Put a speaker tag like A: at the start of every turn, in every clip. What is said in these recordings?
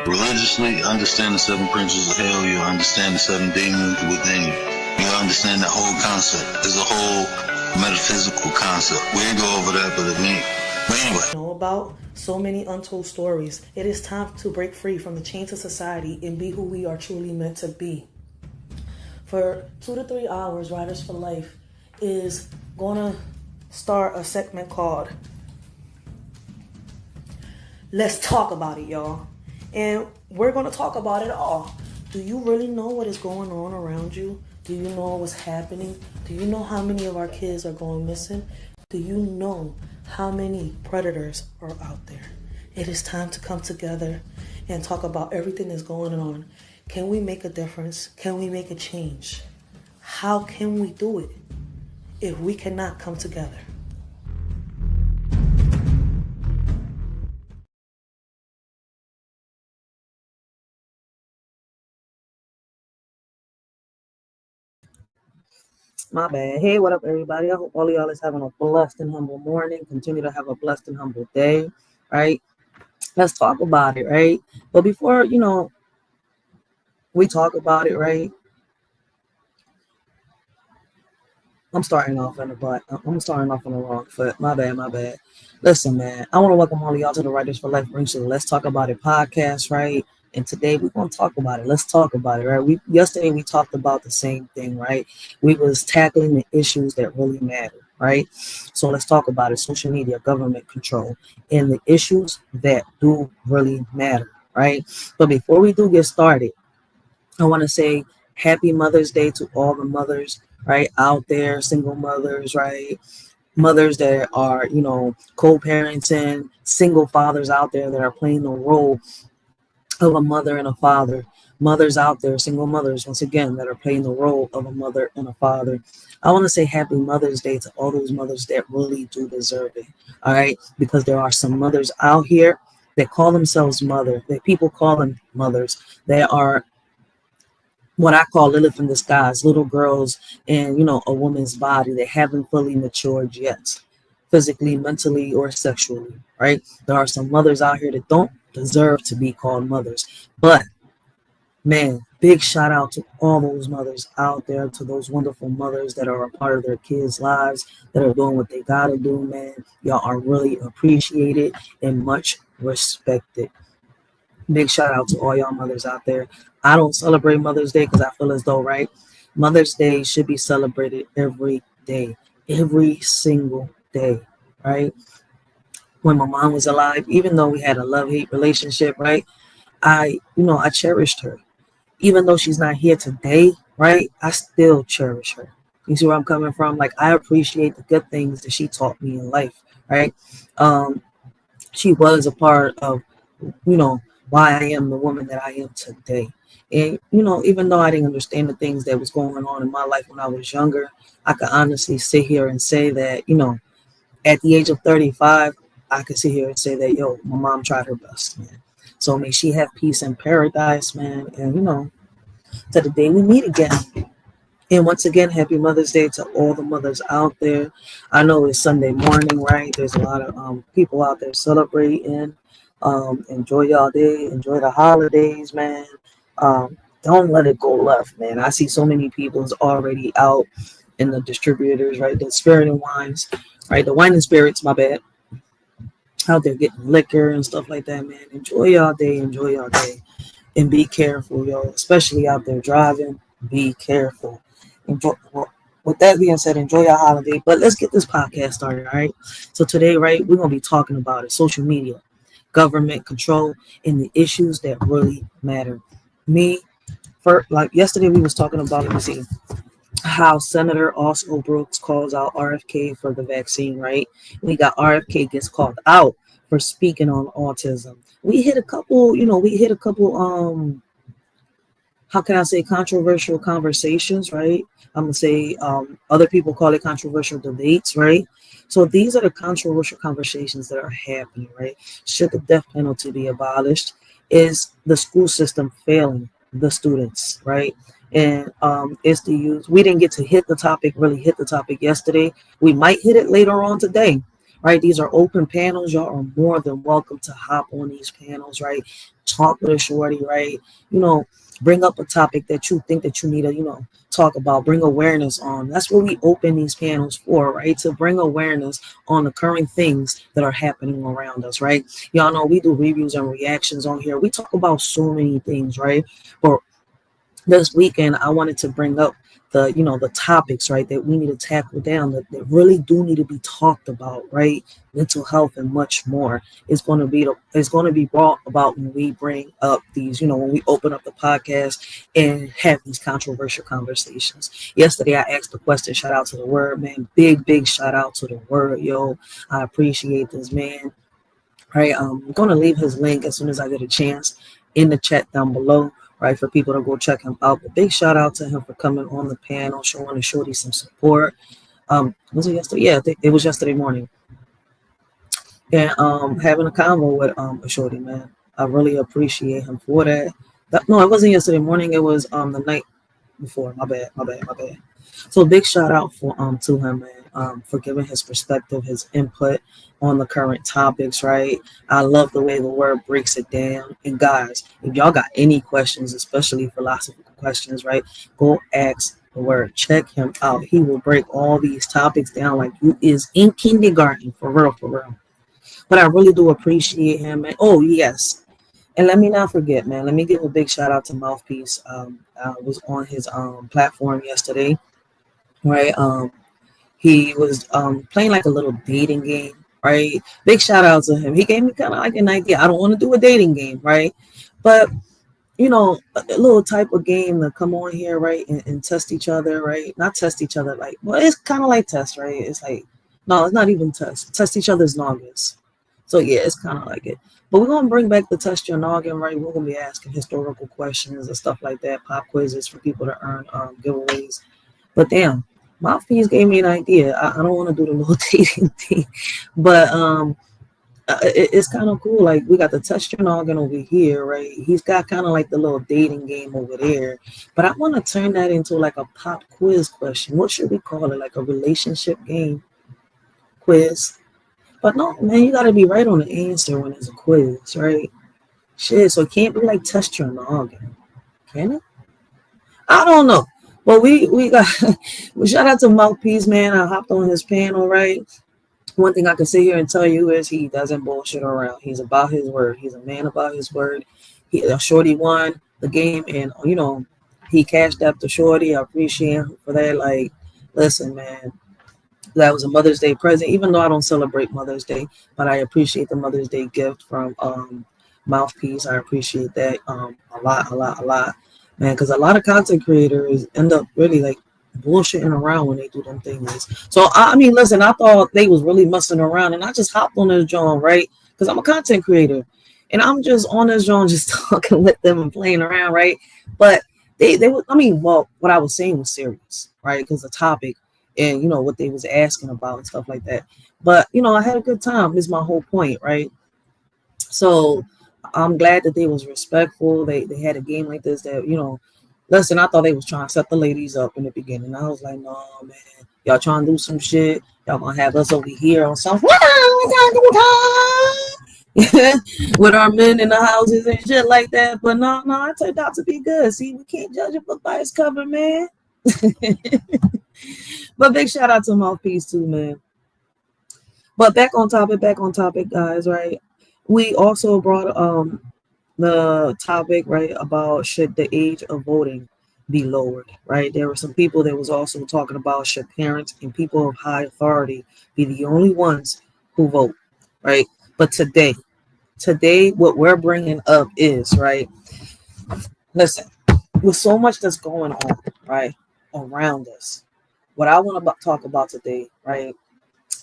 A: Religiously, understand the seven principles of hell. You understand the seven demons within you. You understand that whole concept. It's a whole metaphysical concept. We ain't go over that, but anyway.
B: Know about so many untold stories. It is time to break free from the chains of society and be who we are truly meant to be. For 2 to 3 hours, Riders for Life is gonna start a segment called Let's Talk About It, y'all. And we're gonna talk about it all. Do you really know what is going on around you? Do you know what's happening? Do you know how many of our kids are going missing? Do you know how many predators are out there? It is time to come together and talk about everything that's going on. Can we make a difference? Can we make a change? How can we do it if we cannot come together?
C: My bad. Hey, what up, everybody? I hope all of y'all is having a blessed and humble morning. Continue to have a blessed and humble day, right? Let's talk about it, right? But before, we talk about it, right? I'm starting off on the wrong foot. My bad. Listen, man, I want to welcome all of y'all to the Writers for Life Racheal. Let's Talk About It podcast, right? And today we're going to talk about it. Let's talk about it, right? Yesterday we talked about the same thing, right? We was tackling the issues that really matter, right? So let's talk about it. Social media, government control, and the issues that do really matter, right? But before we do get started, I want to say happy Mother's Day to all the mothers, right, out there, single mothers, right? Mothers that are, co-parenting, single fathers out there that are playing the role of a mother and a father. Mothers out there, single mothers, once again, that are playing the role of a mother and a father. I want to say happy Mother's Day to all those mothers that really do deserve it, all right? Because there are some mothers out here that call themselves mother, that people call them mothers, that are what I call Lilith in disguise, little girls in, a woman's body that haven't fully matured yet, physically, mentally, or sexually, right? There are some mothers out here that don't deserve to be called mothers. But, man, big shout out to all those mothers out there, to those wonderful mothers that are a part of their kids' lives, that are doing what they gotta do, man. Y'all are really appreciated and much respected. Big shout out to all y'all mothers out there. I don't celebrate Mother's Day because I feel as though, right, Mother's Day should be celebrated every day, every single day, right? When my mom was alive, even though we had a love-hate relationship, right, I cherished her. Even though she's not here today, right, I still cherish her. You see where I'm coming from? Like, I appreciate the good things that she taught me in life, right? She was a part of, why I am the woman that I am today. And, even though I didn't understand the things that was going on in my life when I was younger, I could honestly sit here and say that, at the age of 35, I could sit here and say that, yo, my mom tried her best, man. So may she have peace in paradise, man. And, to the day we meet again. And once again, happy Mother's Day to all the mothers out there. I know it's Sunday morning, right? There's a lot of people out there celebrating. Enjoy y'all day. Enjoy the holidays, man. Don't let it go left, man. I see so many people's already out in the distributors, right? The spirit and wines, right? The wine and spirits, my bad. Out there getting liquor and stuff like that, man. Enjoy y'all day. Enjoy y'all day. And be careful, yo. Especially out there driving. Be careful. With that being said, enjoy your holiday. But let's get this podcast started, all right? So today, right, we're going to be talking about it. Social media, government control, and the issues that really matter. Like yesterday we was talking about, let me see, how Senator Oscar Brooks calls out RFK for the vaccine, right? We got RFK gets called out for speaking on autism. We hit a couple, how can I say, controversial conversations, right? I'm gonna say other people call it controversial debates, right? So these are the controversial conversations that are happening, right? Should the death penalty be abolished? Is the school system failing the students, right? And it's the youth. We didn't get to really hit the topic yesterday. We might hit it later on today, right? These are open panels. Y'all are more than welcome to hop on these panels, right? Talk with a shorty, right? You know, bring up a topic that you think that you need to, talk about, bring awareness on. That's what we open these panels for, right? To bring awareness on the current things that are happening around us, right? Y'all know we do reviews and reactions on here. We talk about so many things, right? But this weekend I wanted to bring up the topics, right, that we need to tackle down, that really do need to be talked about, right? Mental health and much more is going to be brought about when we bring up these, when we open up the podcast and have these controversial conversations. Yesterday I asked the question, shout out to the word, man. Big shout out to the word, yo. I appreciate this man. Right, I'm gonna leave his link as soon as I get a chance in the chat down below, right, for people to go check him out. But big shout out to him for coming on the panel, showing the shorty some support. Was it yesterday? Yeah, I think it was yesterday morning. And having a convo with a shorty, man. I really appreciate him for that. No, it wasn't yesterday morning. It was the night before. My bad. So big shout out to him, man, for giving his perspective, his input on the current topics, right? I love the way the word breaks it down. And guys, if y'all got any questions, especially philosophical questions, right, go ask the word. Check him out. He will break all these topics down like you is in kindergarten, for real. But I really do appreciate him, man. Oh yes, and let me not forget, man. Let me give a big shout out to Mouthpiece. I was on his platform yesterday, right? He was playing like a little dating game, right? Big shout out to him. He gave me kind of like an idea. I don't want to do a dating game, right? But a little type of game to come on here, right, and test each other, right? Not test each other, like, well, it's kind of like test, right? It's like, no, it's not even test. Test each other's noggins. So yeah, it's kind of like it. But we're gonna bring back the test your noggin, right? We're gonna be asking historical questions and stuff like that, pop quizzes for people to earn giveaways. But damn, Mouthpiece gave me an idea. I don't want to do the little dating thing, but it's kind of cool. Like, we got the test your noggin over here, right? He's got kind of like the little dating game over there. But I want to turn that into like a pop quiz question. What should we call it? Like a relationship game quiz? But no, man, you got to be right on the answer when it's a quiz, right? Shit, so it can't be like test your noggin, can it? I don't know. But we got well, shout out to Mouthpiece, man. I hopped on his panel, right? One thing I can sit here and tell you is he doesn't bullshit around. He's about his word. He's a man about his word. Shorty won the game, and he cashed up the shorty. I appreciate him for that. Like, listen, man, that was a Mother's Day present. Even though I don't celebrate Mother's Day, but I appreciate the Mother's Day gift from Mouthpiece. I appreciate that a lot, man. Because a lot of content creators end up really like bullshitting around when they do them things. So I mean, listen, I thought they was really messing around, and I just hopped on this joint, right? Because I'm a content creator, and I'm just on this joint, just talking with them and playing around, right? But they were, I mean, well, what I was saying was serious, right? Because the topic and what they was asking about and stuff like that. But I had a good time. Is my whole point, right? So I'm glad that they was respectful. They had a game like this that listen, I thought they was trying to set the ladies up in the beginning. I was like, no, man, y'all trying to do some shit. Y'all gonna have us over here on some with our men in the houses and shit like that. But no, it turned out to be good. See, we can't judge a book by its cover, man. But big shout out to Mouthpiece too, man. But back on topic, guys, right? We also brought the topic, right, about should the age of voting be lowered, right? There were some people that was also talking about should parents and people of high authority be the only ones who vote, right? But today, what we're bringing up is, right, listen, with so much that's going on, right, around us, what I want to talk about today, right,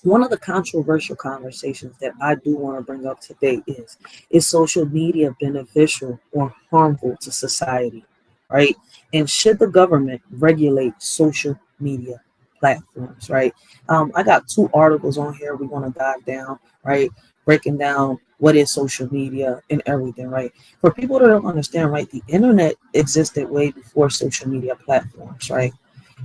C: one of the controversial conversations that I do want to bring up today is social media beneficial or harmful to society, right? And should the government regulate social media platforms, right? I got 2 articles on here we want to dive down, right? Breaking down what is social media and everything, right? For people that don't understand, right, the internet existed way before social media platforms, right?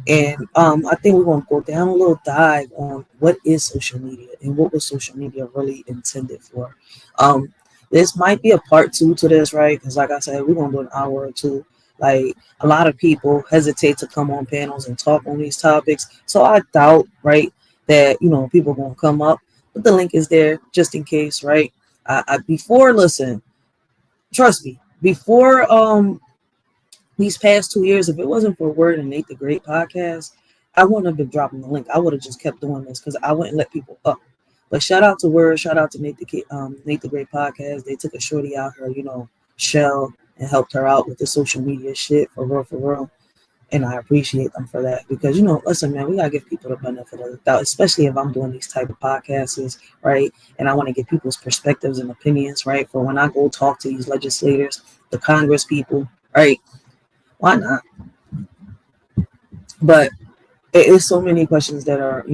C: And I think we're going to go down a little dive on what is social media and what was social media really intended for. Um, this might be a part two to this, right? Because like I said, we're going to do an hour or two. Like a lot of people hesitate to come on panels and talk on these topics. So I doubt, right, that, people are going to come up. But the link is there just in case, right? Listen, trust me, before these past 2 years, if it wasn't for Word and Nate the Great podcast, I wouldn't have been dropping the link. I would have just kept doing this because I wouldn't let people up. But shout out to Word, shout out to Nate the Great podcast. They took a shorty out her, shell and helped her out with the social media shit for real, for real. And I appreciate them for that because, listen, man, we got to give people the benefit of the doubt, especially if I'm doing these type of podcasts, right? And I want to get people's perspectives and opinions, right? For when I go talk to these legislators, the Congress people, right? Why not? But it is so many questions that are,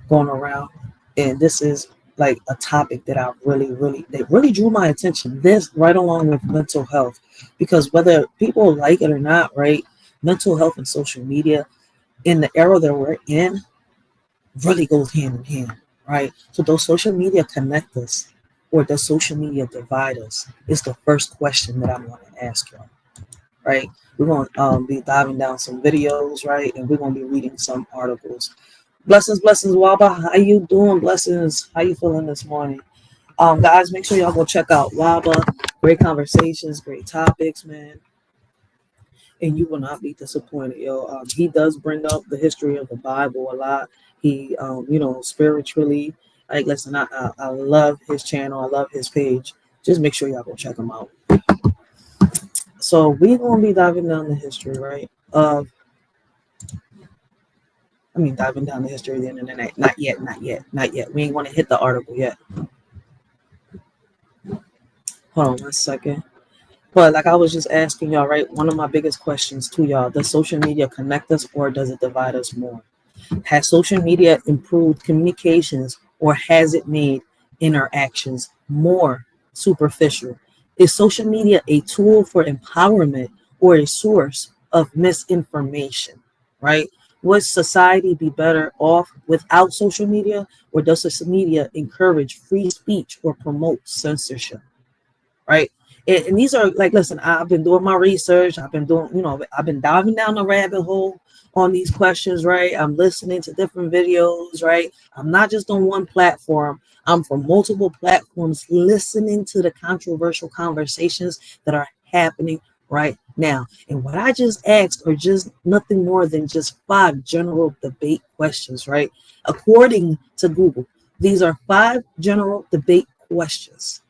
C: going around. And this is like a topic that that really drew my attention. This right along with mental health, because whether people like it or not, right? Mental health and social media in the era that we're in really goes hand in hand, right? So does social media connect us or does social media divide us? Is the first question that I want to ask y'all, right? We're going to be diving down some videos, right? And we're going to be reading some articles. Blessings, Waba. How you doing? Blessings. How you feeling this morning? Guys, make sure y'all go check out Waba. Great conversations, great topics, man. And you will not be disappointed, yo. He does bring up the history of the Bible a lot. He, spiritually, like, listen, I love his channel. I love his page. Just make sure y'all go check him out. So we're going to be diving down the history, right? Diving down the history of the internet. Not yet. We ain't want to hit the article yet. Hold on 1 second. But like I was just asking y'all, right? One of my biggest questions to y'all, does social media connect us or does it divide us more? Has social media improved communications or has it made interactions more superficial? Is social media a tool for empowerment or a source of misinformation, right? Would society be better off without social media, or does social media encourage free speech or promote censorship, right? And these are like, listen, I've been doing my research. I've been doing, I've been diving down the rabbit hole on these questions, right? I'm listening to different videos, right? I'm not just on one platform. I'm from multiple platforms listening to the controversial conversations that are happening right now. And what I just asked are just nothing more than just 5 general debate questions, right? According to Google, these are 5 general debate questions,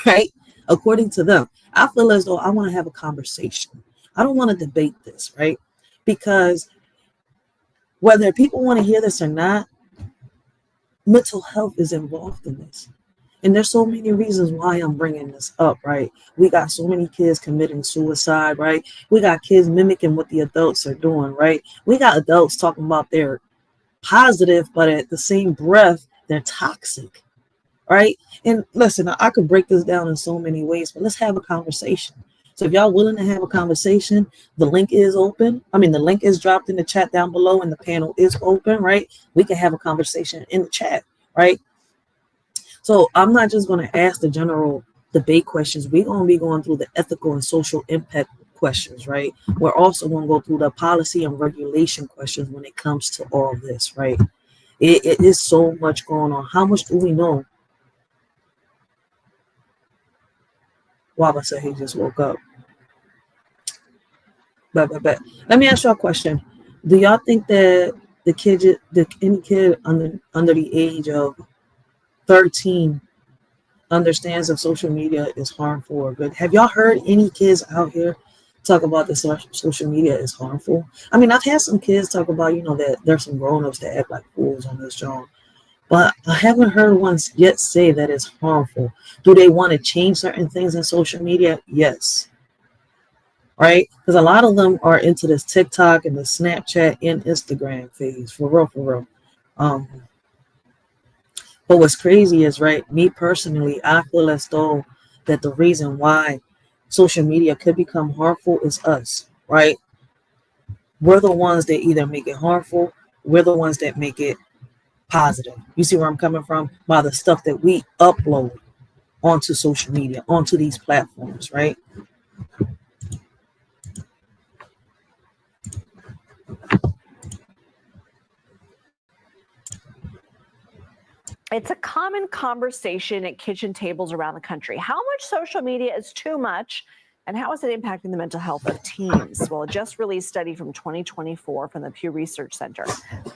C: right? According to them, I feel as though I want to have a conversation. I don't want to debate this, right? Because whether people want to hear this or not, mental health is involved in this. And there's so many reasons why I'm bringing this up, right? We got so many kids committing suicide, right? We got kids mimicking what the adults are doing, right? We got adults talking about they're positive, but at the same breath, they're toxic, right? And listen, I could break this down in so many ways, but let's have a conversation. So if y'all willing to have a conversation, the link is open. The link is dropped in the chat down below and the panel is open, right? We can have a conversation in the chat, right? So I'm not just going to ask the general debate questions. We're going to be going through the ethical and social impact questions, right? We're also going to go through the policy and regulation questions when it comes to all of this, right? It is so much going on. How much do we know? Waba said he just woke up. But let me ask y'all a question. Do y'all think that any kid under the age of 13 understands that social media is harmful or good? Have y'all heard any kids out here talk about that social media is harmful? I've had some kids talk about, that there's some grown-ups that act like fools on this job. But I haven't heard one yet say that it's harmful. Do they want to change certain things in social media? Yes. Right? Because a lot of them are into this TikTok and the Snapchat and Instagram phase. For real. But what's crazy is, right, me personally, I feel as though that the reason why social media could become harmful is us, right? We're the ones that either make it harmful, we're the ones that make it positive. You see where I'm coming from? By the stuff that we upload onto social media, onto these platforms, right?
D: It's a common conversation at kitchen tables around the country. How much social media is too much, and how is it impacting the mental health of teens? Well, a just released study from 2024 from the Pew Research Center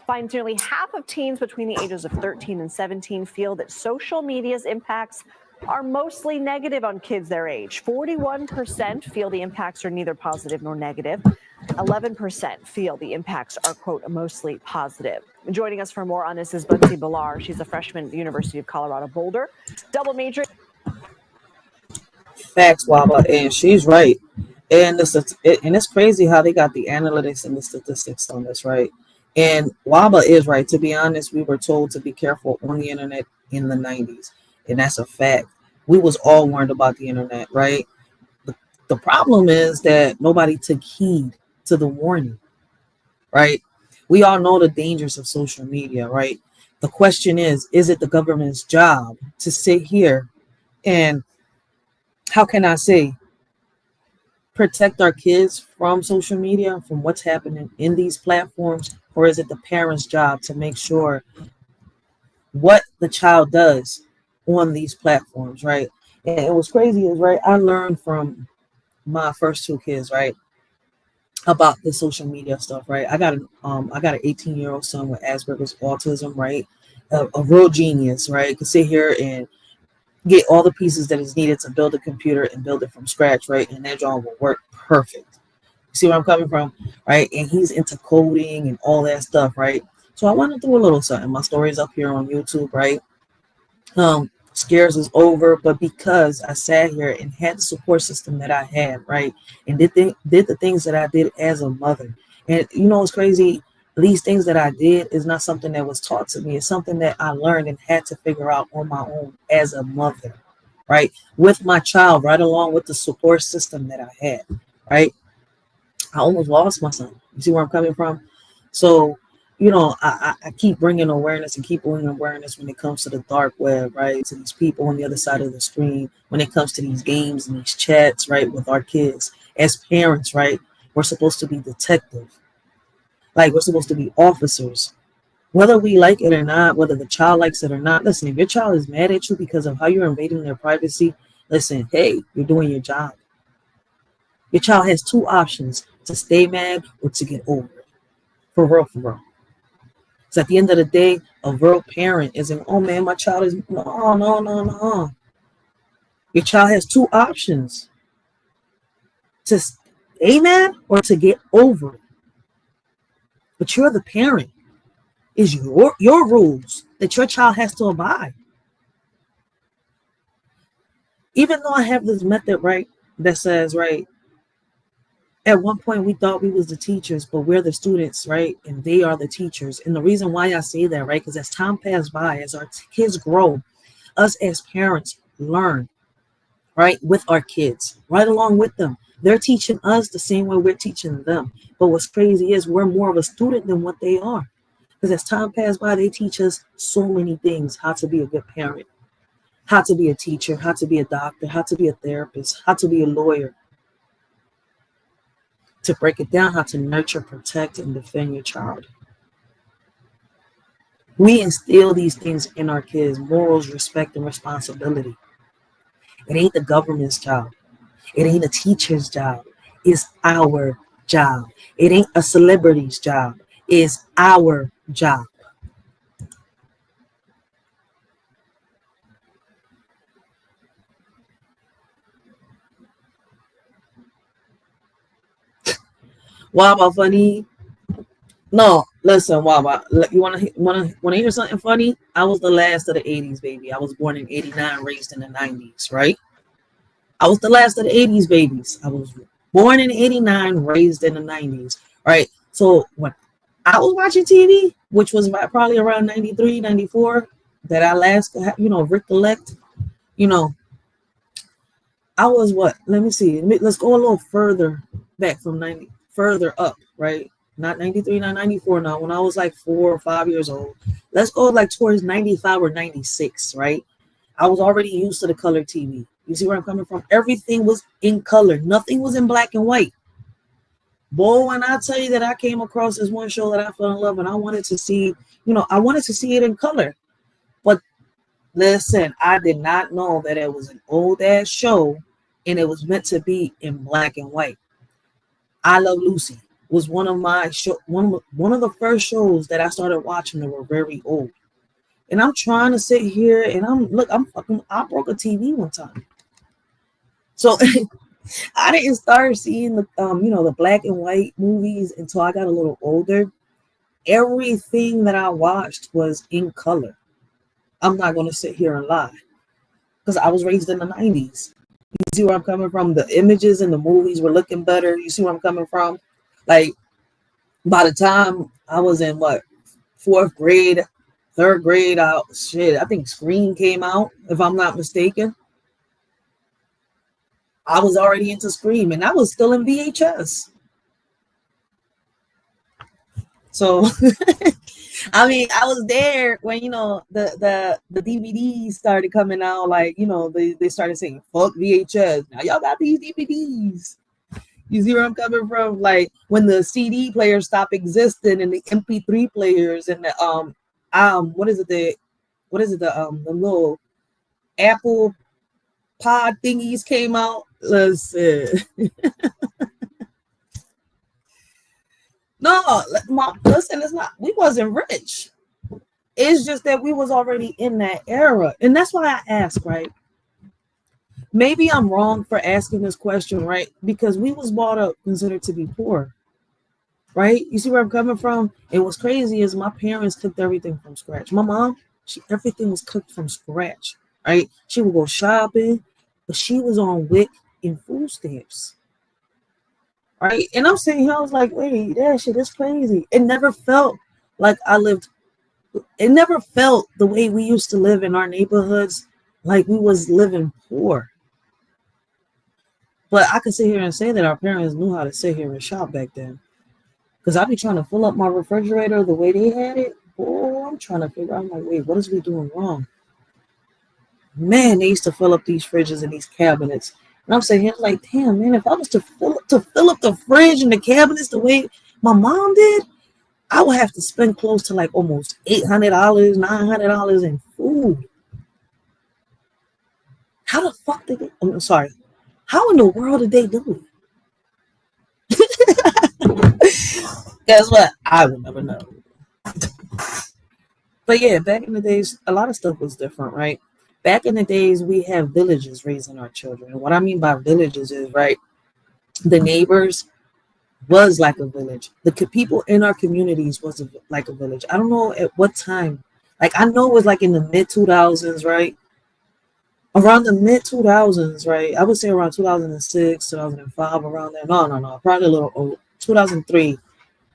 D: finds nearly half of teens between the ages of 13 and 17 feel that social media's impacts are mostly negative on kids their age. 41% feel the impacts are neither positive nor negative. 11% feel the impacts are, quote, mostly positive. Joining us for more on this is Bunsey Bilar. She's a freshman at the University of Colorado Boulder, double major.
C: Facts, Waba, and she's right. And it's crazy how they got the analytics and the statistics on this, right? And Waba is right. To be honest, we were told to be careful on the internet in the 90s, and that's a fact. We was all warned about the internet, right? The problem is that nobody took heed to the warning, right? We all know the dangers of social media, right? The question is it the government's job to sit here and, how can I say, protect our kids from social media, from what's happening in these platforms? Or is it the parents' job to make sure what the child does on these platforms, right? And it was crazy is, right, I learned from my first two kids, right, about the social media stuff, right? I got an 18-year-old son with Asperger's autism, right? A real genius, right? Could sit here and get all the pieces that is needed to build a computer and build it from scratch, right? And that job will work perfect. See where I'm coming from, right? And he's into coding and all that stuff, right? So I went through a little something. My story is up here on YouTube, right? Scares is over, but because I sat here and had the support system that I had, right, and did the things that I did as a mother. And you know what's crazy? These things that I did is not something that was taught to me. It's something that I learned and had to figure out on my own as a mother, right, with my child, right along with the support system that I had, right. I almost lost my son. You see where I'm coming from? So, you know, I keep bringing awareness and keep bringing awareness when it comes to the dark web, right? To these people on the other side of the screen, when it comes to these games and these chats, right, with our kids. As parents, right, we're supposed to be detective. Like, we're supposed to be officers. Whether we like it or not, whether the child likes it or not, listen, if your child is mad at you because of how you're invading their privacy, listen, hey, you're doing your job. Your child has two options: to stay mad or to get over it. For real, for real. So at the end of the day, a real parent isn't, oh man, my child is, no, no, no, no. Your child has two options: to stay mad or to get over it. But you're the parent. It's your rules that your child has to abide. Even though I have this method, right, that says, right, at one point we thought we was the teachers, but we're the students, right? And they are the teachers. And the reason why I say that, right, because as time passes by, as our kids grow, us as parents learn, right, with our kids, right along with them. They're teaching us the same way we're teaching them. But what's crazy is we're more of a student than what they are. Because as time passes by, they teach us so many things: how to be a good parent, how to be a teacher, how to be a doctor, how to be a therapist, how to be a lawyer. To break it down, how to nurture, protect, and defend your child. We instill these things in our kids: morals, respect, and responsibility. It ain't the government's job. It ain't a teacher's job. It's our job. It ain't a celebrity's job. It's our job. Waba funny. No, listen, Waba. You wanna hear something funny? I was the last of the 80s, baby. I was born in 89, raised in the 90s, right? I was the last of the 80s babies. I was born in 89, raised in the 90s, right? So when I was watching TV, which was probably around 93, 94, that I last, recollect, you know, I was what? Let me see. Let's go a little further back from 90, further up, right? not 93, not 94 now, when I was like 4 or 5 years old. Let's go like towards 95 or 96, right? I was already used to the color TV. You see where I'm coming from? Everything was in color. Nothing was in black and white. Boy, when I tell you that I came across this one show that I fell in love and I wanted to see, I wanted to see it in color. But listen, I did not know that it was an old ass show and it was meant to be in black and white. I Love Lucy was one of my one of the first shows that I started watching that were very old. And I'm trying to sit here and I broke a TV one time. So I didn't start seeing the black and white movies until I got a little older. Everything that I watched was in color. I'm not going to sit here and lie because I was raised in the 90s. You see where I'm coming from? The images in the movies were looking better. You see where I'm coming from? Like, by the time I was in fourth grade, third grade, I think Scream came out, if I'm not mistaken. I was already into Scream, and I was still in VHS. So, I mean, I was there when the DVDs started coming out. Like, they started saying "fuck VHS." Now y'all got these DVDs. You see where I'm coming from? Like when the CD players stopped existing and the MP3 players and the the little Apple pod thingies came out. Listen. No, listen, it's not. We wasn't rich. It's just that we was already in that era. And that's why I ask, right? Maybe I'm wrong for asking this question, right? Because we was brought up considered to be poor, right? You see where I'm coming from? And what's crazy is my parents cooked everything from scratch. My mom, everything was cooked from scratch, right? She would go shopping, but she was on WIC and food stamps. Right. And I'm sitting here, I was like, wait, that shit is crazy. It never felt like it never felt the way we used to live in our neighborhoods, like we was living poor. But I could sit here and say that our parents knew how to sit here and shop back then. Because I'd be trying to fill up my refrigerator the way they had it. Oh, I'm trying to figure out, I'm like, wait, what is we doing wrong? Man, they used to fill up these fridges and these cabinets. And I'm saying, like, damn, man, if I was to fill up the fridge and the cabinets the way my mom did, I would have to spend close to like almost $800, $900 in food. How the fuck did they? I'm sorry. How in the world did they do it? Guess what? I will never know. But yeah, back in the days, a lot of stuff was different, right? Back in the days, we have villages raising our children. And what I mean by villages is, right, the neighbors was like a village. The people in our communities was like a village. I don't know at what time. Like, I know it was like in the mid-2000s, right? Around the mid-2000s, right? I would say around 2006, 2005, around there. No. Probably a little old. 2003,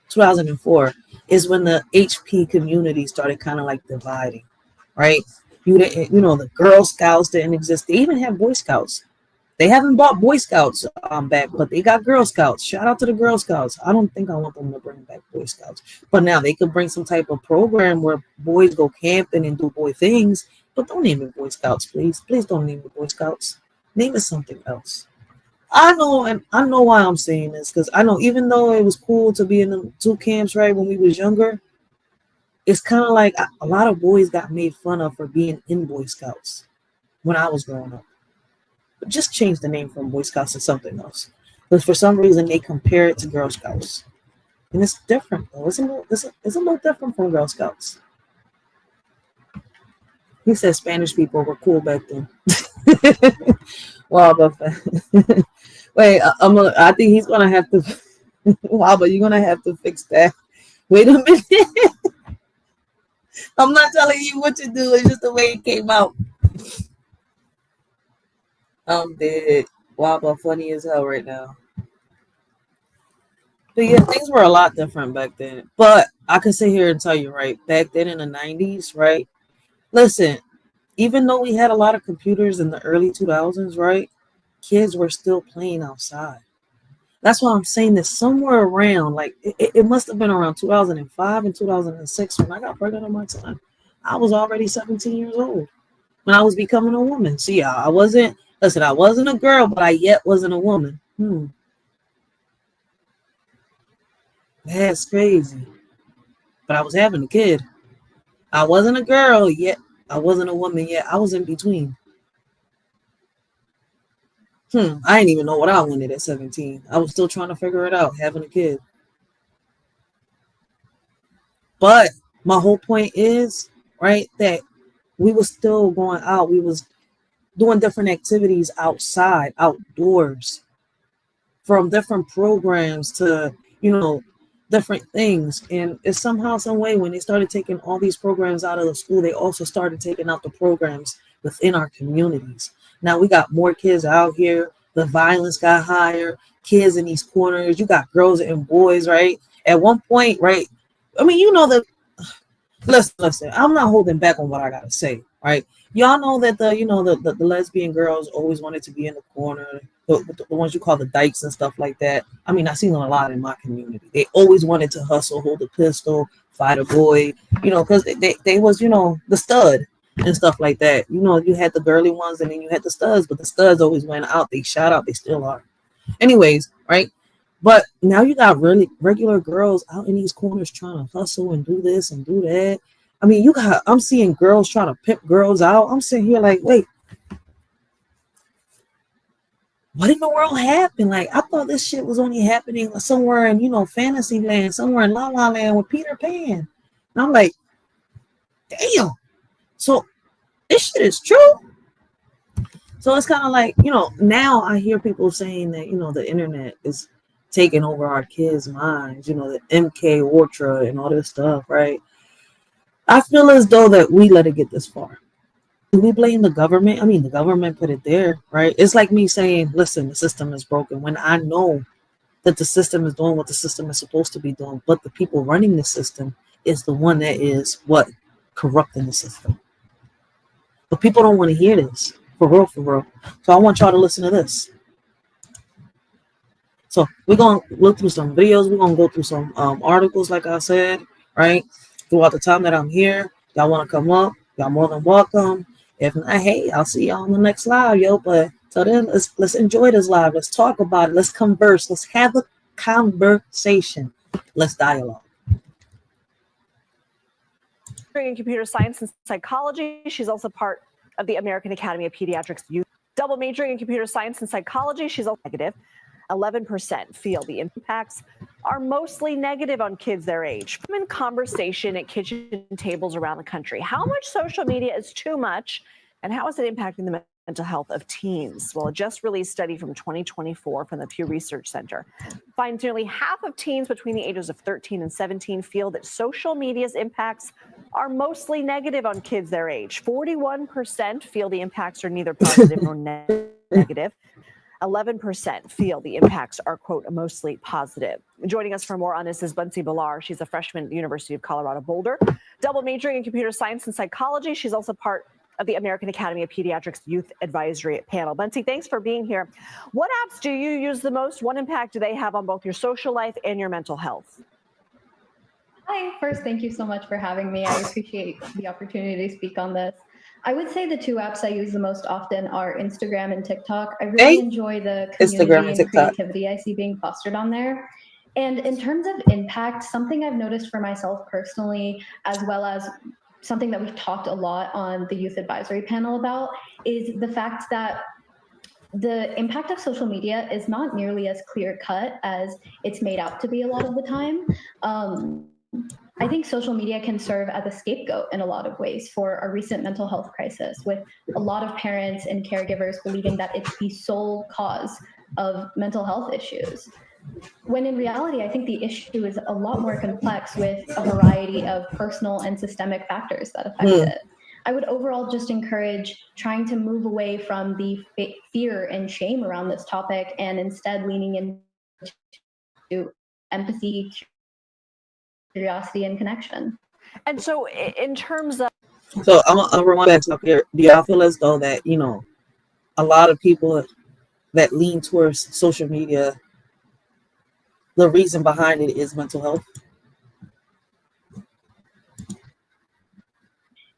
C: 2004 is when the HP community started kind of like dividing, right? The Girl Scouts didn't exist. They even have Boy Scouts. They haven't bought Boy Scouts back, but they got Girl Scouts. Shout out to the Girl Scouts. I don't think I want them to bring back Boy Scouts. But now they could bring some type of program where boys go camping and do boy things. But don't name it Boy Scouts, please. Please don't name it Boy Scouts. Name it something else. I know, and I know why I'm saying this, because I know even though it was cool to be in the two camps, right, when we was younger, it's kind of like a lot of boys got made fun of for being in Boy Scouts when I was growing up. But just change the name from Boy Scouts to something else. Because for some reason, they compare it to Girl Scouts. And it's different, though. It's a little different from Girl Scouts. He said Spanish people were cool back then. Wow, but wait, I think he's going to have to... Wow, but you're going to have to fix that. Wait a minute. I'm not telling you what to do. It's just the way it came out. I'm dead. Wow, but funny as hell right now. But yeah, things were a lot different back then. But I can sit here and tell you, right, back then in the 90s, right? Listen, even though we had a lot of computers in the early 2000s, right? Kids were still playing outside. That's why I'm saying that somewhere around, like, it must have been around 2005 and 2006 when I got pregnant on my son. I was already 17 years old when I was becoming a woman. See, I wasn't a girl, but I yet wasn't a woman. That's crazy. But I was having a kid. I wasn't a girl yet. I wasn't a woman yet. I was in between. I didn't even know what I wanted at 17. I was still trying to figure it out, having a kid. But my whole point is, right, that we was still going out. We was doing different activities outside, outdoors, from different programs to, different things. And it's somehow, some way, when they started taking all these programs out of the school, they also started taking out the programs within our communities. Now we got more kids out here. The violence got higher. Kids in these corners. You got girls and boys, right? At one point, right? I mean, listen, I'm not holding back on what I gotta say, right? Y'all know that the lesbian girls always wanted to be in the corner, the ones you call the dykes and stuff like that. I mean, I've seen them a lot in my community. They always wanted to hustle, hold a pistol, fight a boy, because they was, the stud and stuff like that. You had the girly ones and then you had the studs, but the studs always went out. They shot out. They still are. Anyways, right? But now you got really regular girls out in these corners trying to hustle and do this and do that. I mean, I'm seeing girls trying to pimp girls out. I'm sitting here like, wait, what in the world happened? Like, I thought this shit was only happening somewhere in, fantasy land, somewhere in La La Land with Peter Pan. And I'm like, damn. So this shit is true. So it's kind of like, now I hear people saying that, the internet is taking over our kids' minds, the MK Ultra and all this stuff, right? I feel as though that we let it get this far. Do we blame the government? I mean, the government put it there, right? It's like me saying, listen, the system is broken, when I know that the system is doing what the system is supposed to be doing, but the people running the system is the one that is corrupting the system. But people don't want to hear this, for real, for real. So I want y'all to listen to this. So we're going to look through some videos. We're going to go through some articles, like I said, right? Throughout the time that I'm here. Y'all want to come up, y'all more than welcome. If not, hey, I'll see y'all on the next live, yo. But so then let's enjoy this live. Let's talk about it. Let's converse. Let's have a conversation. Let's dialogue.
D: In computer science and psychology. She's also part of the American Academy of Pediatrics Youth. Double majoring in computer science and psychology. She's also negative. 11% feel the impacts are mostly negative on kids their age. Common conversation at kitchen tables around the country. How much social media is too much, and how is it impacting the mental health of teens? Well, a just released study from 2024 from the Pew Research Center finds nearly half of teens between the ages of 13 and 17 feel that social media's impacts are mostly negative on kids their age. 41% feel the impacts are neither positive nor negative. 11% feel the impacts are, quote, mostly positive. Joining us for more on this is Bunsi Balar. She's a freshman at the University of Colorado Boulder, double majoring in computer science and psychology. She's also part of the American Academy of Pediatrics Youth Advisory Panel. Bunsi, thanks for being here. What apps do you use the most? What impact do they have on both your social life and your mental health?
E: Hi, first, thank you so much for having me. I appreciate the opportunity to speak on this. I would say the two apps I use the most often are Instagram and TikTok. I really enjoy the community and creativity I see being fostered on there. And in terms of impact, something I've noticed for myself personally, as well as something that we've talked a lot on the Youth Advisory Panel about, is the fact that the impact of social media is not nearly as clear-cut as it's made out to be a lot of the time. I think social media can serve as a scapegoat in a lot of ways for a recent mental health crisis, with a lot of parents and caregivers believing that it's the sole cause of mental health issues. When in reality, I think the issue is a lot more complex, with a variety of personal and systemic factors that affect it. I would overall just encourage trying to move away from the fear and shame around this topic and instead leaning into empathy, curiosity, and connection.
D: And so in terms of...
C: So I'm rewind back up here. Do y'all feel as though that, a lot of people that lean towards social media the reason behind it is mental health?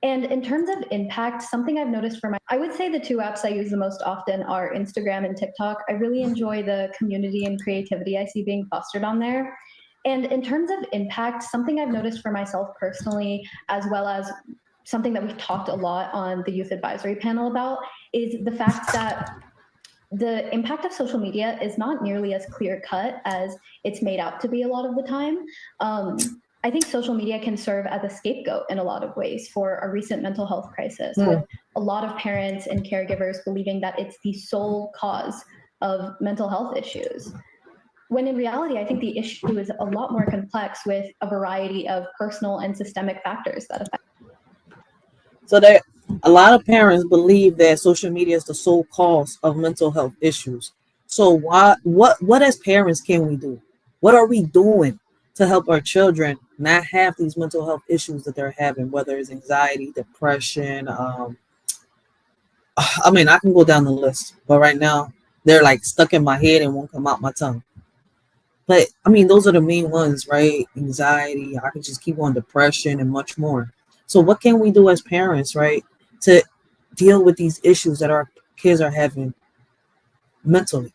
E: And in terms of impact, something I've noticed I would say the two apps I use the most often are Instagram and TikTok. I really enjoy the community and creativity I see being fostered on there. And in terms of impact, something I've noticed for myself personally, as well as something that we've talked a lot on the youth advisory panel about, is the fact that the impact of social media is not nearly as clear cut as it's made out to be a lot of the time. I think social media can serve as a scapegoat in a lot of ways for a recent mental health crisis, with a lot of parents and caregivers believing that it's the sole cause of mental health issues. When in reality, I think the issue is a lot more complex with a variety of personal and systemic factors that affect.
C: So there, a lot of parents believe that social media is the sole cause of mental health issues. So what as parents can we do? What are we doing to help our children not have these mental health issues that they're having, whether it's anxiety, depression? I mean, I can go down the list, but right now they're like stuck in my head and won't come out my tongue. But I mean, those are the main ones, right? Anxiety, I can just keep on, depression, and much more. So what can we do as parents, right, to deal with these issues that our kids are having mentally?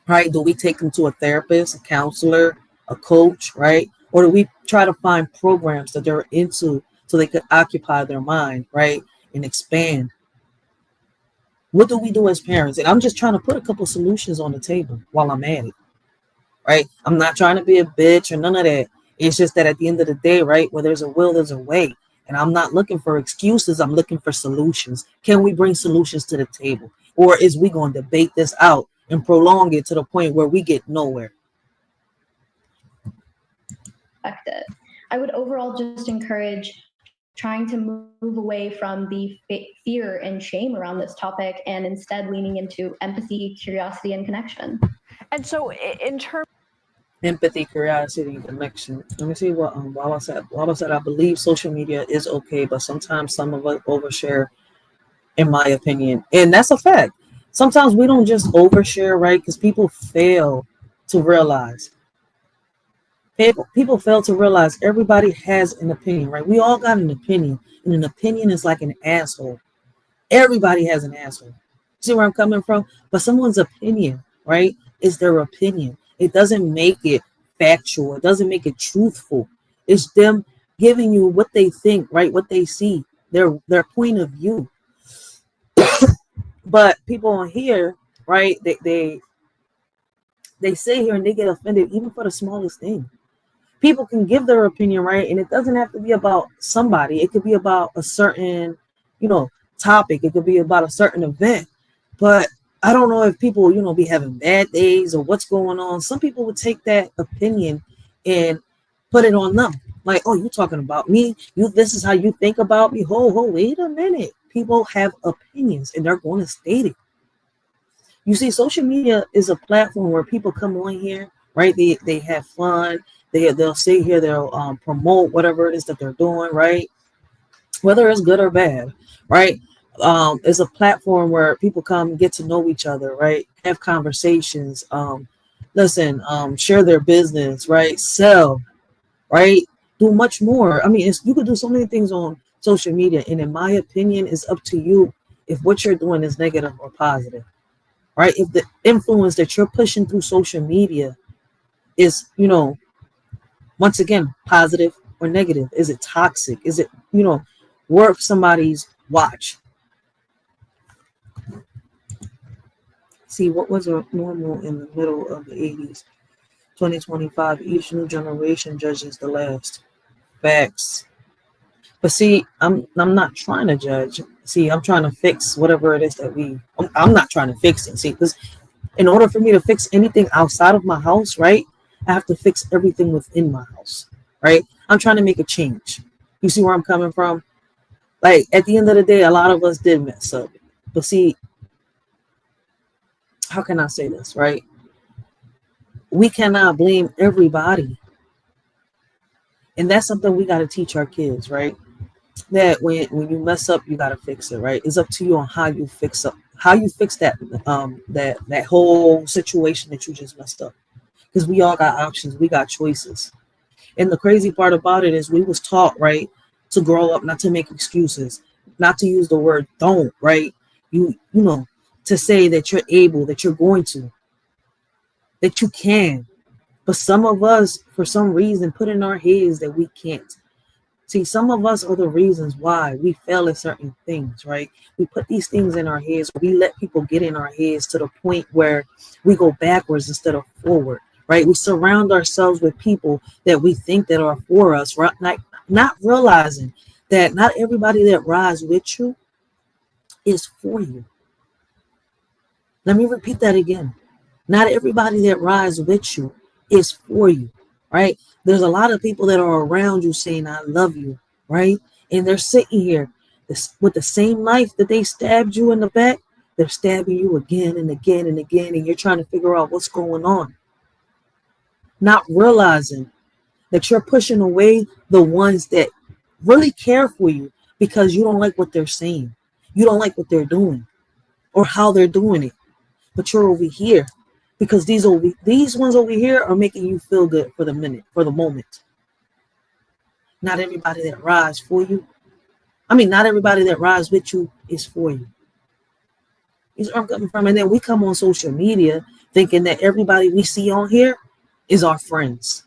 C: Right? Do we take them to a therapist, a counselor, a coach, right? Or do we try to find programs that they're into so they could occupy their mind, right, and expand? What do we do as parents? And I'm just trying to put a couple solutions on the table while I'm at it, right? I'm not trying to be a bitch or none of that. It's just that at the end of the day, right, where there's a will, there's a way. And I'm not looking for excuses. I'm looking for solutions. Can we bring solutions to the table? Or is we going to debate this out and prolong it to the point where we get nowhere?
E: I would overall just encourage trying to move away from the fear and shame around this topic and instead leaning into empathy, curiosity, and connection.
D: And so in terms
C: empathy, curiosity, and connection. Let me see what Wawa said. I believe social media is okay, but sometimes some of us overshare, in my opinion. And that's a fact. Sometimes we don't just overshare, right? Because people fail to realize. People fail to realize everybody has an opinion, right? We all got an opinion, and an opinion is like an asshole. Everybody has an asshole. See where I'm coming from? But someone's opinion, right, is their opinion. It doesn't make it factual. It doesn't make it truthful. It's them giving you what they think, right? What they see, their point of view. But people on here, right? They sit here and they get offended even for the smallest thing. People can give their opinion, right? And it doesn't have to be about somebody. It could be about a certain, topic. It could be about a certain event. But I don't know if people, be having bad days or what's going on. Some people would take that opinion and put it on them. Like, oh, you're talking about me. This is how you think about me. Wait a minute. People have opinions and they're going to state it. You see, social media is a platform where people come on here, right? They have fun. They'll sit here. They'll promote whatever it is that they're doing, right? Whether it's good or bad, right? It's a platform where people come get to know each other, right? Have conversations, share their business, right? Sell, right? Do much more. I mean, you could do so many things on social media, and in my opinion, it's up to you if what you're doing is negative or positive, right? If the influence that you're pushing through social media is, once again, positive or negative, is it toxic? Is it, worth somebody's watch? See, what was normal in the middle of the 80s? 2025, each new generation judges the last. Facts. But see, I'm not trying to judge. See, I'm trying to fix whatever it is that I'm not trying to fix it. See, because in order for me to fix anything outside of my house, right, I have to fix everything within my house, right? I'm trying to make a change. You see where I'm coming from? Like, at the end of the day, a lot of us did mess up. But see, how can I say this, right? We cannot blame everybody. And that's something we got to teach our kids, right? That when you mess up, you got to fix it, right? It's up to you on how you fix that that whole situation that you just messed up. because we all got options, we got choices. And the crazy part about it is we was taught, right, to grow up, not to make excuses, not to use the word don't, right? You know, to say that you're able, that you're going to, that you can. But some of us, for some reason, put in our heads that we can't. See, some of us are the reasons why we fail at certain things, right? We put these things in our heads. We let people get in our heads to the point where we go backwards instead of forward, right? We surround ourselves with people that we think that are for us, right? Not realizing that not everybody that rides with you is for you. Let me repeat that again. Not everybody that rides with you is for you, right? There's a lot of people that are around you saying, I love you, right? And they're sitting here with the same knife that they stabbed you in the back. They're stabbing you again and again and again, and you're trying to figure out what's going on. Not realizing that you're pushing away the ones that really care for you because you don't like what they're saying. You don't like what they're doing or how they're doing it. But you're over here because these ones over here are making you feel good for the minute, for the moment. Not everybody that rides for you. Not everybody that rides with you is for you. These are coming from, and then we come on social media thinking that everybody we see on here is our friends.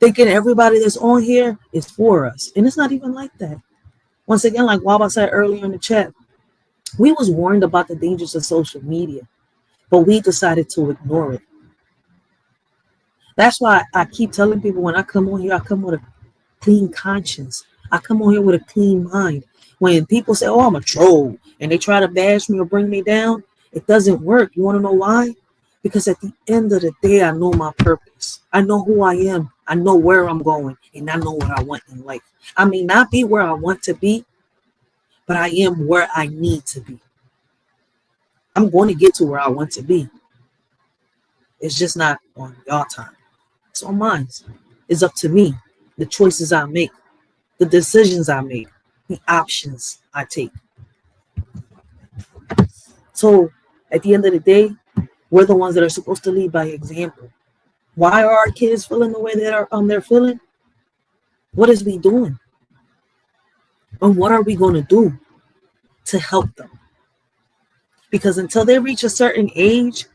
C: Thinking everybody that's on here is for us. And it's not even like that. Once again, like Waba said earlier in the chat, we was warned about the dangers of social media, but we decided to ignore it. That's why I keep telling people when I come on here, I come with a clean conscience. I come on here with a clean mind. When people say, oh, I'm a troll, and they try to bash me or bring me down, it doesn't work. You want to know why? Because at the end of the day, I know my purpose. I know who I am. I know where I'm going, and I know what I want in life. I may not be where I want to be, but I am where I need to be. I'm going to get to where I want to be. It's just not on y'all time. It's on mine. It's up to me. The choices I make, the decisions I make, the options I take. So at the end of the day, we're the ones that are supposed to lead by example. Why are our kids feeling the way that they're feeling? What is we doing? And what are we going to do to help them? Because until they reach a certain age,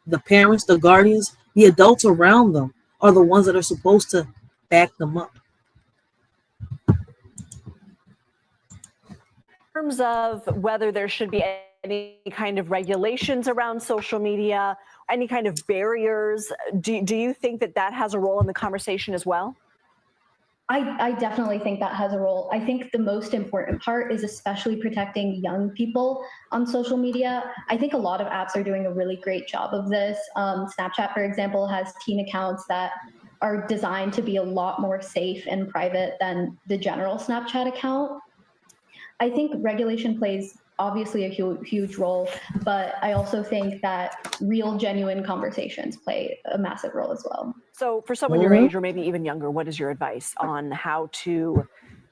C: the parents, the guardians, the adults around them are the ones that are supposed to back them up.
D: In terms of whether there should be any kind of regulations around social media, any kind of barriers, do you think that has a role in the conversation as well?
E: I definitely think that has a role. I think the most important part is especially protecting young people on social media. I think a lot of apps are doing a really great job of this. Snapchat, for example, has teen accounts that are designed to be a lot more safe and private than the general Snapchat account. I think regulation plays obviously a huge role, but I also think that real, genuine conversations play a massive role as well.
D: So for someone your age or maybe even younger, what is your advice on how to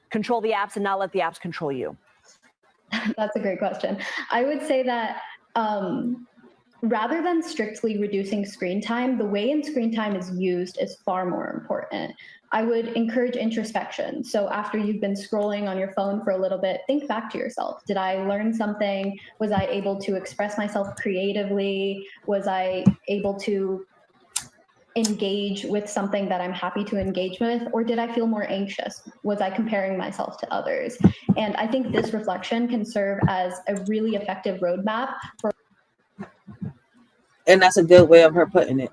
D: control the apps and not let the apps control you?
E: That's a great question. I would say that rather than strictly reducing screen time, the way in screen time is used is far more important. I would encourage introspection. So after you've been scrolling on your phone for a little bit, think back to yourself. Did I learn something? Was I able to express myself creatively? Was I able to engage with something that I'm happy to engage with? Or did I feel more anxious? Was I comparing myself to others? And I think this reflection can serve as a really effective roadmap for.
C: And that's a good way of her putting it.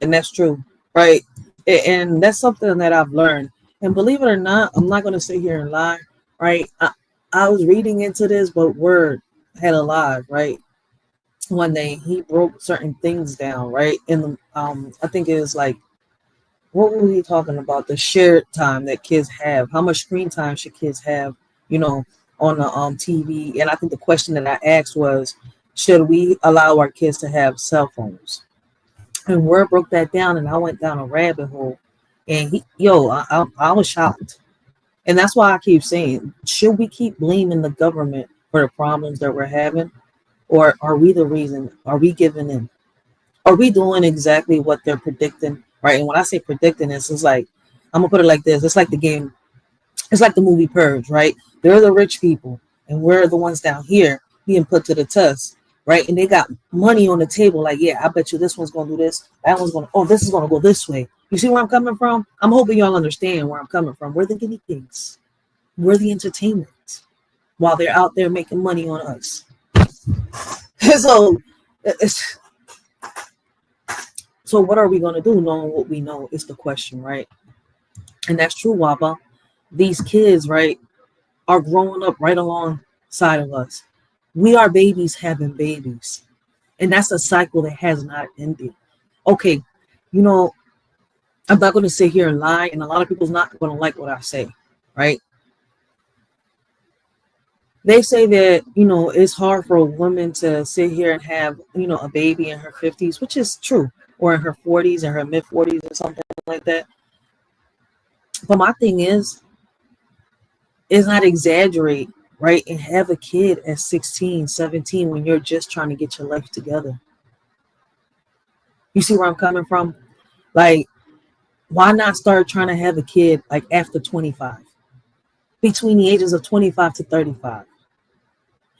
C: And that's true, right? And that's something that I've learned. And believe it or not, I'm not going to sit here and lie, right? I was reading into this, but Word had a lie, right? One day he broke certain things down, right? And I think it was like, what was he talking about? The shared time that kids have. How much screen time should kids have, on the TV? And I think the question that I asked was, should we allow our kids to have cell phones? And Word broke that down, and I went down a rabbit hole. And I was shocked. And that's why I keep saying, should we keep blaming the government for the problems that we're having? Or are we the reason? Are we giving in? Are we doing exactly what they're predicting? Right. And when I say predicting this, it's like, I'm gonna put it like this. It's like the game, it's like the movie Purge, right? They're the rich people, and we're the ones down here being put to the test, right? And they got money on the table, like, yeah, I bet you this one's gonna do this, that one's gonna, oh, this is gonna go this way. You see where I'm coming from? I'm hoping y'all understand where I'm coming from. We're the guinea pigs, we're the entertainment, while they're out there making money on us. So, so what are we gonna do, knowing what we know is the question, right? And that's true, Waba. These kids, right, are growing up right alongside of us. We are babies having babies. And that's a cycle that has not ended. Okay, you know, I'm not going to sit here and lie, and a lot of people's not going to like what I say, right? They say that, you know, it's hard for a woman to sit here and have, you know, a baby in her 50s, which is true, or in her 40s, in her mid 40s or something like that. But my thing is not exaggerate, right? And have a kid at 16, 17 when you're just trying to get your life together. You see where I'm coming from? Like, why not start trying to have a kid like after 25? Between the ages of 25 to 35.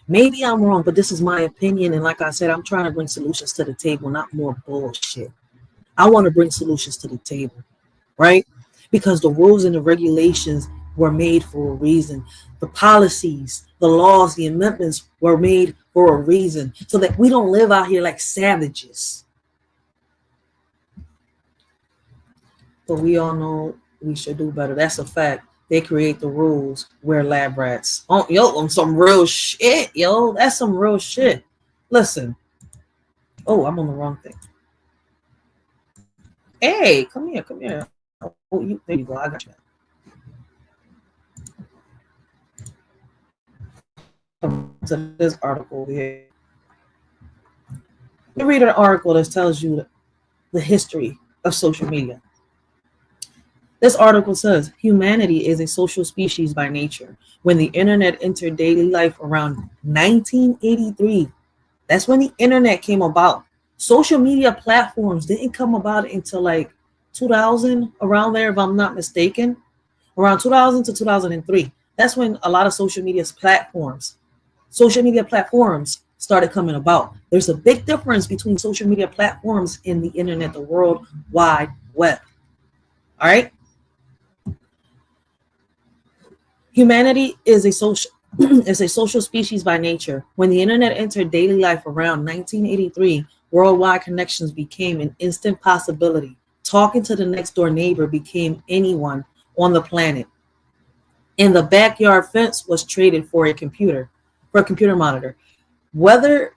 C: Maybe I'm wrong, but this is my opinion. And like I said, I'm trying to bring solutions to the table, not more bullshit. I want to bring solutions to the table, right? Because the rules and the regulations were made for a reason. The policies, the laws, the amendments were made for a reason, so that we don't live out here like savages. But we all know we should do better. That's a fact. They create the rules. We're lab rats. Oh, yo, on some real shit, yo. That's some real shit. Listen. Oh, I'm on the wrong thing. Hey, come here, come here. Oh, there you go. I got you. To this article here. You read an article that tells you the history of social media. This article says humanity is a social species by nature. When the internet entered daily life around 1983, that's when the internet came about. Social media platforms didn't come about until like 2000, around there, if I'm not mistaken, around 2000 to 2003. That's when a lot of social media platforms started coming about. There's a big difference between social media platforms and the internet, the World Wide Web. All right. Humanity is a social species by nature. When the internet entered daily life around 1983, worldwide connections became an instant possibility. Talking to the next door neighbor became anyone on the planet. And the backyard fence was traded for a computer monitor. Whether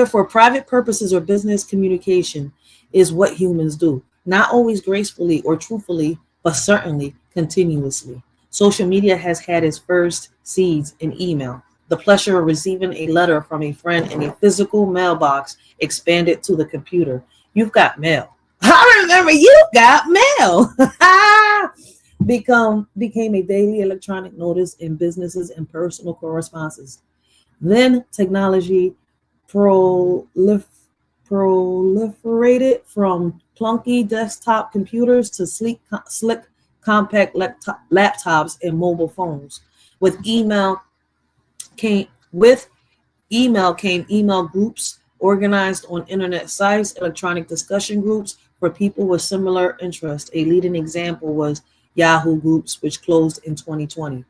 C: for private purposes or business communication is what humans do. Not always gracefully or truthfully, but certainly continuously. Social media has had its first seeds in email. The pleasure of receiving a letter from a friend in a physical mailbox expanded to the computer. You've got mail. I remember you got mail. Became a daily electronic notice in businesses and personal correspondences. Then technology proliferated from clunky desktop computers to slick compact laptops and mobile phones. With email came email groups organized on internet sites, electronic discussion groups for people with similar interests. A leading example was Yahoo Groups, which closed in 2020.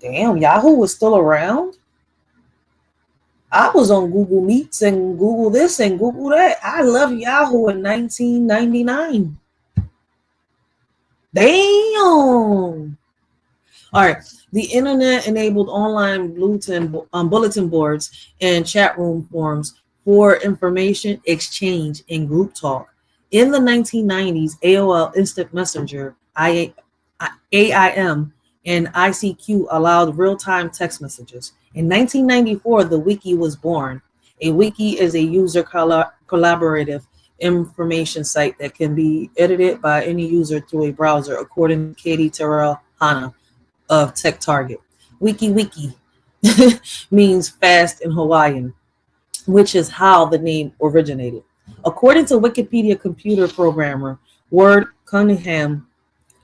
C: Damn, Yahoo was still around? I was on Google Meets and Google this and Google that. I love Yahoo in 1999. Damn. All right. The internet enabled online bulletin boards and chat room forums for information exchange and group talk. In the 1990s, AOL Instant Messenger, AIM, and ICQ allowed real-time text messages. In 1994, the wiki was born. A wiki is a user collaborative information site that can be edited by any user through a browser, according to Katie Terrell Hanna of Tech Target. Wiki means fast in Hawaiian, which is how the name originated. According to Wikipedia computer programmer Ward Cunningham,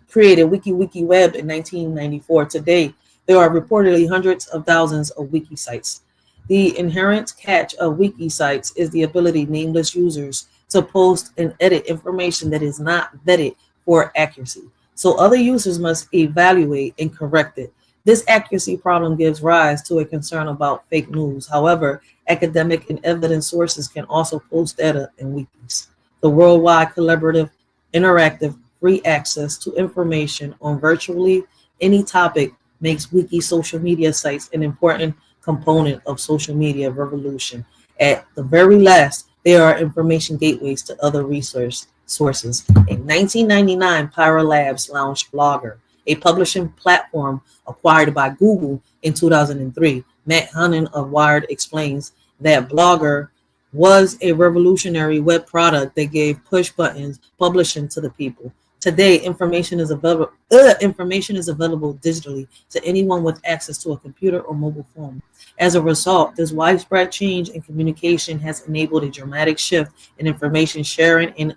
C: created WikiWeb in 1994. Today, there are reportedly hundreds of thousands of wiki sites. The inherent catch of wiki sites is the ability nameless users to post and edit information that is not vetted for accuracy. So other users must evaluate and correct it. This accuracy problem gives rise to a concern about fake news. However, academic and evidence sources can also post data in wikis. The worldwide collaborative, interactive, free access to information on virtually any topic makes wiki social media sites an important component of social media revolution. At the very last, they are information gateways to other resource sources. In 1999, Pyra Labs launched Blogger, a publishing platform acquired by Google in 2003. Matt Hannon of Wired explains that Blogger was a revolutionary web product that gave push buttons publishing to the people. Today, information is available digitally to anyone with access to a computer or mobile phone. As a result, this widespread change in communication has enabled a dramatic shift in information sharing and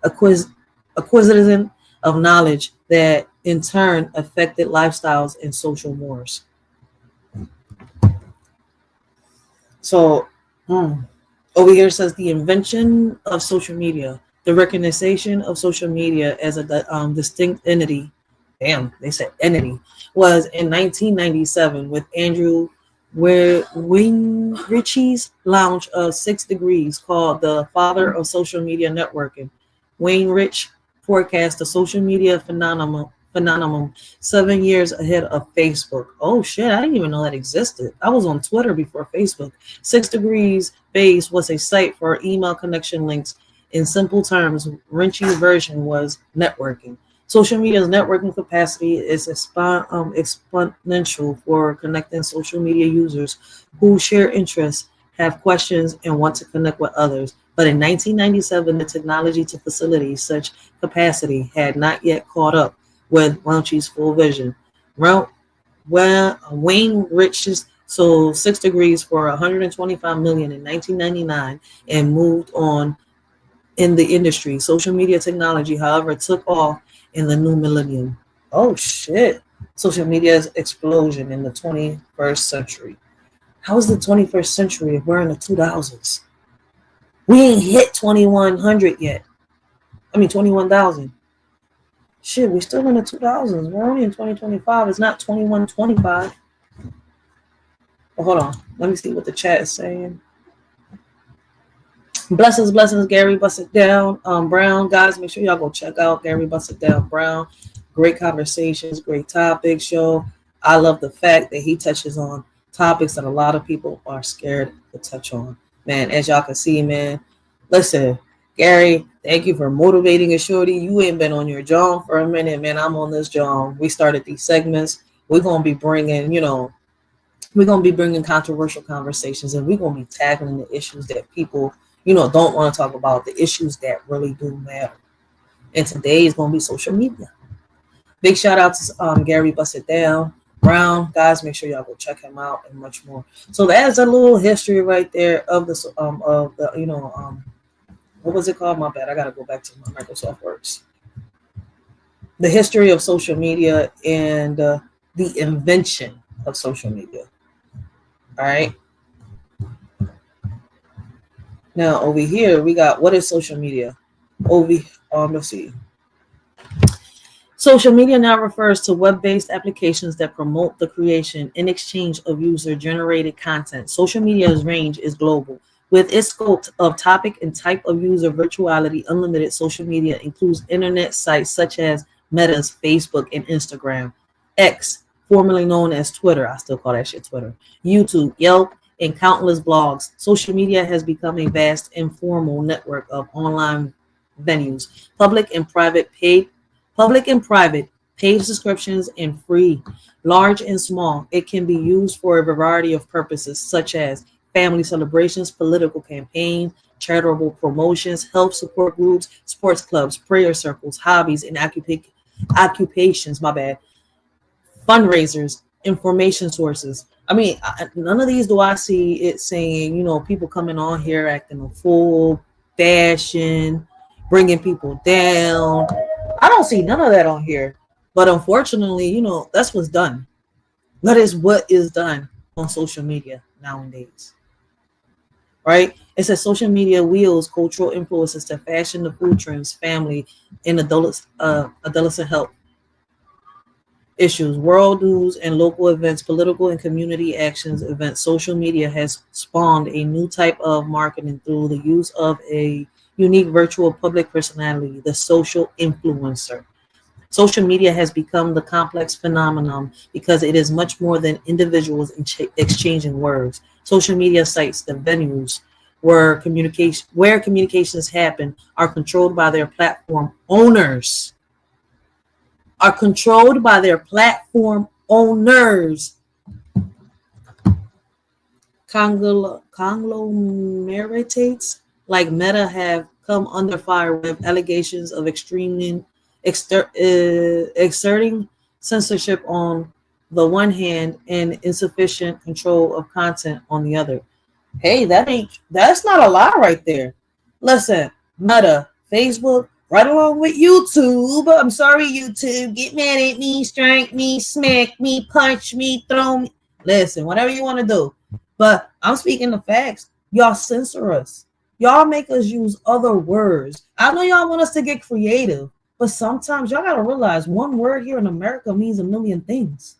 C: acquisition of knowledge that in turn affected lifestyles and social mores. So, over here says the invention of social media, the recognition of social media as a distinct entity. Damn, they said entity was in 1997 with Andrew Weinrich's launch of 6 Degrees, called the father of social media networking. Weinrich forecast the social media phenomenon 7 years ahead of Facebook. Oh shit, I didn't even know that existed. I was on Twitter before Facebook. 6 Degrees Base was a site for email connection links. In simple terms, Rinchi's version was networking. Social media's networking capacity is exponential for connecting social media users who share interests, have questions, and want to connect with others. But in 1997, the technology to facilitate such capacity had not yet caught up with Rinchi's full vision. Weinrich sold 6 Degrees for $125 million in 1999 and moved on in the industry. Social media technology, however, took off in the new millennium. Oh shit. Social media's explosion in the 21st century. How is the 21st century if we're in the 2000s? We ain't hit 2100 yet. 21,000. Shit, we're still in the 2000s. We're only in 2025. It's not 2125. But hold on. Let me see what the chat is saying. Blessings, Gary Bust It Down. Brown, guys, make sure y'all go check out Gary Bust It Down Brown. Great conversations, great topics, yo. I love the fact that he touches on topics that a lot of people are scared to touch on. Man, as y'all can see, man, listen, Gary, thank you for motivating a shorty. You ain't been on your John for a minute, man. I'm on this John. We started these segments. We're going to be bringing, controversial conversations, and we're going to be tackling the issues that people don't want to talk about, the issues that really do matter. And today is going to be social media. Big shout out to Gary Bust It Down Brown. Guys, make sure y'all go check him out and much more. So that's a little history right there of the what was it called? My bad. I got to go back to my Microsoft Works. The history of social media and the invention of social media. All right. Now over here we got, what is social media? Let's see. Social media now refers to web-based applications that promote the creation and exchange of user-generated content. Social media's range is global. With its scope of topic and type of user virtuality unlimited, social media includes internet sites such as Meta's Facebook and Instagram, X, formerly known as Twitter, I still call that shit Twitter, YouTube, Yelp, and countless blogs. Social media has become a vast informal network of online venues, public and private, paid subscriptions, and free, large and small. It can be used for a variety of purposes such as family celebrations, political campaigns, charitable promotions, health support groups, sports clubs, prayer circles, hobbies, and occupations, fundraisers, information sources. None of these do I see it saying, people coming on here acting a fool, fashion, bringing people down. I don't see none of that on here. But unfortunately, that's what's done. That is what is done on social media nowadays. Right? It says social media wields cultural influences to fashion, the food trends, family, and adolescent health issues, world news and local events, political and community actions events. Social media has spawned a new type of marketing through the use of a unique virtual public personality, the social influencer. Social media has become the complex phenomenon because it is much more than individuals exchanging words. Social media sites, the venues where communications happen, are controlled by their platform owners. Conglomerates like Meta have come under fire with allegations of exerting censorship on the one hand and insufficient control of content on the other. Hey, that's not a lie right there. Listen, Meta, Facebook, right along with YouTube. I'm sorry, YouTube. Get mad at me, strike me, smack me, punch me, throw me. Listen, whatever you want to do. But I'm speaking the facts. Y'all censor us. Y'all make us use other words. I know y'all want us to get creative, but sometimes y'all got to realize one word here in America means a million things.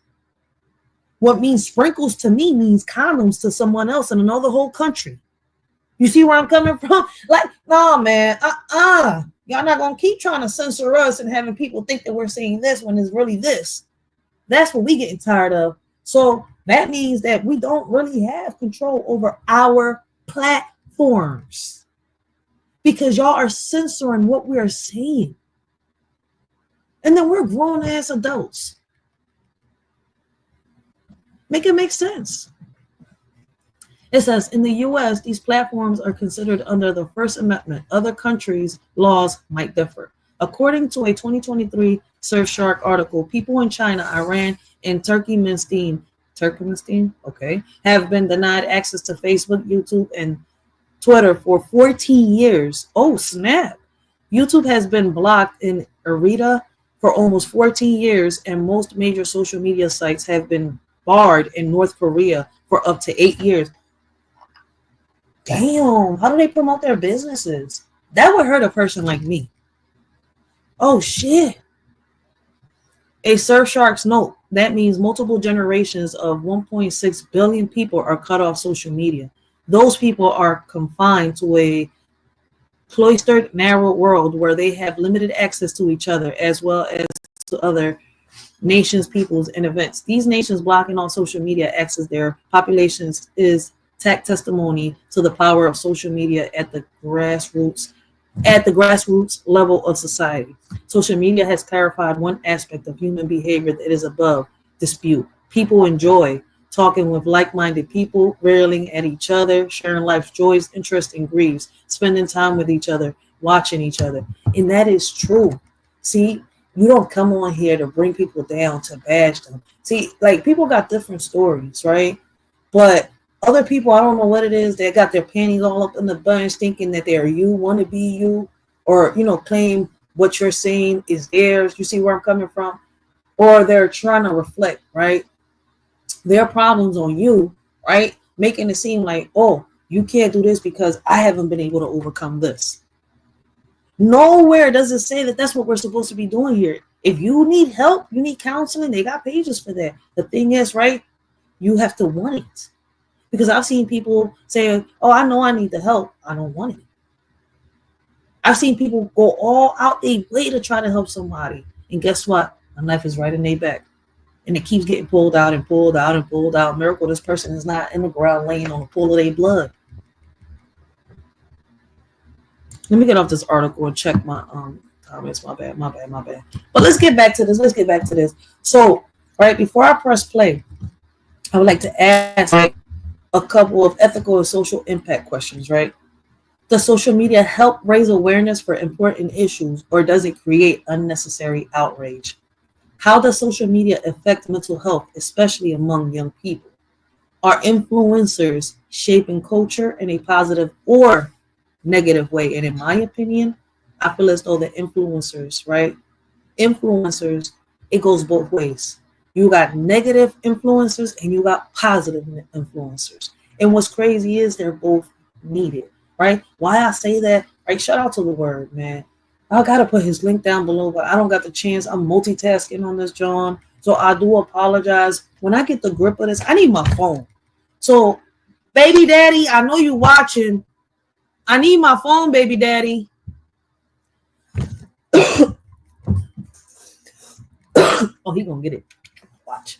C: What means sprinkles to me means condoms to someone else in another whole country. You see where I'm coming from? Like, no, man, y'all not going to keep trying to censor us and having people think that we're saying this when it's really this. That's what we getting tired of. So that means that we don't really have control over our platforms because y'all are censoring what we are saying. And then we're grown-ass adults. Make it make sense. It says, in the U.S., these platforms are considered under the First Amendment. Other countries' laws might differ. According to a 2023 Surfshark article, people in China, Iran, and Turkmenistan, have been denied access to Facebook, YouTube, and Twitter for 14 years. Oh, snap. YouTube has been blocked in Eritrea for almost 14 years, and most major social media sites have been barred in North Korea for up to 8 years. Damn, how do they promote their businesses? That would hurt a person like me. Oh, shit. A Surfshark's note, that means multiple generations of 1.6 billion people are cut off social media. Those people are confined to a cloistered, narrow world where they have limited access to each other as well as to other nations, peoples, and events. These nations blocking on social media access their populations is testimony to the power of social media at the grassroots level of society. Social media has clarified one aspect of human behavior that is above dispute. People enjoy talking with like-minded people, railing at each other, sharing life's joys, interests, and griefs, spending time with each other, watching each other. And that is true. See, you don't come on here to bring people down, to bash them. See, like, people got different stories, right? But other people, I don't know what it is, they got their panties all up in the bunch thinking that they're you, want to be you, or, claim what you're saying is theirs. You see where I'm coming from? Or they're trying to reflect, right, their problems on you, right? Making it seem like, oh, you can't do this because I haven't been able to overcome this. Nowhere does it say that that's what we're supposed to be doing here. If you need help, you need counseling, they got pages for that. The thing is, right, you have to want it. Because I've seen people say, oh, I know I need the help. I don't want it. I've seen people go all out their way to try to help somebody. And guess what? My knife is right in their back. And it keeps getting pulled out and pulled out and pulled out. Miracle, this person is not in the ground laying on a pool of their blood. Let me get off this article and check my comments. My bad. But let's get back to this. So, right before I press play, I would like to ask a couple of ethical and social impact questions, right? Does social media help raise awareness for important issues, or does it create unnecessary outrage? How does social media affect mental health, especially among young people? Are influencers shaping culture in a positive or negative way. And in my opinion, I feel as though the influencers, right? Influencers, it goes both ways. You got negative influencers and you got positive influencers. And what's crazy is they're both needed, right? Why I say that, right? Shout out to the word, man. I gotta put his link down below, but I don't got the chance. I'm multitasking on this, John. So I do apologize. When I get the grip of this, I need my phone. So, baby daddy, I know you watching. I need my phone, baby daddy. Oh, he gonna get it. Watch.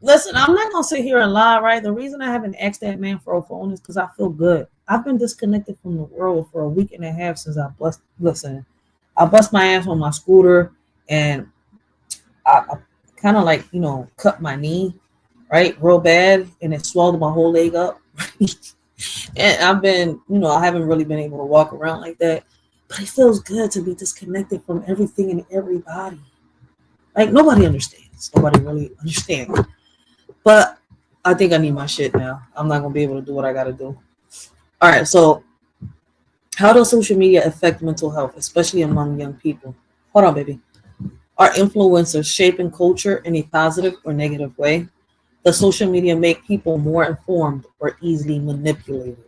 C: Listen, I'm not gonna sit here and lie, right? The reason I haven't asked that man for a phone is because I feel good. I've been disconnected from the world for a week and a half since I bust my ass on my scooter, and I kind of like, cut my knee, right, real bad, and it swelled my whole leg up. And I've been, I haven't really been able to walk around like that, but it feels good to be disconnected from everything and everybody. Like, nobody understands. Nobody really understands. But I think I need my shit now. I'm not going to be able to do what I got to do. All right, so how does social media affect mental health, especially among young people? Hold on, baby. Are influencers shaping culture in a positive or negative way? Does social media make people more informed or easily manipulated?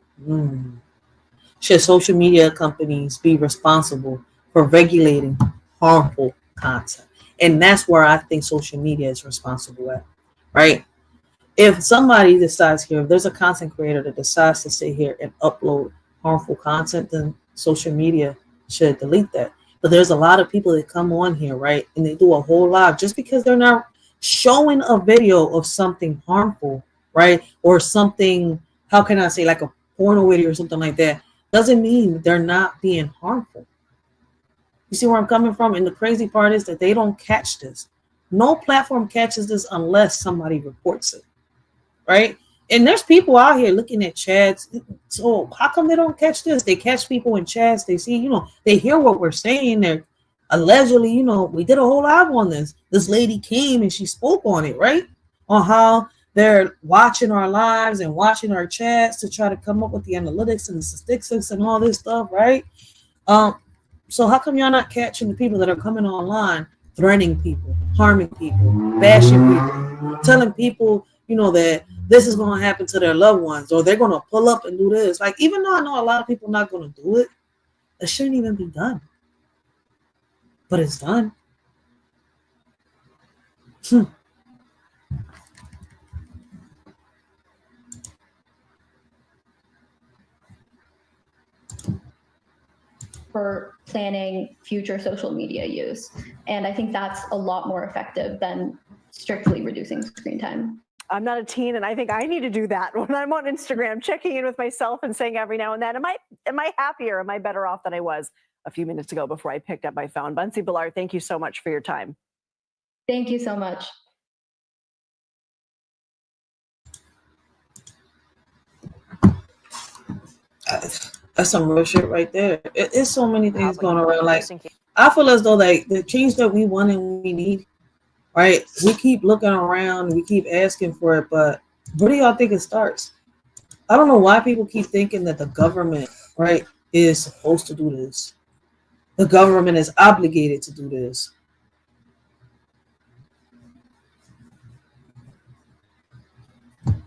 C: Should social media companies be responsible for regulating harmful content? And that's where I think social media is responsible at, right? If somebody decides here, if there's a content creator that decides to sit here and upload harmful content, then social media should delete that. But there's a lot of people that come on here, right? And they do a whole lot just because they're not showing a video of something harmful, right? Or something, how can I say, like a porno video or something like that, doesn't mean they're not being harmful. You see where I'm coming from? And the crazy part is that they don't catch this. No platform catches this unless somebody reports it, right? And there's people out here looking at chats. So how come they don't catch this? They catch people in chats. They see, they hear what we're saying. They're allegedly, we did a whole live on this. This lady came and she spoke on it, right? On how they're watching our lives and watching our chats to try to come up with the analytics and the statistics and all this stuff, right? So how come y'all not catching the people that are coming online, threatening people, harming people, bashing people, telling people, that this is going to happen to their loved ones, or they're going to pull up and do this? Like, even though I know a lot of people not going to do it, it shouldn't even be done. But it's done.
E: For planning future social media use. And I think that's a lot more effective than strictly reducing screen time.
D: I'm not a teen, and I think I need to do that when I'm on Instagram, checking in with myself and saying every now and then, am I happier? Am I better off than I was a few minutes ago before I picked up my phone? Bunsi Bilar, thank you so much for your time.
E: Thank you so much.
C: That's some real shit right there. It's so many things going around. Like, I feel as though like the change that we want and we need, right? We keep looking around, we keep asking for it, but where do y'all think it starts? I don't know why people keep thinking that the government, right, is supposed to do this. The government is obligated to do this.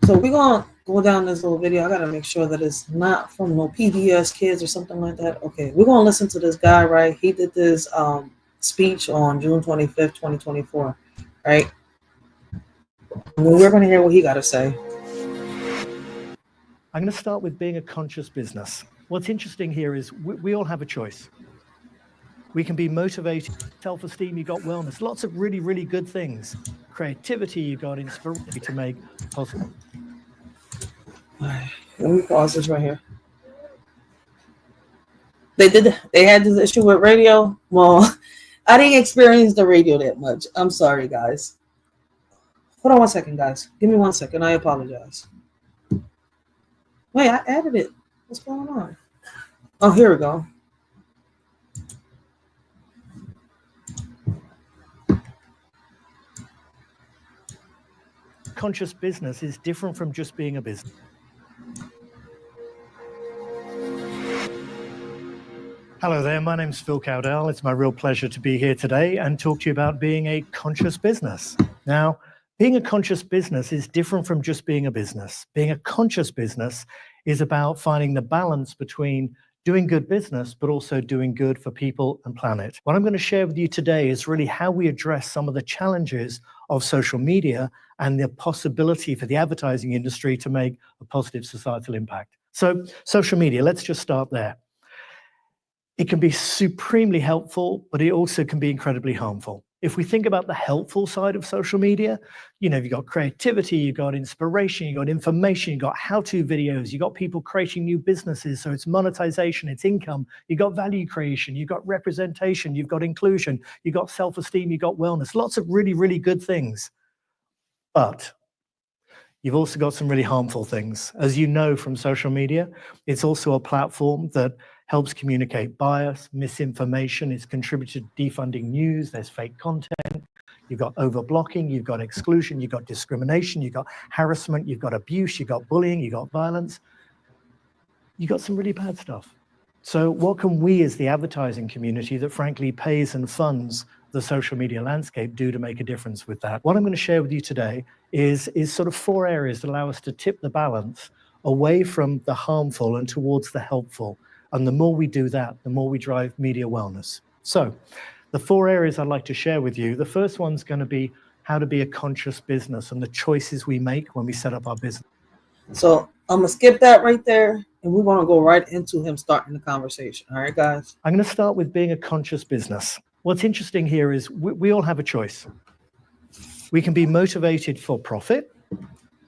C: So we're going to go down this little video. I got to make sure that it's not from no PBS kids or something like that. Okay, we're going to listen to this guy, right? He did this speech on June 25th, 2024, right? And we're going to hear what he got to say.
F: I'm going to start with being a conscious business. What's interesting here is we all have a choice. We can be motivated, self-esteem, you got wellness, lots of really, really good things. Creativity, you got inspiration to make possible.
C: All right, let me pause this right here. They had this issue with radio. Well, I didn't experience the radio that much. I'm sorry, guys. Hold on 1 second, guys. Give me 1 second. I apologize. Wait, I added it. What's going on? Oh, here we go.
F: Conscious business is different from just being a business. Hello there, my name's Phil Cowdell. It's my real pleasure to be here today and talk to you about being a conscious business. Now, being a conscious business is different from just being a business. Being a conscious business is about finding the balance between doing good business, but also doing good for people and planet. What I'm going to share with you today is really how we address some of the challenges of social media and the possibility for the advertising industry to make a positive societal impact. So, social media, let's just start there. It can be supremely helpful, but it also can be incredibly harmful. If we think about the helpful side of social media, you've got creativity, you've got inspiration, you've got information, you've got how-to videos, you've got people creating new businesses, so it's monetization, it's income, you've got value creation, you've got representation, you've got inclusion, you've got self-esteem, you've got wellness, lots of really, really good things. But you've also got some really harmful things. As you know from social media, it's also a platform that helps communicate bias, misinformation. It's contributed to defunding news. There's fake content. You've got overblocking. You've got exclusion. You've got discrimination. You've got harassment. You've got abuse. You've got bullying. You've got violence. You've got some really bad stuff. So what can we as the advertising community that frankly pays and funds the social media landscape do to make a difference with that? What I'm going to share with you today is sort of 4 areas that allow us to tip the balance away from the harmful and towards the helpful. And the more we do that, the more we drive media wellness. So the 4 areas I'd like to share with you, the first one's going to be how to be a conscious business and the choices we make when we set up our business.
C: So I'm going to skip that right there, and we're going to go right into him starting the conversation. All right, guys?
F: I'm going to start with being a conscious business. What's interesting here is we all have a choice. We can be motivated for profit,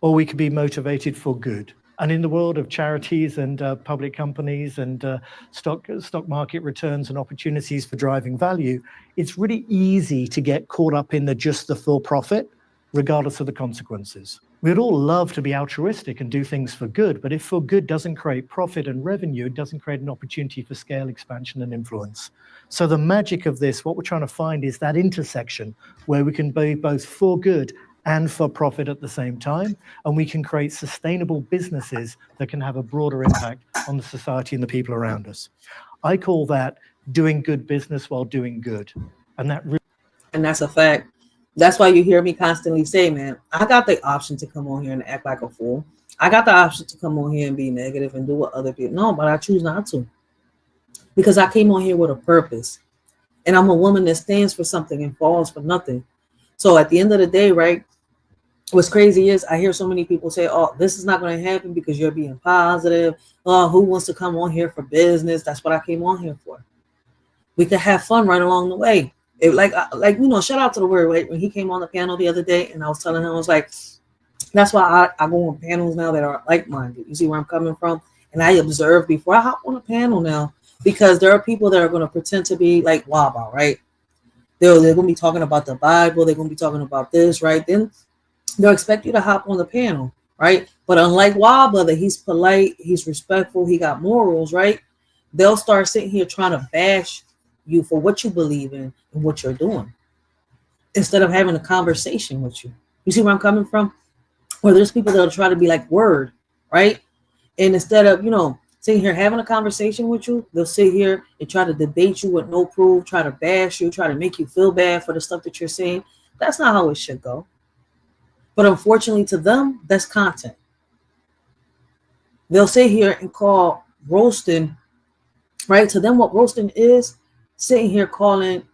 F: or we can be motivated for good. And in the world of charities and public companies and stock market returns and opportunities for driving value, it's really easy to get caught up in just the for profit, regardless of the consequences. We'd all love to be altruistic and do things for good, but if for good doesn't create profit and revenue, it doesn't create an opportunity for scale, expansion, and influence. So the magic of this, what we're trying to find is that intersection where we can be both for good and for profit at the same time, and we can create sustainable businesses that can have a broader impact on the society and the people around us. I call that doing good business while doing good. And
C: that's a fact. That's why you hear me constantly say, man, I got the option to come on here and act like a fool. I got the option to come on here and be negative and do what other people. No, but I choose not to. Because I came on here with a purpose. And I'm a woman that stands for something and falls for nothing. So at the end of the day, right, what's crazy is I hear so many people say, oh, this is not going to happen because you're being positive. Oh, who wants to come on here for business? That's what I came on here for. We could have fun right along the way. Shout out to the word, right? When he came on the panel the other day and I was telling him, I was like, that's why I go on panels now that are like-minded. You see where I'm coming from? And I observe before I hop on a panel now, because there are people that are going to pretend to be like Waba, right? They're going to be talking about the Bible. They're going to be talking about this, right? Then they'll expect you to hop on the panel, right? But unlike Waba, that he's polite, he's respectful, he got morals, right? They'll start sitting here trying to bash you for what you believe in and what you're doing, instead of having a conversation with you. You see where I'm coming from? Or there's people that'll try to be like Word, right? And instead of, sitting here having a conversation with you, they'll sit here and try to debate you with no proof, try to bash you, try to make you feel bad for the stuff that you're saying. That's not how it should go. But unfortunately to them, that's content. They'll sit here and call roasting, right? To them, what roasting is, sitting here calling,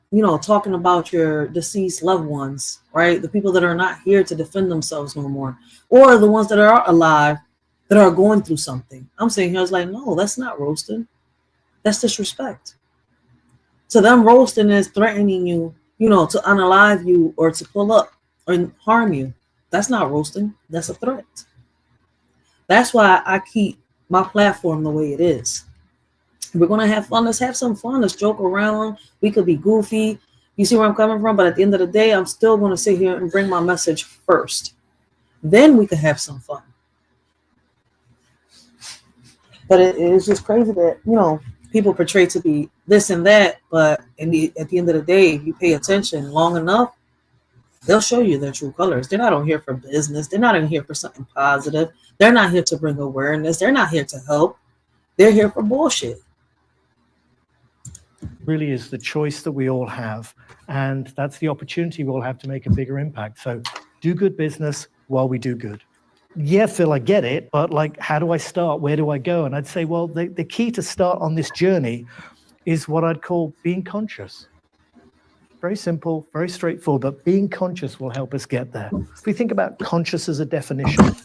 C: talking about your deceased loved ones, right? The people that are not here to defend themselves no more, or the ones that are alive that are going through something. I'm sitting here, I was like, no, that's not roasting. That's disrespect. So them roasting is threatening you, to unalive you or to pull up or harm you. That's not roasting. That's a threat. That's why I keep my platform the way it is. We're going to have fun. Let's have some fun. Let's joke around. We could be goofy. You see where I'm coming from? But at the end of the day, I'm still going to sit here and bring my message first. Then we could have some fun. But it is just crazy that, people portray to be this and that. But at the end of the day, if you pay attention long enough, they'll show you their true colors. They're not on here for business. They're not in here for something positive. They're not here to bring awareness. They're not here to help. They're here for bullshit.
F: really is the choice that we all have. And that's the opportunity we all have to make a bigger impact. So do good business while we do good. Yeah, Phil, I get it. But like, how do I start? Where do I go? And I'd say, well, the key to start on this journey is what I'd call being conscious. Very simple, very straightforward, but being conscious will help us get there. If we think about conscious as a definition,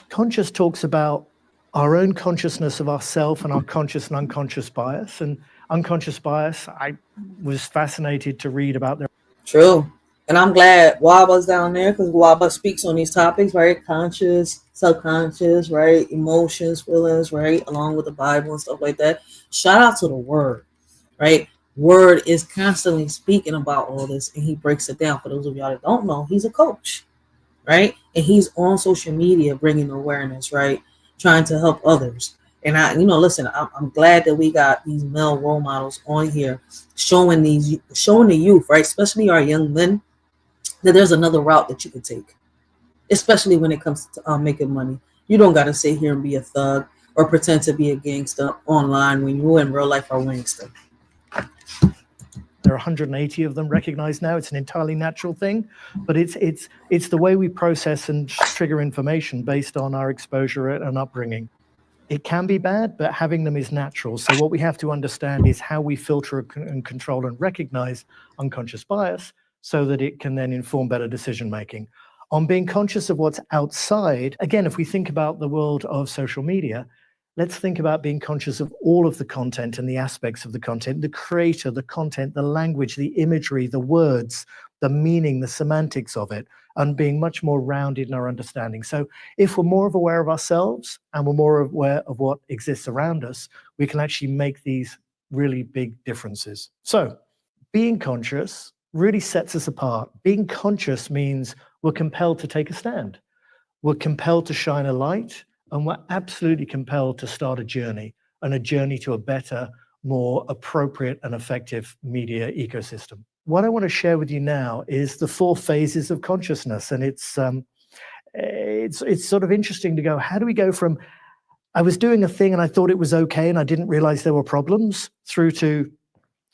F: conscious talks about our own consciousness of ourself and our conscious and unconscious bias. And unconscious bias, I was fascinated to read about their.
C: True. And I'm glad Waba's down there, because Waba speaks on these topics, right? Conscious, subconscious, right? Emotions, feelings, right? Along with the Bible and stuff like that. Shout out to the Word, right? Word is constantly speaking about all this, and he breaks it down. For those of y'all that don't know, he's a coach, right? And he's on social media bringing awareness, right? Trying to help others. And listen, I'm glad that we got these male role models on here showing the youth, right? Especially our young men, that there's another route that you can take, especially when it comes to making money. You don't got to sit here and be a thug or pretend to be a gangster online when you in real life are gangster.
F: There are 180 of them recognized now. It's an entirely natural thing, but it's the way we process and trigger information based on our exposure and upbringing. It can be bad, but having them is natural. So what we have to understand is how we filter and control and recognize unconscious bias so that it can then inform better decision making. On being conscious of what's outside, again, if we think about the world of social media, let's think about being conscious of all of the content and the aspects of the content, the creator, the content, the language, the imagery, the words, the meaning, the semantics of it, and being much more rounded in our understanding. So if we're more aware of ourselves and we're more aware of what exists around us, we can actually make these really big differences. So being conscious really sets us apart. Being conscious means we're compelled to take a stand. We're compelled to shine a light. And we're absolutely compelled to start a journey, and a journey to a better, more appropriate and effective media ecosystem. What I want to share with you now is the 4 phases of consciousness. And it's sort of interesting to go, how do we go from, I was doing a thing and I thought it was okay and I didn't realize there were problems, through to,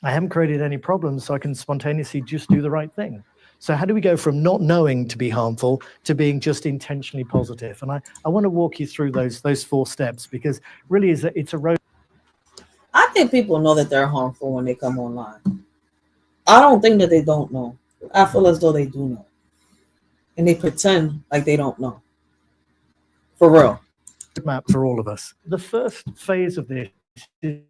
F: I haven't created any problems, so I can spontaneously just do the right thing. So how do we go from not knowing to be harmful to being just intentionally positive? And I want to walk you through those 4 steps, because really it's a road.
C: I think people know that they're harmful when they come online. I don't think that they don't know. I feel as though they do know. And they pretend like they don't know. For real.
F: Map for all of us. The first phase of this is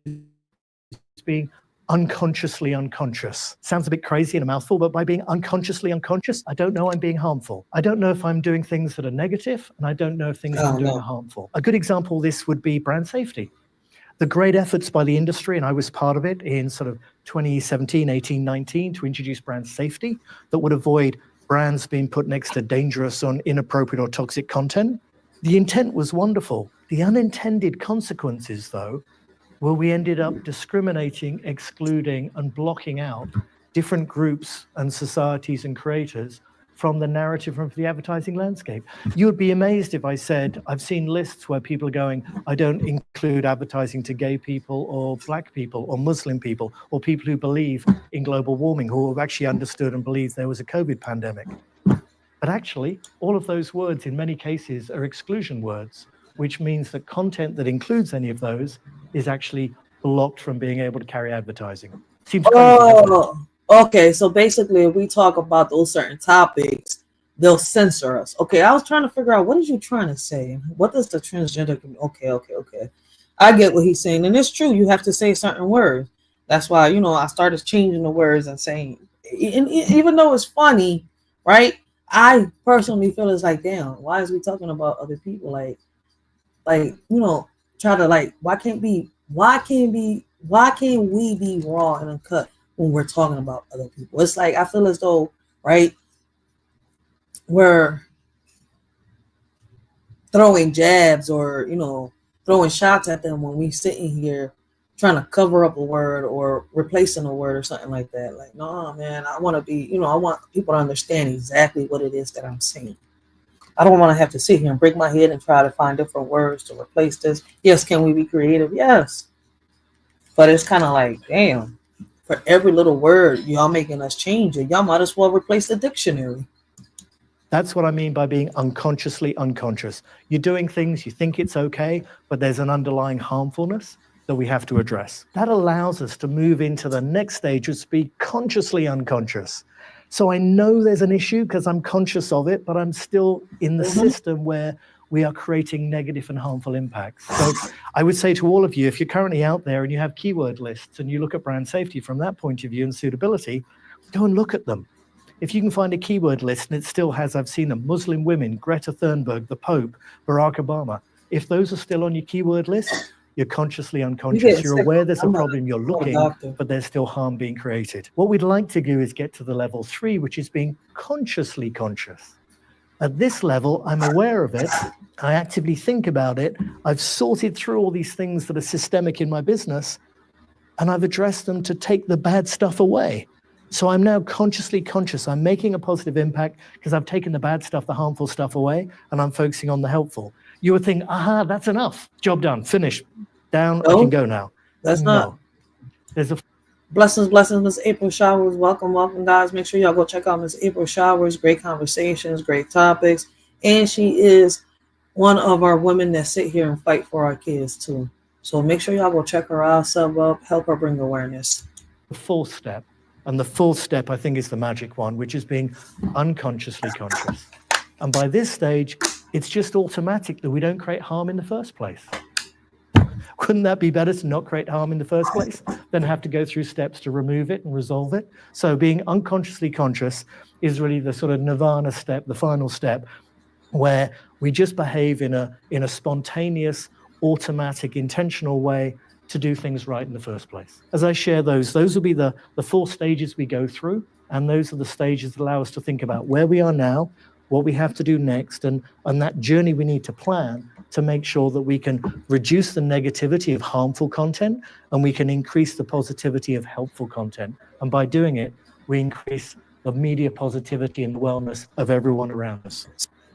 F: being unconsciously unconscious. Sounds a bit crazy and a mouthful, but by being unconsciously unconscious, I don't know I'm being harmful. I don't know if I'm doing things that are negative, and I don't know if things I'm doing are harmful. A good example of this would be brand safety. The great efforts by the industry, and I was part of it in sort of 2017, 18, 19, to introduce brand safety that would avoid brands being put next to dangerous or inappropriate or toxic content. The intent was wonderful. The unintended consequences, though, where we ended up discriminating, excluding, and blocking out different groups and societies and creators from the narrative of the advertising landscape. You would be amazed if I said, I've seen lists where people are going, I don't include advertising to gay people or black people or Muslim people or people who believe in global warming, who have actually understood and believed there was a COVID pandemic. But actually, all of those words in many cases are exclusion words, which means that content that includes any of those is actually blocked from being able to carry advertising. Seems crazy, doesn't it?
C: Okay. So basically, if we talk about those certain topics, they'll censor us. Okay, I was trying to figure out, what is you trying to say? What does the transgender? Okay. I get what he's saying, and it's true. You have to say certain words. That's why, I started changing the words and saying, and even though it's funny, right? I personally feel it's like, damn, why is we talking about other people? Like, try to why can't we be raw and uncut when we're talking about other people? It's like, I feel as though, right, we're throwing jabs or, throwing shots at them when we sitting here trying to cover up a word or replacing a word or something like that. Like, no, man, I want to be, I want people to understand exactly what it is that I'm saying. I don't want to have to sit here and break my head and try to find different words to replace this. Yes, can we be creative? Yes. But it's kind of like, damn, for every little word, y'all making us change it. Y'all might as well replace the dictionary.
F: That's what I mean by being unconsciously unconscious. You're doing things, you think it's okay, but there's an underlying harmfulness that we have to address. That allows us to move into the next stage, which is be consciously unconscious. So I know there's an issue because I'm conscious of it, but I'm still in the system where we are creating negative and harmful impacts. So I would say to all of you, if you're currently out there and you have keyword lists and you look at brand safety from that point of view and suitability, go and look at them. If you can find a keyword list and it still has, I've seen them, Muslim women, Greta Thunberg, the Pope, Barack Obama, if those are still on your keyword list, you're consciously unconscious. You're aware there's a problem, you're looking, but there's still harm being created. What we'd like to do is get to the level 3, which is being consciously conscious. At this level, I'm aware of it. I actively think about it. I've sorted through all these things that are systemic in my business, and I've addressed them to take the bad stuff away. So I'm now consciously conscious. I'm making a positive impact because I've taken the bad stuff, the harmful stuff away, and I'm focusing on the helpful. You would think, aha, that's enough. Job done, finished, down, I can go now.
C: That's not.
F: There's a
C: Blessings, Miss April Showers. Welcome, guys. Make sure y'all go check out Miss April Showers. Great conversations, great topics. And she is one of our women that sit here and fight for our kids, too. So make sure y'all go check her out, sub up, help her bring awareness.
F: The 4th step. And the 4th step, I think, is the magic one, which is being unconsciously conscious. And by this stage, it's just automatic that we don't create harm in the first place. Wouldn't that be better to not create harm in the first place than have to go through steps to remove it and resolve it? So being unconsciously conscious is really the sort of nirvana step, the final step, where we just behave in a spontaneous, automatic, intentional way to do things right in the first place. As I share those will be the 4 stages we go through, and those are the stages that allow us to think about where we are now, what we have to do next, and that journey we need to plan to make sure that we can reduce the negativity of harmful content and we can increase the positivity of helpful content. And by doing it, we increase the media positivity and wellness of everyone around us.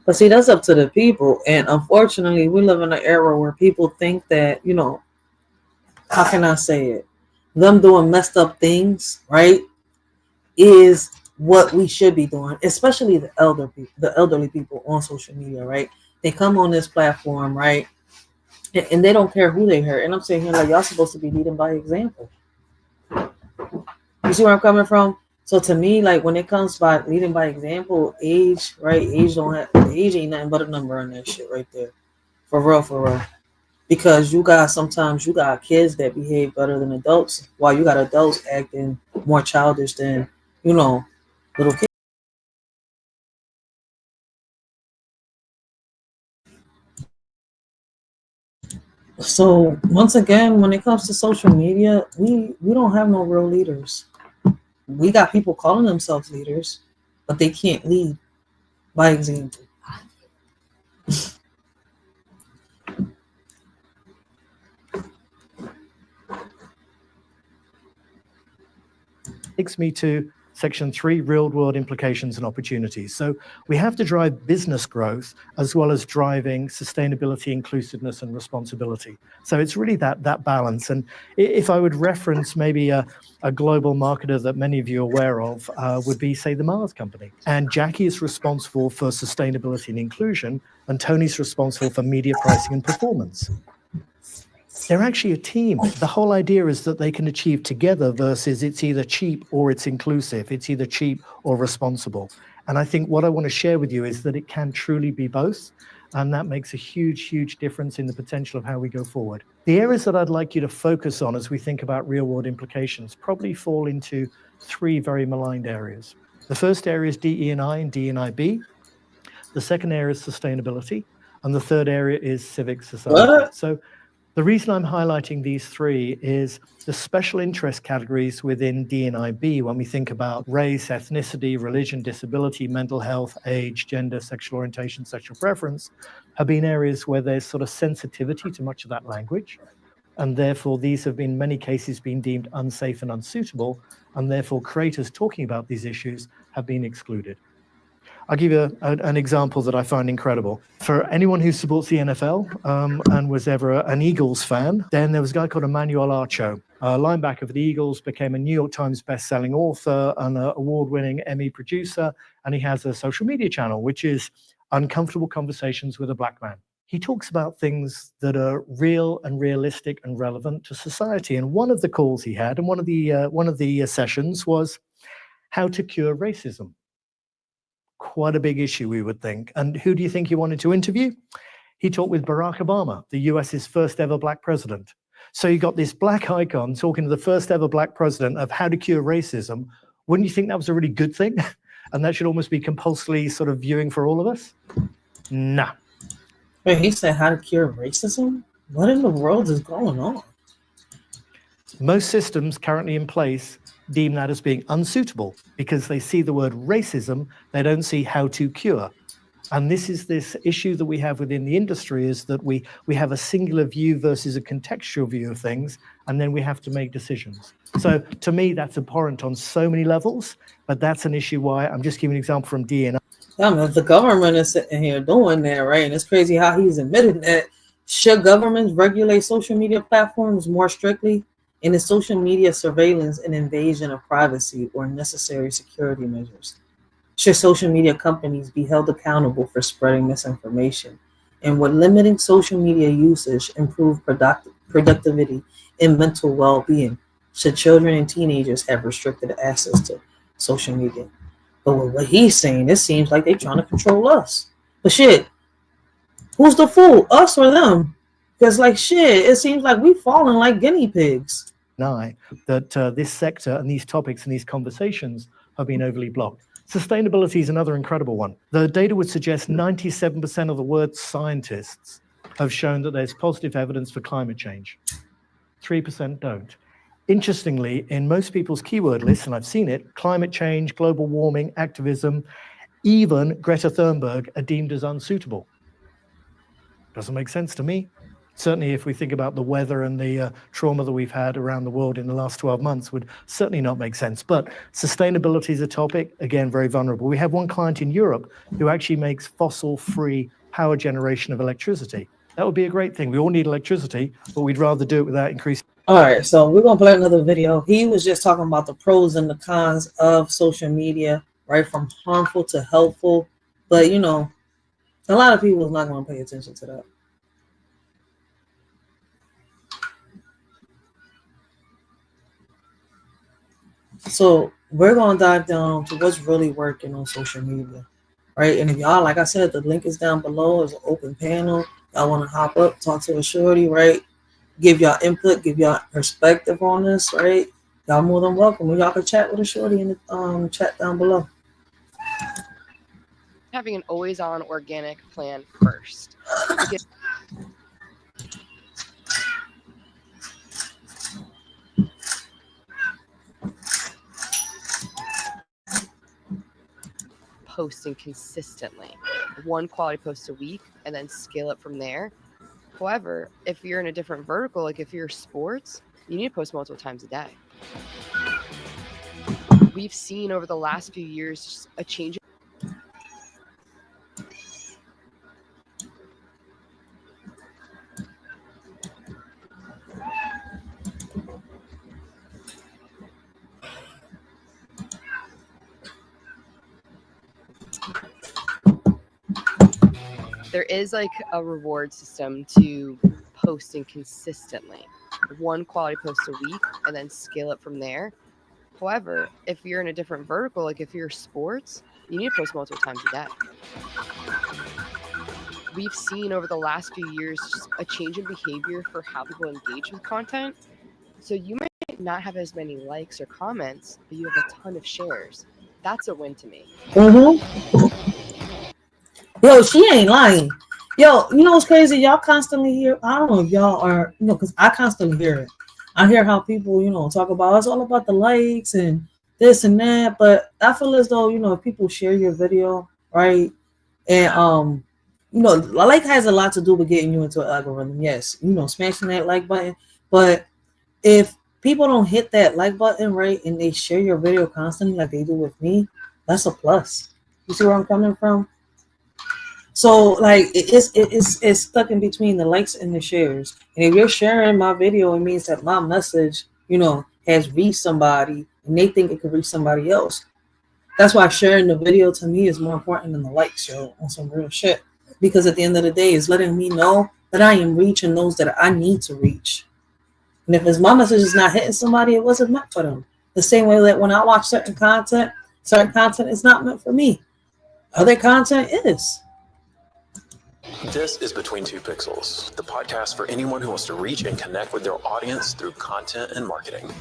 C: But see, that's up to the people. And unfortunately, we live in an era where people think that, how can I say it? Them doing messed up things, right, is what we should be doing, especially the elderly people on social media, right? They come on this platform, right, and they don't care who they hurt. And I'm saying here, like, y'all supposed to be leading by example. You see where I'm coming from? So to me, like, when it comes by leading by example, age, right? Age ain't nothing but a number on that shit right there. For real. Because sometimes you got kids that behave better than adults, while you got adults acting more childish than, little kids. So once again, when it comes to social media, we don't have no real leaders. We got people calling themselves leaders, but they can't lead by example.
F: Takes me to section 3, real world implications and opportunities. So we have to drive business growth as well as driving sustainability, inclusiveness, and responsibility. So it's really that balance. And if I would reference maybe a global marketer that many of you are aware of, would be, say, the Mars company. And Jackie is responsible for sustainability and inclusion, and Tony's responsible for media pricing and performance. They're actually a team. The whole idea is that they can achieve together versus it's either cheap or it's inclusive. It's either cheap or responsible. And I think what I want to share with you is that it can truly be both. And that makes a huge, huge difference in the potential of how we go forward. The areas that I'd like you to focus on as we think about real world implications probably fall into 3 very maligned areas. The first area is DE&I and DE&IB. The second area is sustainability. And the third area is civic society. So the reason I'm highlighting these 3 is the special interest categories within D&IB when we think about race, ethnicity, religion, disability, mental health, age, gender, sexual orientation, sexual preference have been areas where there's sort of sensitivity to much of that language. And therefore, these have been, in many cases, been deemed unsafe and unsuitable. And therefore, creators talking about these issues have been excluded. I'll give you an example that I find incredible. For anyone who supports the NFL and was ever an Eagles fan, then there was a guy called Emmanuel Archo. linebacker for the Eagles, became a New York Times best-selling author and an award-winning Emmy producer, and he has a social media channel, which is Uncomfortable Conversations with a Black Man. He talks about things that are real and realistic and relevant to society. And one of the calls he had, and one of the sessions was how to cure racism. Quite a big issue, we would think. And who do you think he wanted to interview? He talked with Barack Obama, the US's first ever black president. So you got this black icon talking to the first ever black president of how to cure racism. Wouldn't you think that was a really good thing? And that should almost be compulsory sort of viewing for all of us? Nah.
C: Wait, he said how to cure racism? What in the world is going on?
F: Most systems currently in place deem that as being unsuitable because they see the word racism, they don't see how to cure. And this is this issue that we have within the industry, is that we have a singular view versus a contextual view of things, and then we have to make decisions. So to me, that's abhorrent on so many levels, but that's an issue why I'm just giving an example from DNA.
C: Yeah, man, the government is sitting here doing that, right? And it's crazy how he's admitted that. Should governments regulate social media platforms more strictly? And is social media surveillance an invasion of privacy or necessary security measures? Should social media companies be held accountable for spreading misinformation? And would limiting social media usage improve productivity and mental well-being? Should children and teenagers have restricted access to social media? But with what he's saying, it seems like they're trying to control us. But shit, who's the fool, us or them? Because like shit, it seems like we've fallen like guinea pigs.
F: That this sector and these topics and these conversations have been overly blocked. Sustainability is another incredible one. The data would suggest 97% of the world's scientists have shown that there's positive evidence for climate change. 3% don't. Interestingly, in most people's keyword lists, and I've seen it, climate change, global warming, activism, even Greta Thunberg are deemed as unsuitable. Doesn't make sense to me. Certainly, if we think about the weather and the trauma that we've had around the world in the last 12 months, would certainly not make sense. But sustainability is a topic, again, very vulnerable. We have one client in Europe who actually makes fossil-free power generation of electricity. That would be a great thing. We all need electricity, but we'd rather do it without increasing.
C: All right, so we're going to play another video. He was just talking about the pros and the cons of social media, right, from harmful to helpful. But, you know, a lot of people is not going to pay attention to that. So we're going to dive down to what's really working on social media, right? And if y'all, like I said, the link is down below. It's an open panel. Y'all want to hop up, talk to a shorty, right? Give y'all input, give y'all perspective on this, right? Y'all more than welcome. Y'all can chat with a shorty in the chat down below.
G: Having an always-on organic plan first. Posting consistently, one quality post a week, and then scale up from there. However, if you're in a different vertical, like if you're sports, you need to post multiple times a day. We've seen over the last few years a change. There is like a reward system to posting consistently, one quality post a week, and then scale up from there. However, if you're in a different vertical, like if you're sports, you need to post multiple times a day. We've seen over the last few years just a change in behavior for how people engage with content. So you might not have as many likes or comments, but you have a ton of shares. That's a win to me.
C: Yo, she ain't lying. Yo, you know what's crazy? Y'all constantly hear, I don't know if y'all are, you know, because I constantly hear it. I hear how people, you know, talk about it's all about the likes and this and that. But I feel as though, you know, if people share your video, right? And, you know, like has a lot to do with getting you into an algorithm. Yes, you know, smashing that like button. But if people don't hit that like button, right, and they share your video constantly like they do with me, that's a plus. You see where I'm coming from? So like it's stuck in between the likes and the shares. And if you're sharing my video, it means that my message has reached somebody and they think it could reach somebody else. That's why sharing the video to me is more important than the likes, on some real shit. Because at the end of the day, it's letting me know that I am reaching those that I need to reach. And if my message is not hitting somebody, it wasn't meant for them. The same way that when I watch certain content is not meant for me. Other content is.
H: This is Between Two Pixels, the podcast for anyone who wants to reach and connect with their audience through content and marketing.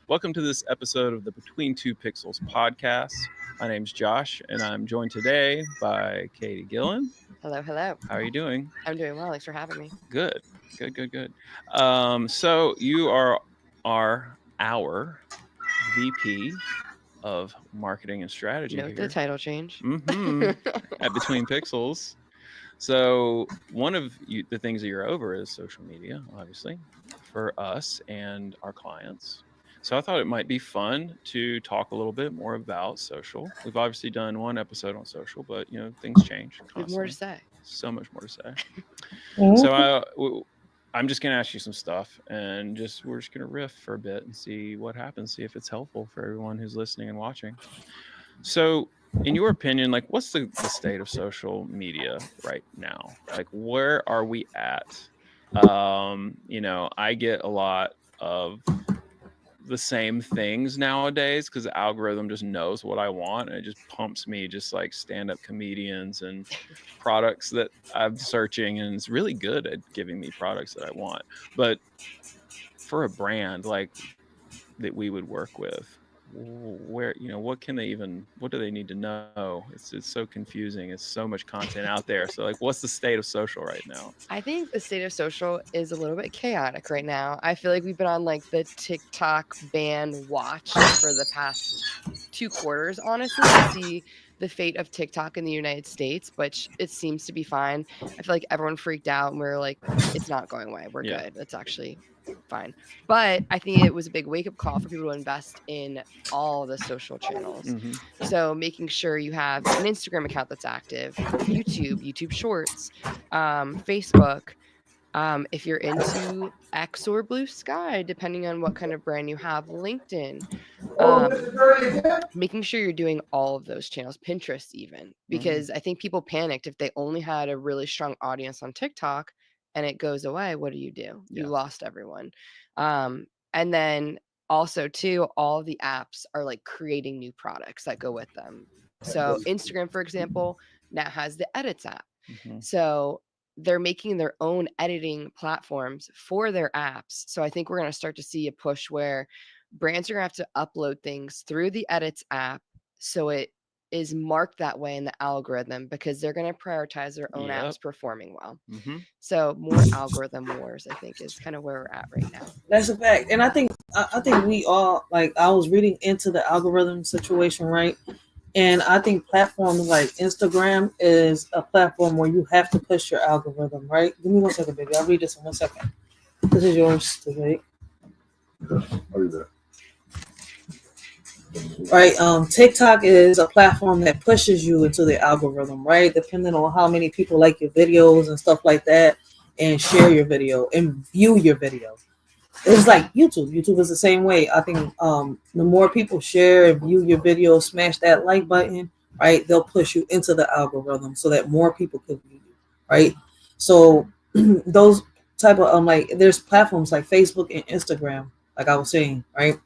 I: Welcome to this episode of the Between Two Pixels podcast. My name's Josh, and I'm joined today by Katie Gillen.
G: Hello, hello.
I: How are you doing?
G: I'm doing well. Thanks for having me.
I: Good. So you are our VP of Marketing and Strategy.
G: Note the title change.
I: At Between Pixels. So one of the things that you're over is social media, obviously, for us and our clients. So I thought it might be fun to talk a little bit more about social. We've obviously done one episode on social, but things change constantly.
G: We have more to say.
I: So much more to say.
C: Mm-hmm.
I: So I'm just going to ask you some stuff, and we're just going to riff for a bit and see what happens, see if it's helpful for everyone who's listening and watching. So in your opinion, what's the state of social media right now? Where are we at? I get a lot of the same things nowadays because the algorithm just knows what I want, and it just pumps me just stand-up comedians and products that I'm searching, and it's really good at giving me products that I want. But for a brand that we would work with, where what do they need to know? It's so confusing. It's so much content out there. So what's the state of social right now?
G: I think the state of social is a little bit chaotic right now. I feel like we've been on the TikTok ban watch for the past 2 quarters, honestly, to see the fate of TikTok in the United States, which it seems to be fine. I feel like everyone freaked out and we were it's not going away. We're good. It's actually fine. But I think it was a big wake-up call for people to invest in all the social channels.
I: Mm-hmm.
G: So making sure you have an Instagram account that's active, YouTube Shorts, Facebook. If you're into X or Blue Sky, depending on what kind of brand you have, LinkedIn. Making sure you're doing all of those channels, Pinterest even, because I think people panicked if they only had a really strong audience on TikTok and it goes away. What do? You lost everyone. And then also too, all of the apps are creating new products that go with them. So Instagram, for example, now has the Edits app.
I: Mm-hmm.
G: So they're making their own editing platforms for their apps. So I think we're going to start to see a push where brands are going to have to upload things through the Edits app so it is marked that way in the algorithm, because they're going to prioritize their own apps performing well.
I: Mm-hmm.
G: So more algorithm wars, I think, is kind of where we're at right now.
C: That's a fact. And I think we all, I was reading into the algorithm situation, right? And I think platforms like Instagram is a platform where you have to push your algorithm, right? Give me 1 second, baby. I'll read this in 1 second. This is yours to take.
J: I'll do that.
C: Right. TikTok is a platform that pushes you into the algorithm, right? Depending on how many people like your videos and stuff like that, and share your video and view your video. It's like YouTube. YouTube is the same way. I think the more people share and view your video, smash that like button, right? They'll push you into the algorithm so that more people can view you, right? So those type of there's platforms like Facebook and Instagram, like I was saying, right?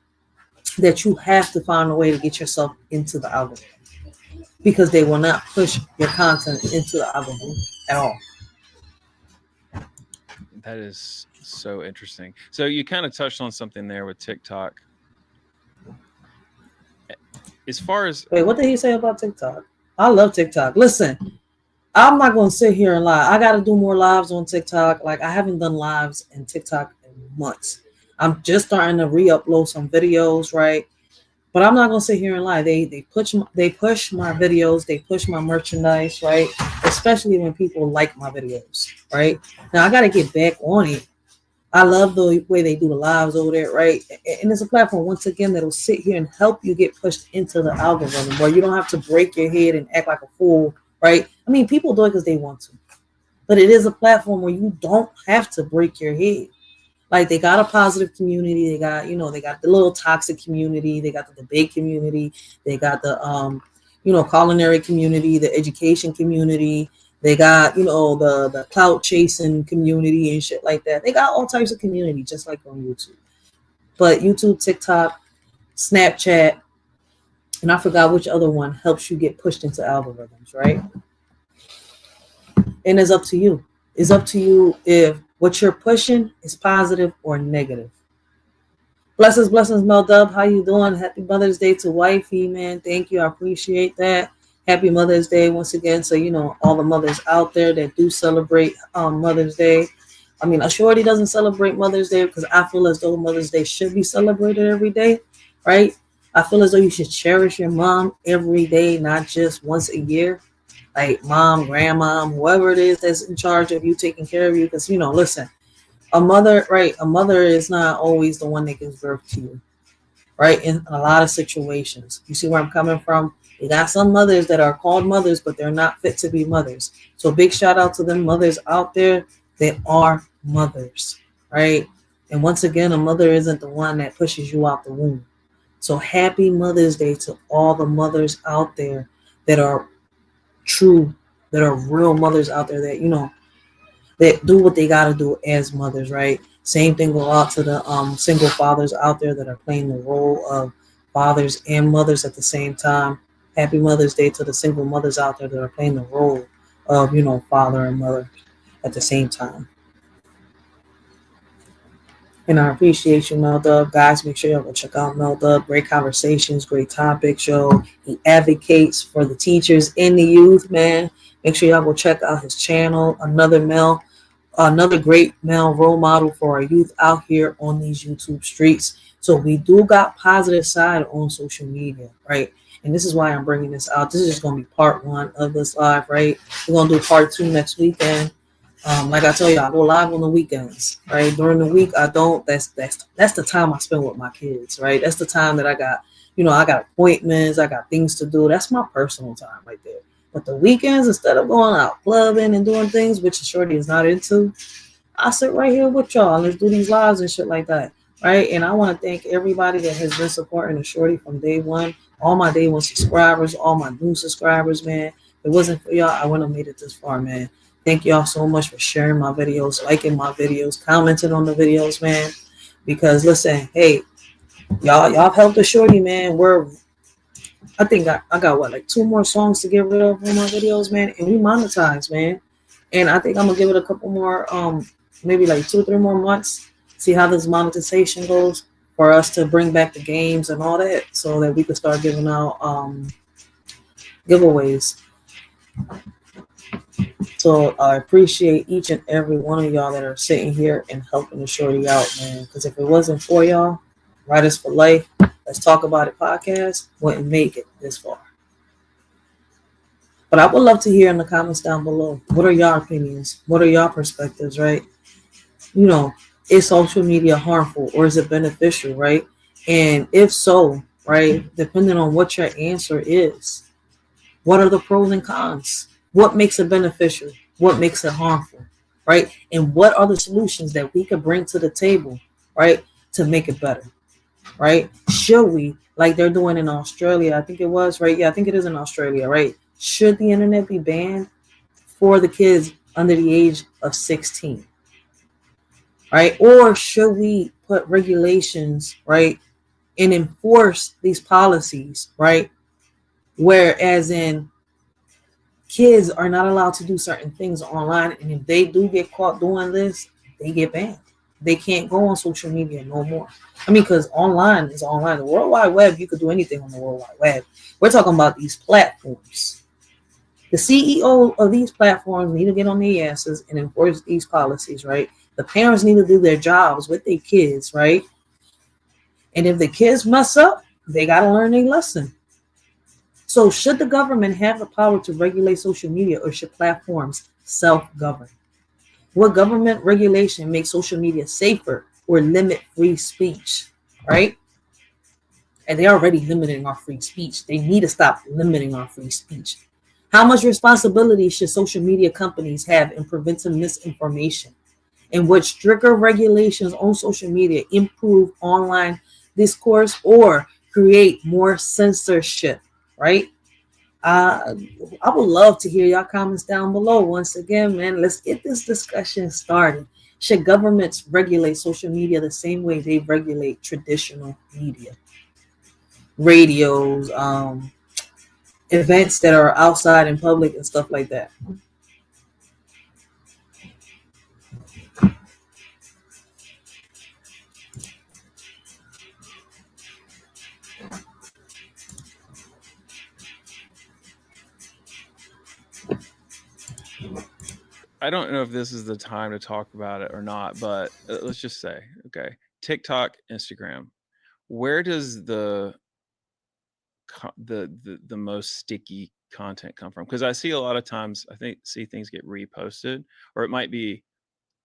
C: That you have to find a way to get yourself into the algorithm, because they will not push your content into the algorithm at all.
I: That is so interesting. So you kind of touched on something there with TikTok. As far as
C: what did he say about TikTok? I love TikTok. Listen, I'm not going to sit here and lie. I got to do more lives on TikTok. I haven't done lives in TikTok in months. I'm just starting to re-upload some videos, right? But I'm not gonna sit here and lie. They push my videos, they push my merchandise, right? Especially when people like my videos, right? Now I gotta get back on it. I love the way they do the lives over there, right? And it's a platform, once again, that'll sit here and help you get pushed into the algorithm where you don't have to break your head and act like a fool, right? I mean, people do it because they want to. But it is a platform where you don't have to break your head. Like they got a positive community. They got, they got the little toxic community. They got the debate community. They got the, culinary community, the education community. They got, the clout chasing community and shit like that. They got all types of community, just like on YouTube. But YouTube, TikTok, Snapchat, and I forgot which other one helps you get pushed into algorithms, right? And it's up to you. It's up to you if what you're pushing is positive or negative. Blessings, Mel Dub. How you doing? Happy Mother's Day to wifey, man. Thank you. I appreciate that. Happy Mother's Day once again. So, all the mothers out there that do celebrate Mother's Day. I mean, a shorty doesn't celebrate Mother's Day because I feel as though Mother's Day should be celebrated every day, right? I feel as though you should cherish your mom every day, not just once a year. Like mom, grandma, whoever it is that's in charge of you, taking care of you. Because, listen, a mother is not always the one that gives birth to you, right? In a lot of situations. You see where I'm coming from? You got some mothers that are called mothers, but they're not fit to be mothers. So big shout out to them mothers out there that are mothers, right? And once again, a mother isn't the one that pushes you out the womb. So happy Mother's Day to all the mothers out there that are true, that are real mothers out there that, that do what they got to do as mothers, right? Same thing go out to the single fathers out there that are playing the role of fathers and mothers at the same time. Happy Mother's Day to the single mothers out there that are playing the role of, father and mother at the same time. And I appreciate you, Mel Dub. Guys, make sure y'all go check out Mel Dub. Great conversations, great topics, yo. He advocates for the teachers and the youth, man. Make sure y'all go check out his channel. Another great male role model for our youth out here on these YouTube streets. So we do got positive side on social media, right? And this is why I'm bringing this out. This is just going to be part 1 of this live, right? We're going to do part 2 next weekend. Like I tell you, I go live on the weekends, right? During the week, I don't. That's the time I spend with my kids, right? That's the time that I got, I got appointments, I got things to do. That's my personal time right there. But the weekends, instead of going out clubbing and doing things, which Shorty is not into, I sit right here with y'all. Let's do these lives and shit like that, right? And I want to thank everybody that has been supporting the Shorty from day one. All my day one subscribers, all my new subscribers, man. If it wasn't for y'all, I wouldn't have made it this far, man. Thank y'all so much for sharing my videos, liking my videos, commenting on the videos, man. Because listen, hey, y'all have helped the Shorty, man. I think I got like 2 more songs to get rid of on my videos, man, and we monetize, man. And I think I'm gonna give it a couple more, maybe like 2 or 3 more months, see how this monetization goes for us to bring back the games and all that, so that we can start giving out giveaways. So I appreciate each and every one of y'all that are sitting here and helping the Shorty out, man. Because if it wasn't for y'all, Writers for Life, Let's Talk About It podcast wouldn't make it this far. But I would love to hear in the comments down below, what are y'all opinions? What are y'all perspectives, right? Is social media harmful or is it beneficial, right? And if so, right, depending on what your answer is, what are the pros and cons? What makes it beneficial? What makes it harmful, right? And what are the solutions that we could bring to the table, right, to make it better, right? Should we, like they're doing in Australia, I think it was, right? Yeah, I think it is in Australia, right? Should the internet be banned for the kids under the age of 16, right? Or should we put regulations, right, and enforce these policies, right? Whereas in kids are not allowed to do certain things online, and if they do get caught doing this, they get banned. They can't go on social media no more. I mean, because online is online. The World Wide Web, you could do anything on the World Wide Web. We're talking about these platforms. The CEO of these platforms need to get on their asses and enforce these policies, right? The parents need to do their jobs with their kids, right? And if the kids mess up, they got to learn their lesson. So should the government have the power to regulate social media, or should platforms self-govern? What government regulation makes social media safer or limit free speech, right? And they're already limiting our free speech. They need to stop limiting our free speech. How much responsibility should social media companies have in preventing misinformation? And would stricter regulations on social media improve online discourse or create more censorship, right? I would love to hear y'all comments down below. Once again, man, let's get this discussion started. Should governments regulate social media the same way they regulate traditional media? Radios, events that are outside in public and stuff like that.
I: I don't know if this is the time to talk about it or not, but let's just say, okay, TikTok, Instagram, where does the most sticky content come from? Because I see a lot of times, see things get reposted, or it might be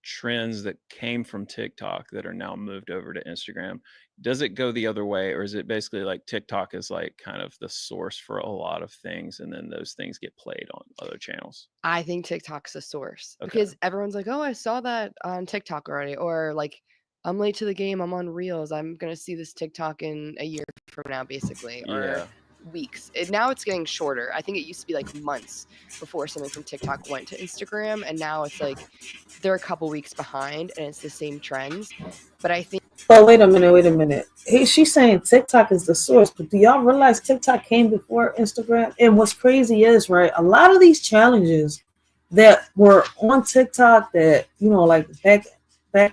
I: trends that came from TikTok that are now moved over to Instagram. Does it go the other way, or is it basically like TikTok is like kind of the source for a lot of things, and then those things get played on other channels?
G: I think TikTok's the source
I: Okay.
G: because everyone's like, oh, I saw that on TikTok already. Or like, I'm late to the game. I'm on Reels. I'm going to see this TikTok in a year from now, basically.
I: Yeah.
G: Or weeks. Now it's getting shorter. I think it used to be like months before something from TikTok went to Instagram. And now it's like they're a couple weeks behind and it's the same trends. But I think.
C: Oh, wait a minute. Hey, she's saying TikTok is the source, but do y'all realize TikTok came before Instagram? And what's crazy is, right, a lot of these challenges that were on TikTok that, you know, like back,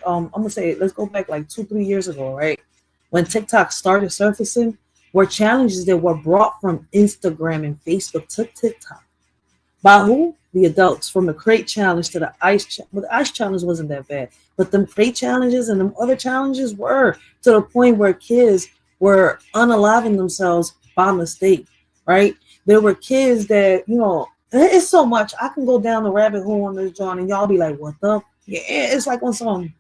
C: I'm gonna say, let's go back like 2-3 years ago, right? When TikTok started surfacing, were challenges that were brought from Instagram and Facebook to TikTok. By who? The adults. From the crate challenge to the ice challenge. Well, the ice challenge wasn't that bad, but them crate challenges and them other challenges were, to the point where kids were unaliving themselves by mistake, right? There were kids that, you know, it's so much. I can go down the rabbit hole on this, John, and y'all be like, what the? Yeah, it's like on some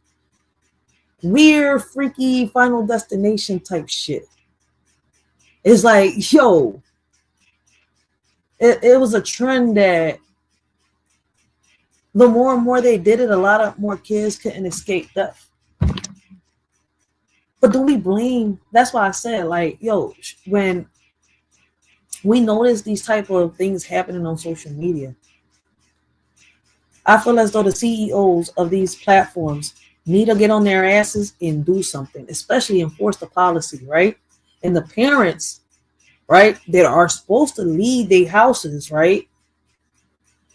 C: weird, freaky Final Destination type shit. It's like, yo, it was a trend that the more and more they did it, a lot of more kids couldn't escape death. But do we blame? That's why I said, like, yo, when we notice these type of things happening on social media, I feel as though the CEOs of these platforms need to get on their asses and do something, especially enforce the policy, right? And the parents, right, that are supposed to lead their houses, right,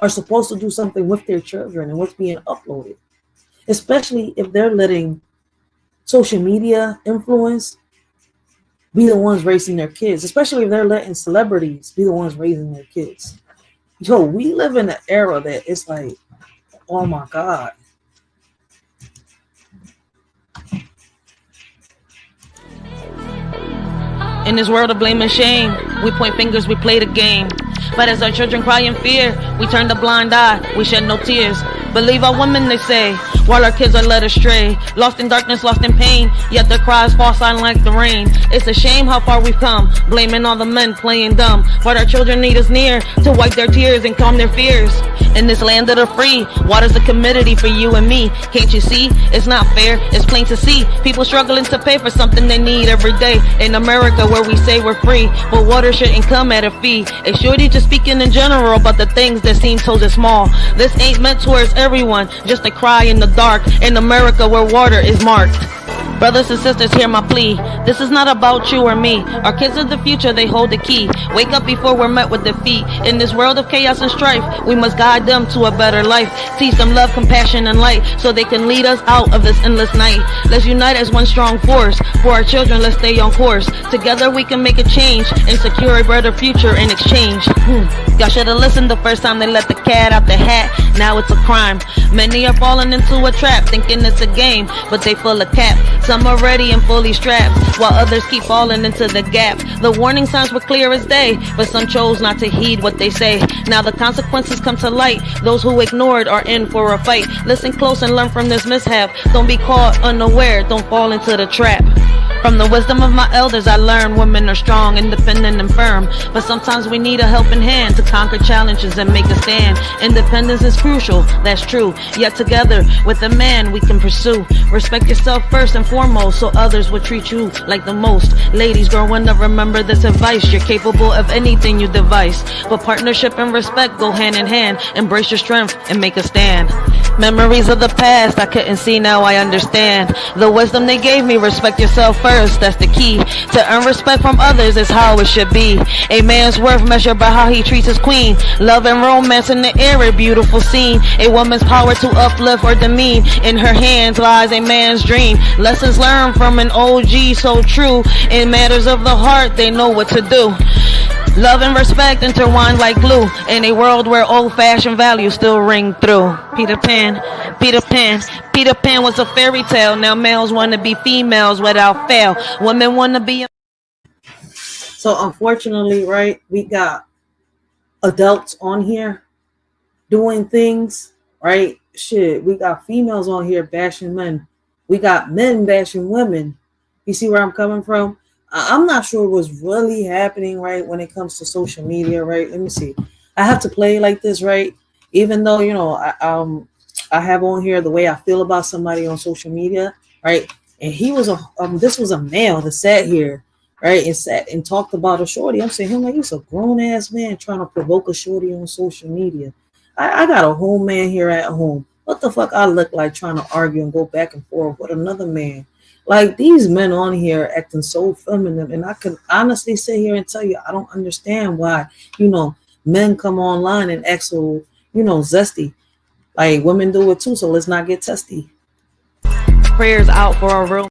C: are supposed to do something with their children and what's being uploaded, especially if they're letting social media influence be the ones raising their kids, especially if they're letting celebrities be the ones raising their kids. Yo, we live in an era that it's like, oh my God.
K: In this world of blame and shame, we point fingers, we play the game. But as our children cry in fear, we turn the blind eye, we shed no tears. Believe our women, they say, while our kids are led astray. Lost in darkness, lost in pain, yet their cries fall silent like the rain. It's a shame how far we've come, blaming all the men playing dumb. But our children need us near to wipe their tears and calm their fears. In this land of the free, water's a commodity for you and me. Can't you see? It's not fair, it's plain to see. People struggling to pay for something they need every day. In America where we say we're free, but water shouldn't come at a fee. A shorty just speaking in general about the things that seem so small. This ain't meant towards everyone, just a cry in the dark. In America where water is marked. Brothers and sisters, hear my plea. This is not about you or me. Our kids are the future, they hold the key. Wake up before we're met with defeat. In this world of chaos and strife, we must guide them to a better life. Teach them love, compassion, and light, so they can lead us out of this endless night. Let's unite as one strong force. For our children, let's stay on course. Together we can make a change and secure a better future in exchange. Y'all should have listened the first time they let the cat out the hat. Now it's a crime. Many are falling into a trap, thinking it's a game, but they full of cap. Some are ready and fully strapped, while others keep falling into the gap. The warning signs were clear as day, but some chose not to heed what they say. Now the consequences come to light. Those who ignored are in for a fight. Listen close and learn from this mishap. Don't be caught unaware, don't fall into the trap. From the wisdom of my elders, I learned women are strong, independent, and firm. But sometimes we need a helping hand to conquer challenges and make a stand. Independence is crucial, that's true. Yet together with a man we can pursue. Respect yourself first and foremost, so others will treat you like the most. Ladies growing up, remember this advice. You're capable of anything you devise. But partnership and respect go hand in hand. Embrace your strength and make a stand. Memories of the past I couldn't see, now I understand. The wisdom they gave me, respect yourself first, that's the key. To earn respect from others is how it should be. A man's worth measured by how he treats his queen. Love and romance in the air, a beautiful scene. A woman's power to uplift or demean. In her hands lies a man's dream. Lessons learned from an OG so true. In matters of the heart, they know what to do. Love and respect intertwined like glue. In a world where old-fashioned values still ring through. Peter Pan, Peter Pan, Peter Pan was a fairy tale. Now males want to be females without fail. Women want to be...
C: So unfortunately, right, we got adults on here doing things, right? Shit, we got females on here bashing men. We got men bashing women. You see where I'm coming from? I'm not sure what's really happening, right, when it comes to social media, right? Let me see. I have to play like this, right? Even though, you know, I have on here the way I feel about somebody on social media, right? And he was this was a male that sat here, right, and sat and talked about a shorty. I'm saying him like he's a grown ass man trying to provoke a shorty on social media. I got a whole man here at home. What the fuck I look like trying to argue and go back and forth with another man? Like, these men on here acting so feminine, and I can honestly sit here and tell you I don't understand why, you know, men come online and act so, you know, zesty. Like, women do it too, so let's not get testy.
K: Prayers out for our real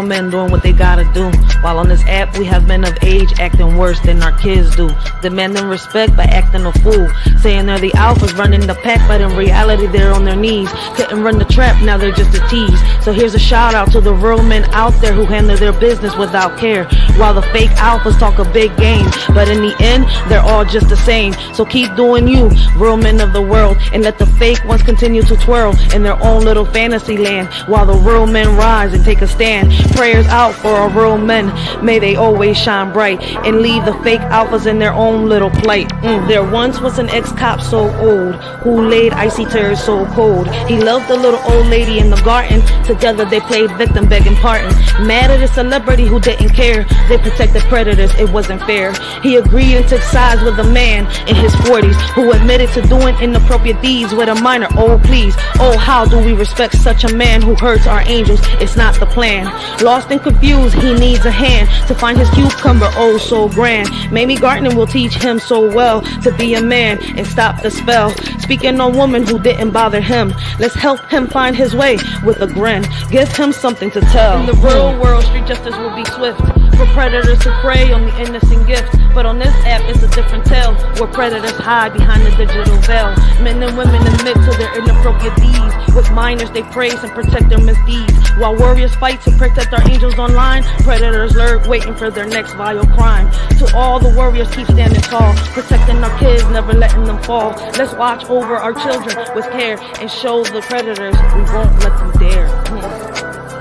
K: men doing what they gotta do. While on this app we have men of age acting worse than our kids do, demanding respect by acting a fool, saying they're the alphas running the pack, but in reality they're on their knees. Couldn't run the trap, now they're just a tease. So here's a shout out to the real men out there who handle their business without care, while the fake alphas talk a big game, but in the end they're all just the same. So keep doing you, real men of the world, and let the fake ones continue to twirl in their own little fantasy land, while the real men rise and take a stand. Prayers out for our real men, may they always shine bright and leave the fake alphas in their own little plight. There once was an ex-cop so old who laid icy tears so cold. He loved the little old lady in the garden. Together they played victim begging pardon. Mad at a celebrity who didn't care. They protected predators, it wasn't fair. He agreed and took sides with a man in his 40s who admitted to doing inappropriate deeds with a minor. Oh please, oh how do we respect such a man who hurts our angels? It's not the plan. Lost and confused, he needs a hand to find his cucumber, oh so grand. Maybe gardening will teach him so well to be a man and stop the spell. Speaking on woman who didn't bother him, let's help him find his way with a grin. Give him something to tell. In the real world, street justice will be swift for predators to prey on the innocent gift. But on this app, it's a different tale, where predators hide behind the digital veil. Men and women admit to their inappropriate deeds. With minors, they praise and protect their misdeeds. While warriors fight to protect our angels online, predators lurk waiting for their next vile crime. To all the warriors, keep standing tall, protecting our kids, never letting them fall. Let's watch over our children with care and show the predators we won't let them dare.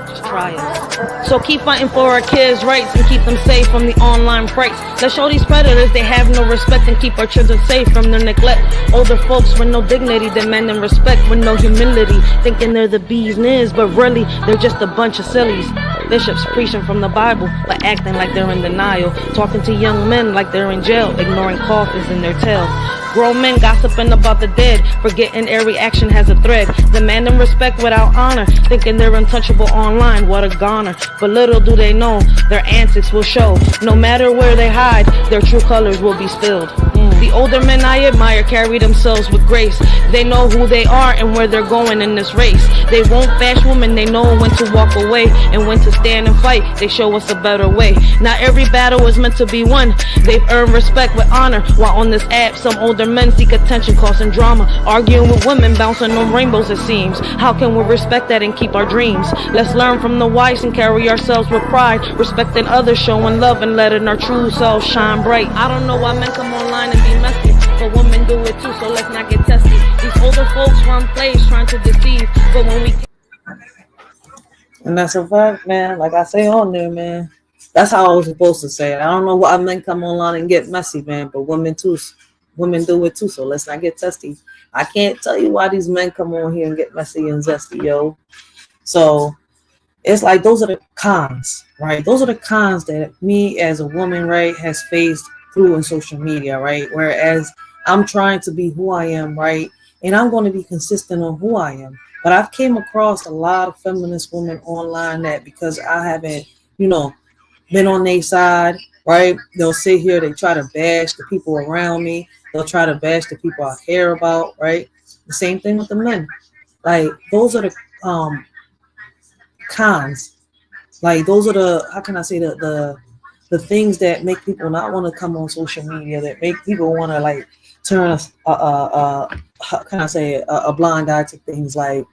K: Just try it. So keep fighting for our kids' rights and keep them safe from the online frights. Let's show these predators they have no respect and keep our children safe from their neglect. Older folks with no dignity demanding respect with no humility, thinking they're the bee's knees, but really they're just a bunch of sillies. Bishops preaching from the Bible but acting like they're in denial, talking to young men like they're in jail, ignoring coffins in their tail. Grown men gossiping about the dead, forgetting every action has a thread, demanding respect without honor, thinking they're untouchable online. What a goner. But little do they know, their antics will show. No matter where they hide, their true colors will be spilled. The older men I admire carry themselves with grace. They know who they are and where they're going in this race. They won't bash women, they know when to walk away and when to stand and fight. They show us a better way. Not every battle is meant to be won. They've earned respect with honor, while on this app some older men seek attention, causing drama, arguing with women, bouncing on rainbows it seems. How can we respect that and keep our dreams? Let's learn from the wise and carry ourselves with pride, respecting others, showing love and letting our true selves shine bright. I don't know why men come online and be messy, but women do it too, so let's not get testy. These older folks run plays trying to deceive, but when we...
C: And that's a fact, man. Like I say on there, man. That's how I was supposed to say it. I don't know why men come online and get messy, man, but women too. Women do it too, so let's not get testy. I can't tell you why these men come on here and get messy and zesty, yo. So it's like those are the cons, right? Those are the cons that me as a woman, right, has faced through in social media, right? Whereas I'm trying to be who I am, right? And I'm going to be consistent on who I am. But I've came across a lot of feminist women online that because I haven't, been on their side, right? They'll sit here, they try to bash the people around me. They'll try to bash the people I care about, right? The same thing with the men. Like those are the cons. Like those are the, how can I say, the things that make people not want to come on social media, that make people want to like turn how can I say, a blind eye to things, like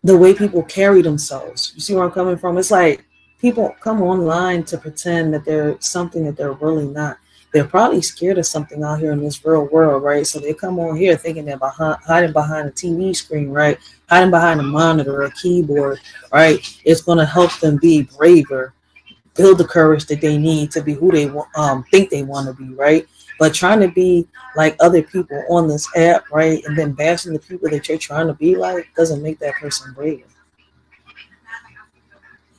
C: the way people carry themselves. You see where I'm coming from? It's like people come online to pretend that they're something that they're really not. They're probably scared of something out here in this real world, right? So they come on here thinking they're hiding behind a TV screen, right? Hiding behind a monitor or a keyboard, right? It's going to help them be braver, build the courage that they need to be who they think they want to be, right? But trying to be like other people on this app, right, and then bashing the people that you're trying to be like doesn't make that person braver.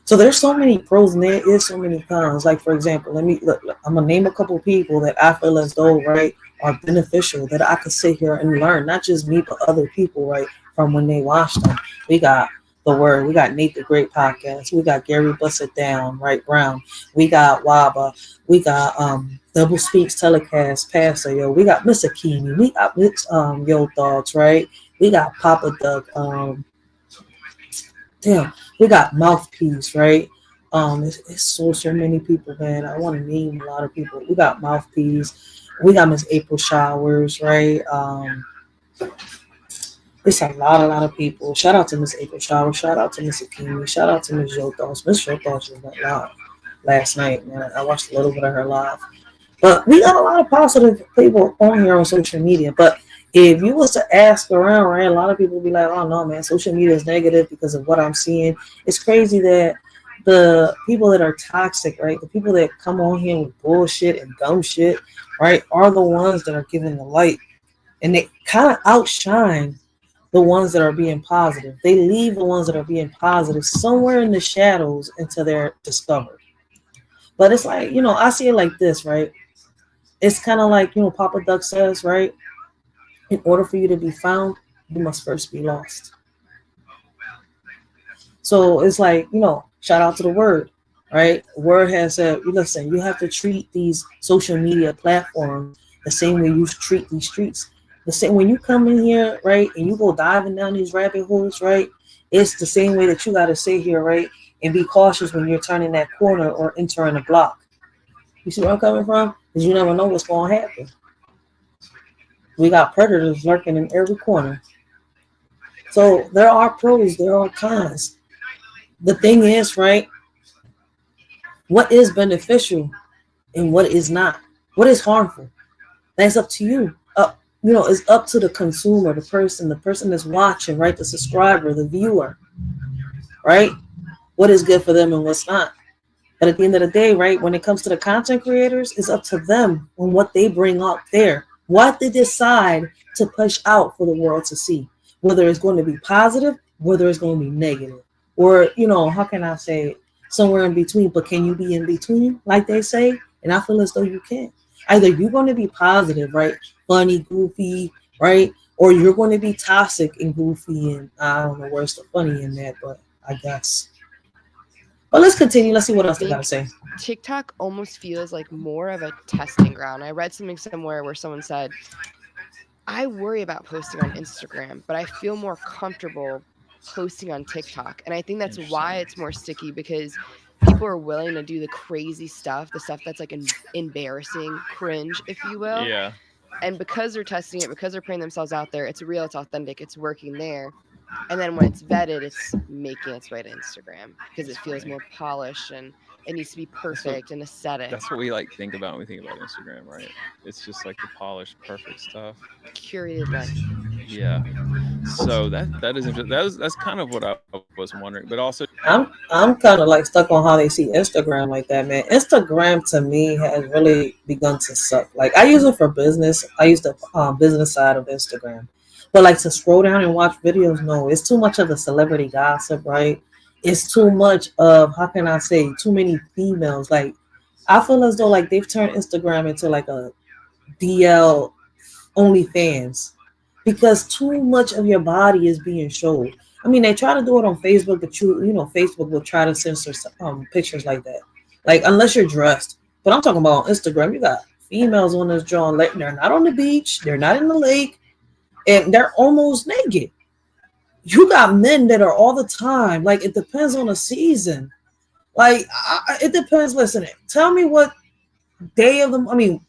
C: So there's so many pros and there is so many cons. Like, for example, look, I'm gonna name a couple people that I feel as though, right, are beneficial, that I could sit here and learn, not just me, but other people, right, from when they watch them. We got The Word, we got Nate the Great Podcast, we got Gary Bust It Down, right, Brown, we got Waba, we got Double Speaks Telecast, Pastor, yo, we got Mr. Keeney, we got Yo Thoughts, right, we got Papa Duck, we got Mouthpiece, right? It's so many people, man. I want to name a lot of people. We got Mouthpiece, we got Miss April Showers, right? It's a lot of people. Shout out to Miss April Showers, shout out to Miss Akimi, shout out to Miss Yo Thoughts. Miss Yo Thoughts was went live last night, man. I watched a little bit of her live. But we got a lot of positive people on here on social media. But if you was to ask around, right, a lot of people be like, oh no, man, social media is negative because of what I'm seeing. It's crazy that the people that are toxic, right, the people that come on here with bullshit and dumb shit, right, are the ones that are giving the light. And they kind of outshine the ones that are being positive. They leave the ones that are being positive somewhere in the shadows until they're discovered. But it's like, I see it like this, right? It's kind of like, Papa Duck says, right? In order for you to be found, you must first be lost. So it's like, shout out to the Word, right? Word has said, listen, you have to treat these social media platforms the same way you treat these streets. The same when you come in here, right, and you go diving down these rabbit holes, right? It's the same way that you got to sit here, right, and be cautious when you're turning that corner or entering a block. You see where I'm coming from? Because you never know what's going to happen. We got predators lurking in every corner. So there are pros, there are cons. The thing is, right, what is beneficial and what is not? What is harmful? That's up to you. It's up to the consumer, the person that's watching, right, the subscriber, the viewer, right? What is good for them and what's not. But at the end of the day, right, when it comes to the content creators, it's up to them on what they bring up there, what they decide to push out for the world to see, whether it's going to be positive, whether it's going to be negative, or, how can I say it? Somewhere in between. But can you be in between, like they say? And I feel as though you can. Either you're going to be positive, right, funny, goofy, right, or you're going to be toxic and goofy, and I don't know where's the funny in that, but I guess. But let's continue. Let's see what else they got to say.
G: TikTok almost feels like more of a testing ground. I read something somewhere where someone said, I worry about posting on Instagram, but I feel more comfortable posting on TikTok. And I think that's why it's more sticky, because people are willing to do the crazy stuff, the stuff that's like embarrassing, cringe, if you will.
I: Yeah.
G: And because they're testing it, because they're putting themselves out there, it's real, it's authentic, it's working there. And then when it's vetted, it's making its way to Instagram because it feels more polished and it needs to be perfect and aesthetic.
I: That's what we like think about when we think about Instagram, right? It's just like the polished, perfect stuff.
G: Curated life.
I: Yeah. So that is interesting. That's kind of what I was wondering, but also
C: I'm kind of like stuck on how they see Instagram like that, man. Instagram to me has really begun to suck. Like I use it for business. I use the business side of Instagram, but like to scroll down and watch videos, no, it's too much of the celebrity gossip, right? It's too much of, how can I say, too many females. Like I feel as though like they've turned Instagram into like a DL OnlyFans because too much of your body is being showed. I mean, they try to do it on Facebook, but you know, Facebook will try to censor pictures like that, like unless you're dressed. But I'm talking about on Instagram. You got females on this drawing, like they're not on the beach, they're not in the lake, and they're almost naked. You got men that are all the time. Like it depends on the season. Like it depends. Listen, tell me what day of the. I mean,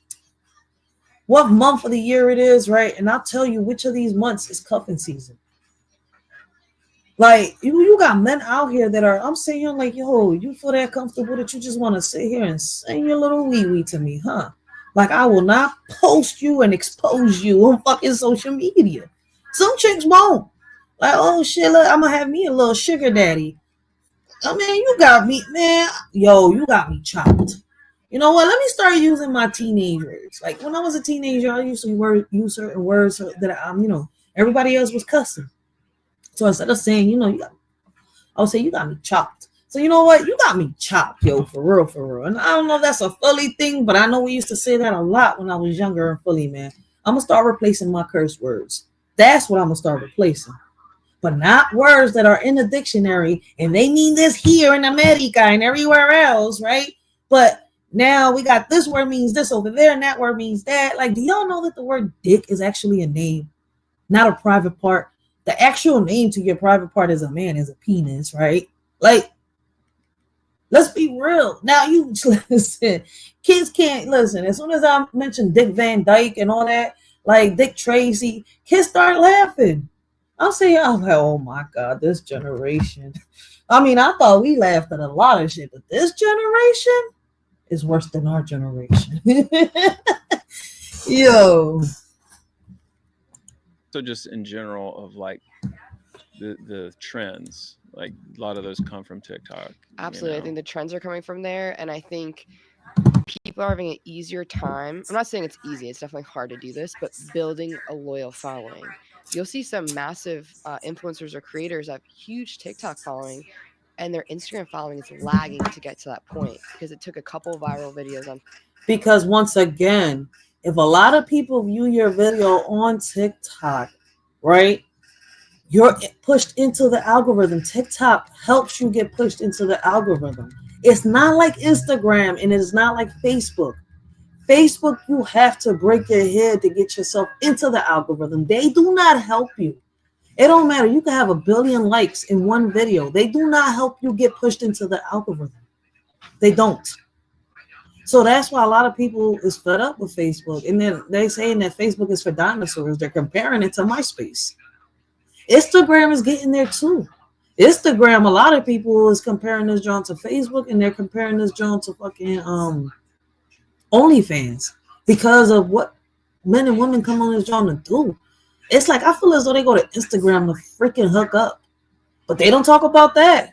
C: what month of the year it is, right? And I'll tell you which of these months is cuffing season. Like you got men out here that are, I'm saying, you're like, yo, you feel that comfortable that you just want to sit here and sing your little wee to me, huh? Like I will not post you and expose you on fucking social media. Some chicks won't. Like, oh shit, look, I'm gonna have me a little sugar daddy. I mean, you got me, man. Yo, you got me chopped. You know what? Let me start using my teenage words. Like when I was a teenager, I used to use certain words that everybody else was cussing. So instead of saying, I would say you got me chopped. So you know what? You got me chopped, yo, for real. And I don't know if that's a Philly thing, but I know we used to say that a lot when I was younger in Philly, man. I'm gonna start replacing my curse words. That's what I'm gonna start replacing. But not words that are in the dictionary and they mean this here in America and everywhere else, right? But now we got this word means this over there and that word means that. Like, do y'all know that the word dick is actually a name, not a private part? The actual name to your private part as a man is a penis, right? Like, let's be real. Now you listen, kids can't listen. As soon as I mentioned Dick Van Dyke and all that, like Dick Tracy, kids start laughing. I'm saying, I'm like, oh my God, this generation. I mean, I thought we laughed at a lot of shit, but this generation is worse than our generation. Yo.
I: So just in general of like the trends, like a lot of those come from TikTok.
G: Absolutely. I think the trends are coming from there. And I think people are having an easier time. I'm not saying it's easy. It's definitely hard to do this, but building a loyal following. You'll see some massive influencers or creators have huge TikTok following, and their Instagram following is lagging to get to that point because it took a couple viral videos on.
C: Because once again, if a lot of people view your video on TikTok, right, you're pushed into the algorithm. TikTok helps you get pushed into the algorithm. It's not like Instagram and it's not like Facebook. Facebook, you have to break your head to get yourself into the algorithm. They do not help you. It don't matter. You can have 1 billion likes in one video. They do not help you get pushed into the algorithm. They don't. So that's why a lot of people is fed up with Facebook. And then they're saying that Facebook is for dinosaurs. They're comparing it to MySpace. Instagram is getting there too. Instagram, a lot of people is comparing this joint to Facebook, and they're comparing this joint to fucking OnlyFans because of what men and women come on this joint to do. It's like I feel as though they go to Instagram to freaking hook up, but they don't talk about that.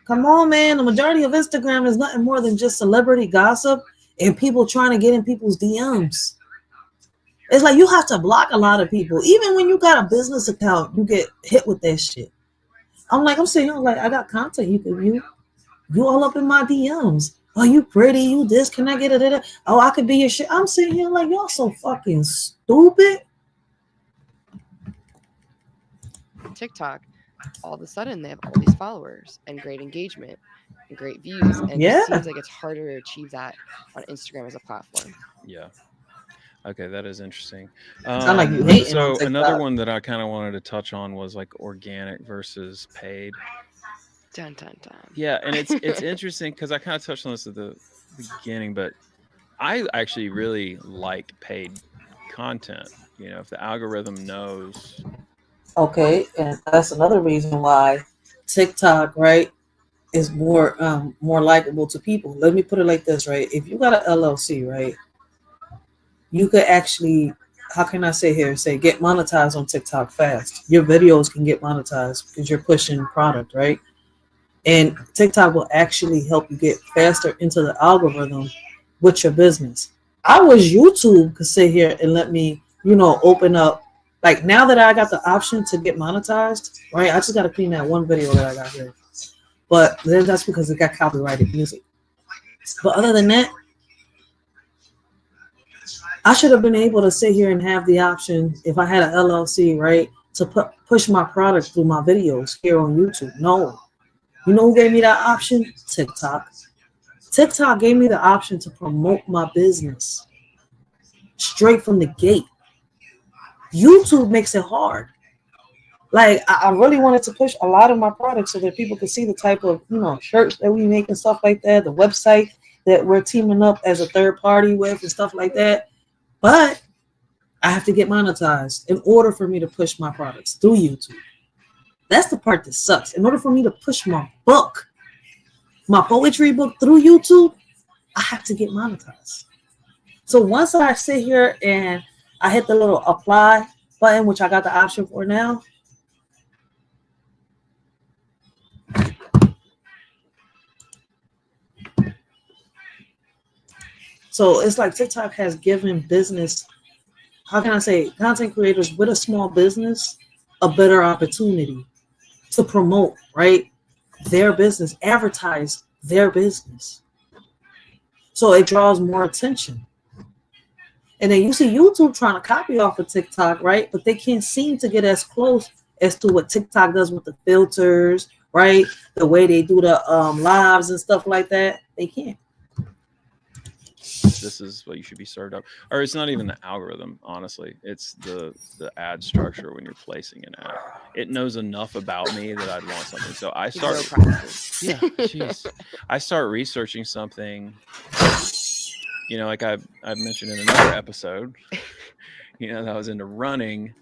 C: Come on, man. The majority of Instagram is nothing more than just celebrity gossip and people trying to get in people's DMs. It's like you have to block a lot of people. Even when you got a business account, you get hit with that shit. I'm saying, like, I got content you can view. You all up in my DMs. Oh, you pretty, you this, can I get it? Oh, I could be your shit. I'm sitting here like, y'all so fucking stupid.
G: TikTok, all of a sudden they have all these followers and great engagement and great views, and
C: Yeah.
G: it seems like it's harder to achieve that on Instagram as a platform.
I: Yeah. Okay, that is interesting.
C: Sound like you hating on
I: So
C: TikTok.
I: another one that I kind of wanted to touch on was like organic versus paid.
G: Dun, dun, dun.
I: Yeah, and it's interesting because I kind of touched on this at the beginning, but I actually really like paid content. You know, if the algorithm knows.
C: Okay, and that's another reason why TikTok, right, is more likable to people. Let me put it like this, right? If you got an LLC, right, you could actually how can I say get monetized on TikTok fast. Your videos can get monetized because you're pushing product, right? And TikTok will actually help you get faster into the algorithm with your business. I wish YouTube could sit here and let me, open up. Like now that I got the option to get monetized, right? I just got to clean that one video that I got here. But then that's because it got copyrighted music. But other than that, I should have been able to sit here and have the option, if I had an LLC, right, to push my product through my videos here on YouTube. No. You know who gave me that option? TikTok. TikTok gave me the option to promote my business straight from the gate. YouTube makes it hard. Like, I really wanted to push a lot of my products so that people could see the type of, shirts that we make and stuff like that, the website that we're teaming up as a third party with and stuff like that. But I have to get monetized in order for me to push my products through YouTube. That's the part that sucks. In order for me to push my book, my poetry book through YouTube, I have to get monetized. So once I sit here and I hit the little apply button, which I got the option for now, so it's like TikTok has given business, how can I say, content creators with a small business a better opportunity to promote, right, their business, advertise their business. So it draws more attention. And then you see YouTube trying to copy off of TikTok, right? But they can't seem to get as close as to what TikTok does with the filters, right? The way they do the lives and stuff like that. They can't.
I: This is what you should be served up. Or it's not even the algorithm, honestly. It's the ad structure when you're placing an ad. It knows enough about me that I'd want something. So I start I start researching something, like I've mentioned in another episode, that I was into running.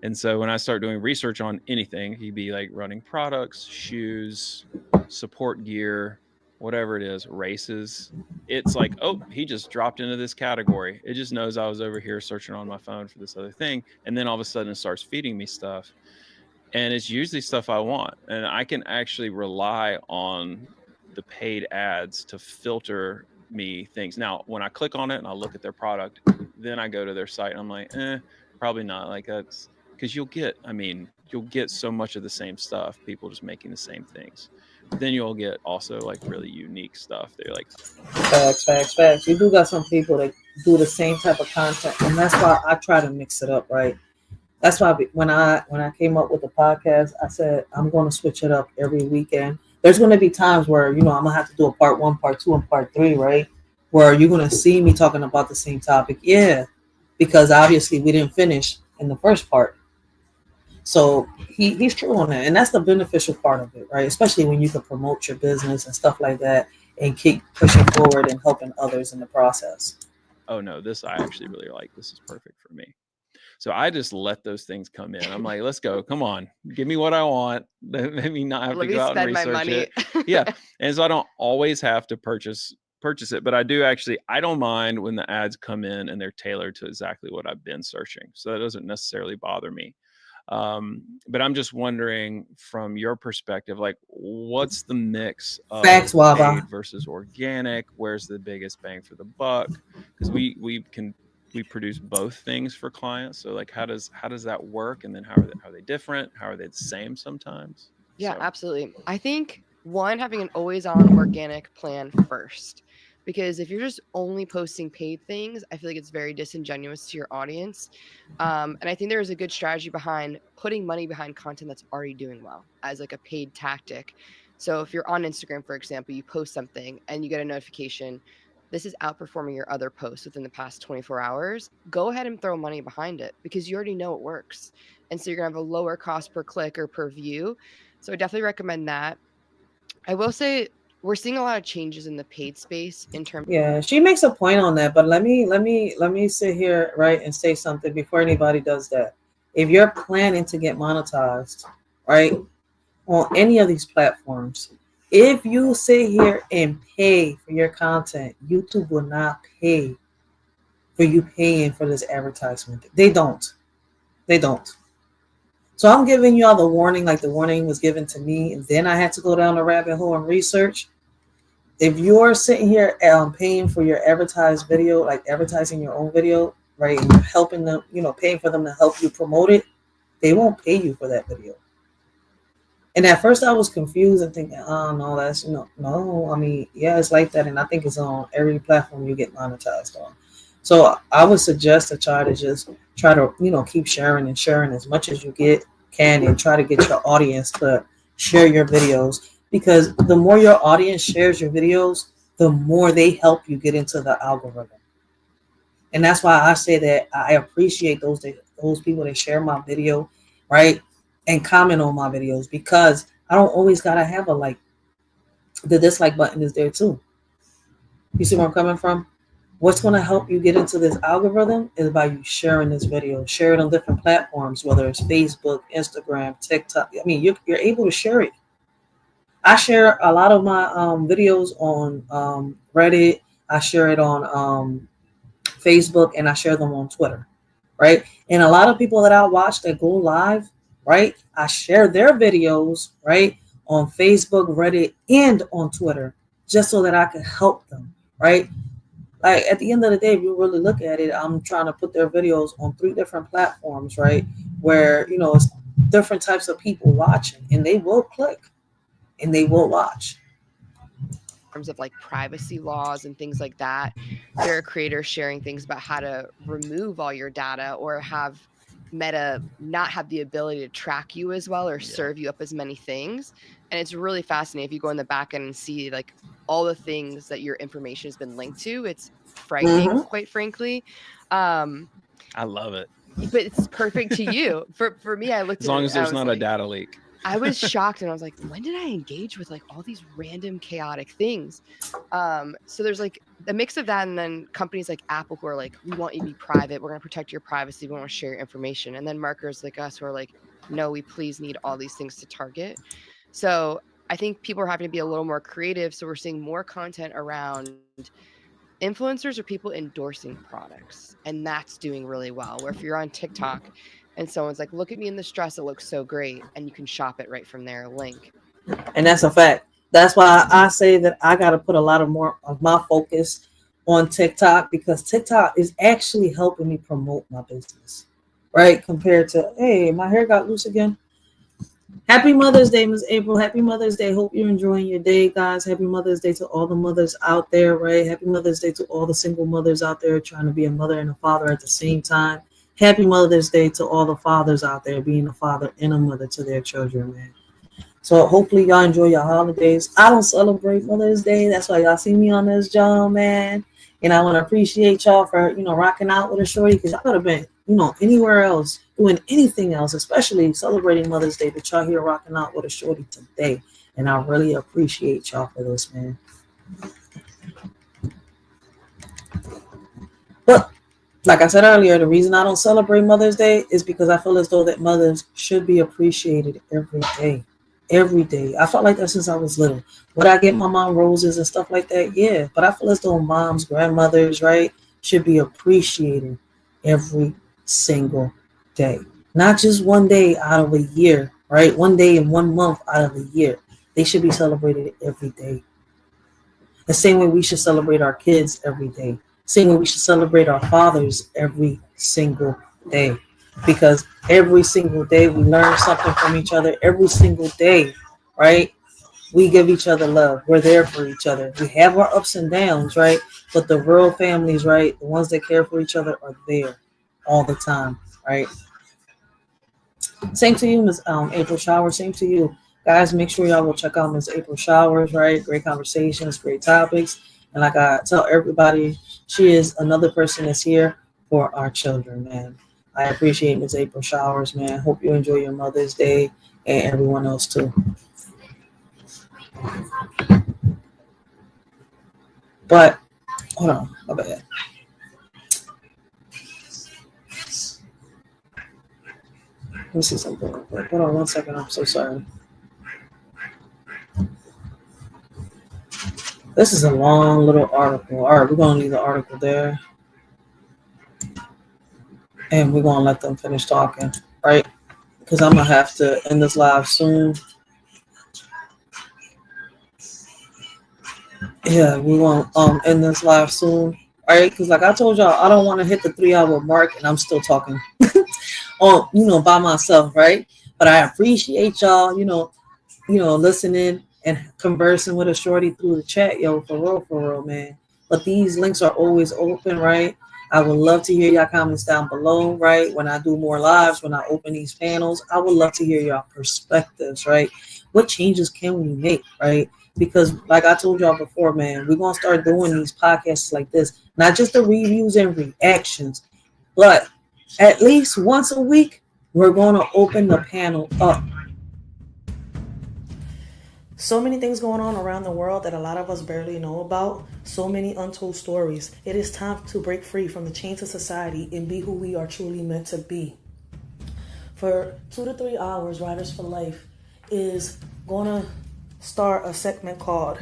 I: And so when I start doing research on anything, he'd be like running products, shoes, support gear, whatever it is, races. It's like, oh, he just dropped into this category. It just knows I was over here searching on my phone for this other thing. And then all of a sudden it starts feeding me stuff. And it's usually stuff I want. And I can actually rely on the paid ads to filter me things. Now, when I click on it and I look at their product, then I go to their site and I'm like, probably not. Like that's because you'll get so much of the same stuff, people just making the same things. Then you'll get also like really unique stuff. They're like
C: facts. You do got some people that do the same type of content, and that's why I try to mix it up, right? That's why when I came up with the podcast, I said I'm going to switch it up every weekend. There's going to be times where I'm gonna have to do a part 1, part 2, and part 3, right? Where you're going to see me talking about the same topic, because obviously we didn't finish in the first part. So he's true on that. And that's the beneficial part of it, right? Especially when you can promote your business and stuff like that and keep pushing forward and helping others in the process.
I: Oh, no, this I actually really like. This is perfect for me. So I just let those things come in. I'm like, let's go. Come on. Give me what I want. Let me not have to go out and research it. Yeah. And so I don't always have to purchase it. But I don't mind when the ads come in and they're tailored to exactly what I've been searching. So that doesn't necessarily bother me. But I'm just wondering from your perspective, like what's the mix of paid versus organic? Where's the biggest bang for the buck? Because we produce both things for clients. So like how does that work? And then how are they different? How are they the same sometimes?
G: Yeah, absolutely. I think having an always on organic plan first. Because if you're just only posting paid things, I feel like it's very disingenuous to your audience. And I think there is a good strategy behind putting money behind content that's already doing well as like a paid tactic. So if you're on Instagram, for example, you post something and you get a notification, this is outperforming your other posts within the past 24 hours. Go ahead and throw money behind it because you already know it works. And so you're going to have a lower cost per click or per view. So I definitely recommend that. I will say, we're seeing a lot of changes in the paid space in terms.
C: Yeah, she makes a point on that, but let me sit here, right, and say something before anybody does that. If you're planning to get monetized, right, on any of these platforms, if you sit here and pay for your content, YouTube will not pay for you paying for this advertisement. They don't. So I'm giving y'all the warning, like the warning was given to me, and then I had to go down the rabbit hole and research. If you're sitting here paying for your advertised video, like advertising your own video, right, and you're helping them, paying for them to help you promote it, they won't pay you for that video. And at first I was confused and thinking, oh, no, that's, no. I mean, yeah, it's like that. And I think it's on every platform you get monetized on. So I would suggest that y'all to just try to, keep sharing and sharing as much as you can and try to get your audience to share your videos. Because the more your audience shares your videos, the more they help you get into the algorithm. And that's why I say that I appreciate those people that share my video, right? And comment on my videos, because I don't always gotta have a like. The dislike button is there too. You see where I'm coming from? What's going to help you get into this algorithm is by you sharing this video. Share it on different platforms, whether it's Facebook, Instagram, TikTok. I mean, you're able to share it. I share a lot of my videos on Reddit. I share it on Facebook, and I share them on Twitter, right? And a lot of people that I watch that go live, right? I share their videos, right, on Facebook, Reddit, and on Twitter, just so that I can help them, right? Like at the end of the day, if you really look at it, I'm trying to put their videos on 3 different platforms, right? Where, it's different types of people watching, and they will click and they will watch.
G: In terms of like privacy laws and things like that, there are creators sharing things about how to remove all your data or have Meta not have the ability to track you as well or serve you up as many things. And it's really fascinating if you go in the back end and see like all the things that your information has been linked to. It's frightening, quite frankly.
I: I love it.
G: But it's perfect to you. For me, I looked
I: as long as there's not a data leak.
G: I was shocked, and I was like, when did I engage with like all these random chaotic things? So there's like a mix of that, and then companies like Apple who are like, we want you to be private. We're going to protect your privacy. We want to share your information. And then marketers like us who are like, no, we please need all these things to target. So I think people are having to be a little more creative. So we're seeing more content around influencers or people endorsing products. And that's doing really well. Where if you're on TikTok and someone's like, look at me in this dress, it looks so great, and you can shop it right from their link.
C: And that's a fact. That's why I say that I got to put a lot of more of my focus on TikTok, because TikTok is actually helping me promote my business, right? Compared to, hey, my hair got loose again. Happy Mother's Day, Ms. April. Happy Mother's Day. Hope you're enjoying your day, guys. Happy Mother's Day to all the mothers out there, right? Happy Mother's Day to all the single mothers out there trying to be a mother and a father at the same time. Happy Mother's Day to all the fathers out there being a father and a mother to their children, man. So hopefully y'all enjoy your holidays. I don't celebrate Mother's Day. That's why y'all see me on this job, man. And I want to appreciate y'all for, rocking out with a shorty, because y'all could have been, anywhere else, doing anything else, especially celebrating Mother's Day, but y'all here rocking out with a shorty today. And I really appreciate y'all for this, man. But like I said earlier, the reason I don't celebrate Mother's Day is because I feel as though that mothers should be appreciated every day. Every day. I felt like that since I was little. Would I get my mom roses and stuff like that? Yeah. But I feel as though moms, grandmothers, right, should be appreciated every single day. Not just one day out of a year, right? One day and 1 month out of a year. They should be celebrated every day. The same way we should celebrate our kids every day. Same way we should celebrate our fathers every single day. Because every single day we learn something from each other. Every single day, right? We give each other love. We're there for each other. We have our ups and downs, right? But the real families, right? The ones that care for each other are there all the time, right? Same to you, Ms. April Showers. Same to you. Guys, make sure y'all will check out Ms. April Showers, right? Great conversations, great topics. And like I tell everybody, she is another person that's here for our children, man. I appreciate Ms. April Showers, man. Hope you enjoy your Mother's Day, and everyone else too. But hold on, my bad. Let me see something. Hold on 1 second. I'm so sorry. This is a long little article. All right, we're gonna leave the article there. and we're gonna let them finish talking, right? Because I'm gonna have to end this live soon. Yeah, we gonna end this live soon, right? Because like I told y'all, I don't want to hit the 3 hour mark, and I'm still talking on by myself, right? But I appreciate y'all, listening and conversing with a shorty through the chat, yo, for real, man. But these links are always open, right? I would love to hear y'all comments down below, right? When I do more lives, when I open these panels, I would love to hear y'all perspectives, right? What changes can we make, right? Because like I told y'all before, man, we're going to start doing these podcasts like this, not just the reviews and reactions, but at least once a week, we're going to open the panel up.
B: So many things going on around the world that a lot of us barely know about. So many untold stories. It is time to break free from the chains of society and be who we are truly meant to be. For 2 to 3 hours, Riders for Life is going to start a segment called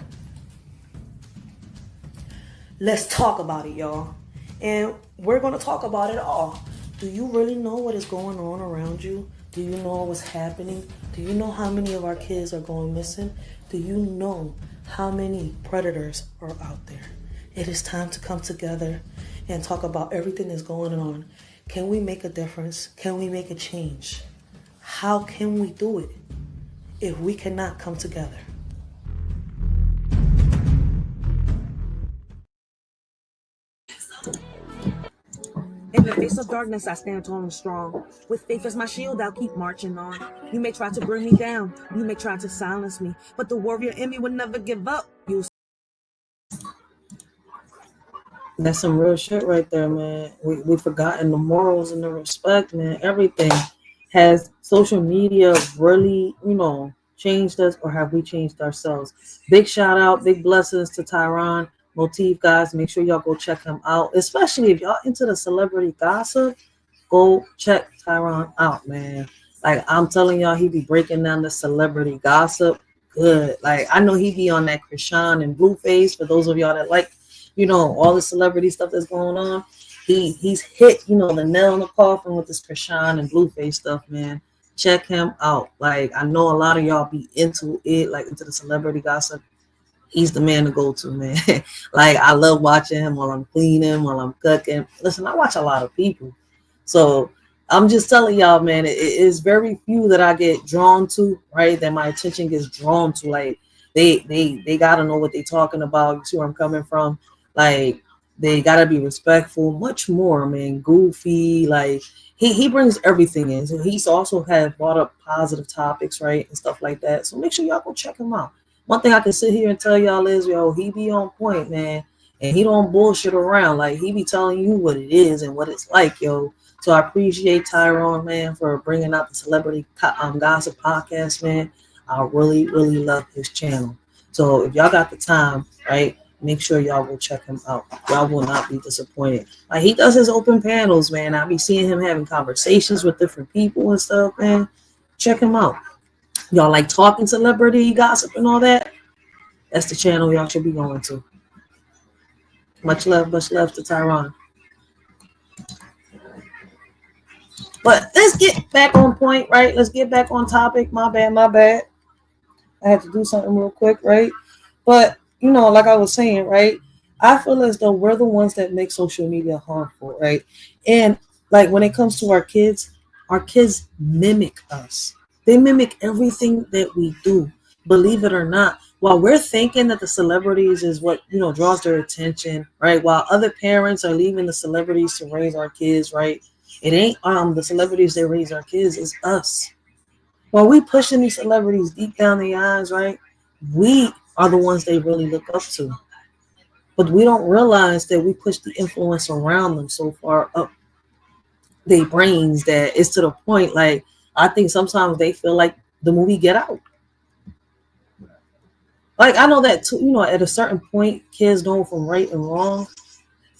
B: Let's Talk About It, y'all. And we're going to talk about it all. Do you really know what is going on around you? Do you know what's happening? Do you know how many of our kids are going missing? Do you know how many predators are out there? It is time to come together and talk about everything that's going on. Can we make a difference? Can we make a change? How can we do it if we cannot come together?
L: In the face of darkness, I stand tall and strong. With faith as my shield, I'll keep marching on. You may try to bring me down, you may try to silence me, but the warrior in me will never give up.
C: That's some real shit right there, man. We've forgotten the morals and the respect, man. Everything. Has social media really, changed us, or have we changed ourselves? Big shout out, big blessings to Tyron Motif, guys. Make sure y'all go check him out, especially if y'all into the celebrity gossip. Go check Tyron out, man. Like I'm telling y'all, he be breaking down the celebrity gossip good. Like I know he be on that Krishan and Blueface. For those of y'all that like, all the celebrity stuff that's going on, he's hit, the nail in the coffin with this Krishan and Blueface stuff, man. Check him out. Like I know a lot of y'all be into it, like into the celebrity gossip. He's the man to go to, man. Like I love watching him while I'm cleaning, while I'm cooking. Listen, I watch a lot of people. So I'm just telling y'all, man, it is very few that I get drawn to, right? That my attention gets drawn to. Like they gotta know what they're talking about. You see where I'm coming from? Like they gotta be respectful, much more, man. Goofy, like he brings everything in. So he's also had brought up positive topics, right? And stuff like that. So make sure y'all go check him out. One thing I can sit here and tell y'all is, he be on point, man. And he don't bullshit around. Like he be telling you what it is and what it's like, yo. So I appreciate Tyrone, man, for bringing out the celebrity gossip podcast, man. I really, really love his channel. So if y'all got the time, right, make sure y'all go check him out. Y'all will not be disappointed. Like he does his open panels, man. I be seeing him having conversations with different people and stuff, man. Check him out. Y'all like talking celebrity gossip and all that? That's the channel y'all should be going to. Much love to Tyrone. But let's get back on point, right? Let's get back on topic. My bad. I had to do something real quick, right? But, like I was saying, right? I feel as though we're the ones that make social media harmful, right? And like when it comes to our kids mimic us. They mimic everything that we do, believe it or not. While we're thinking that the celebrities is what, draws their attention, right? While other parents are leaving the celebrities to raise our kids, right? It ain't the celebrities that raise our kids, it's us. While we pushing these celebrities deep down their eyes, right? We are the ones they really look up to. But we don't realize that we push the influence around them so far up their brains that it's to the point, like, I think sometimes they feel like the movie Get Out. Like, I know that, too, at a certain point, kids know from right and wrong,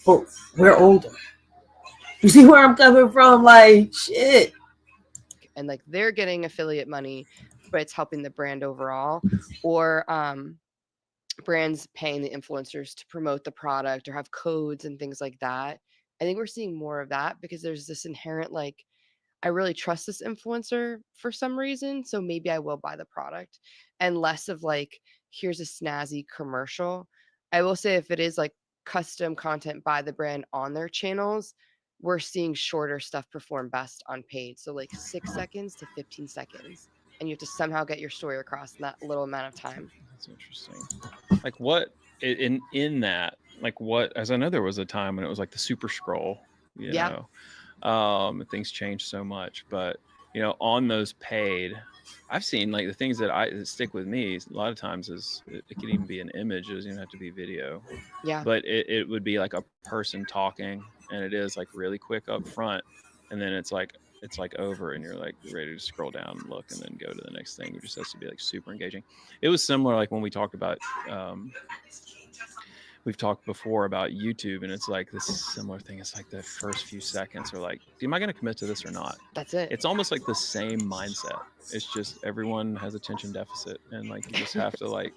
C: but we're older. You see where I'm coming from? Like, shit.
G: And like they're getting affiliate money, but it's helping the brand overall. Or brands paying the influencers to promote the product or have codes and things like that. I think we're seeing more of that because there's this inherent like, I really trust this influencer for some reason, so maybe I will buy the product, and less of like, here's a snazzy commercial. I will say if it is like custom content by the brand on their channels, we're seeing shorter stuff perform best on paid. So like 6 seconds to 15 seconds. And you have to somehow get your story across in that little amount of time.
I: That's interesting. Like what in that, like what, as I know there was a time when it was like the super scroll, you
G: Yeah.
I: know, things changed so much, but you know, on those paid, I've seen like the things that stick with me a lot of times is it could even be an image. It doesn't even have to be video.
G: Yeah.
I: But it would be like a person talking, and it is like really quick up front, and then it's like over, and you're like ready to scroll down and look and then go to the next thing. It just has to be like super engaging. It was similar like when we talked about we've talked before about YouTube, and it's like this similar thing. It's like the first few seconds are like, am I going to commit to this or not?
G: That's it.
I: It's almost like the same mindset. It's just everyone has attention deficit, and like you just have to like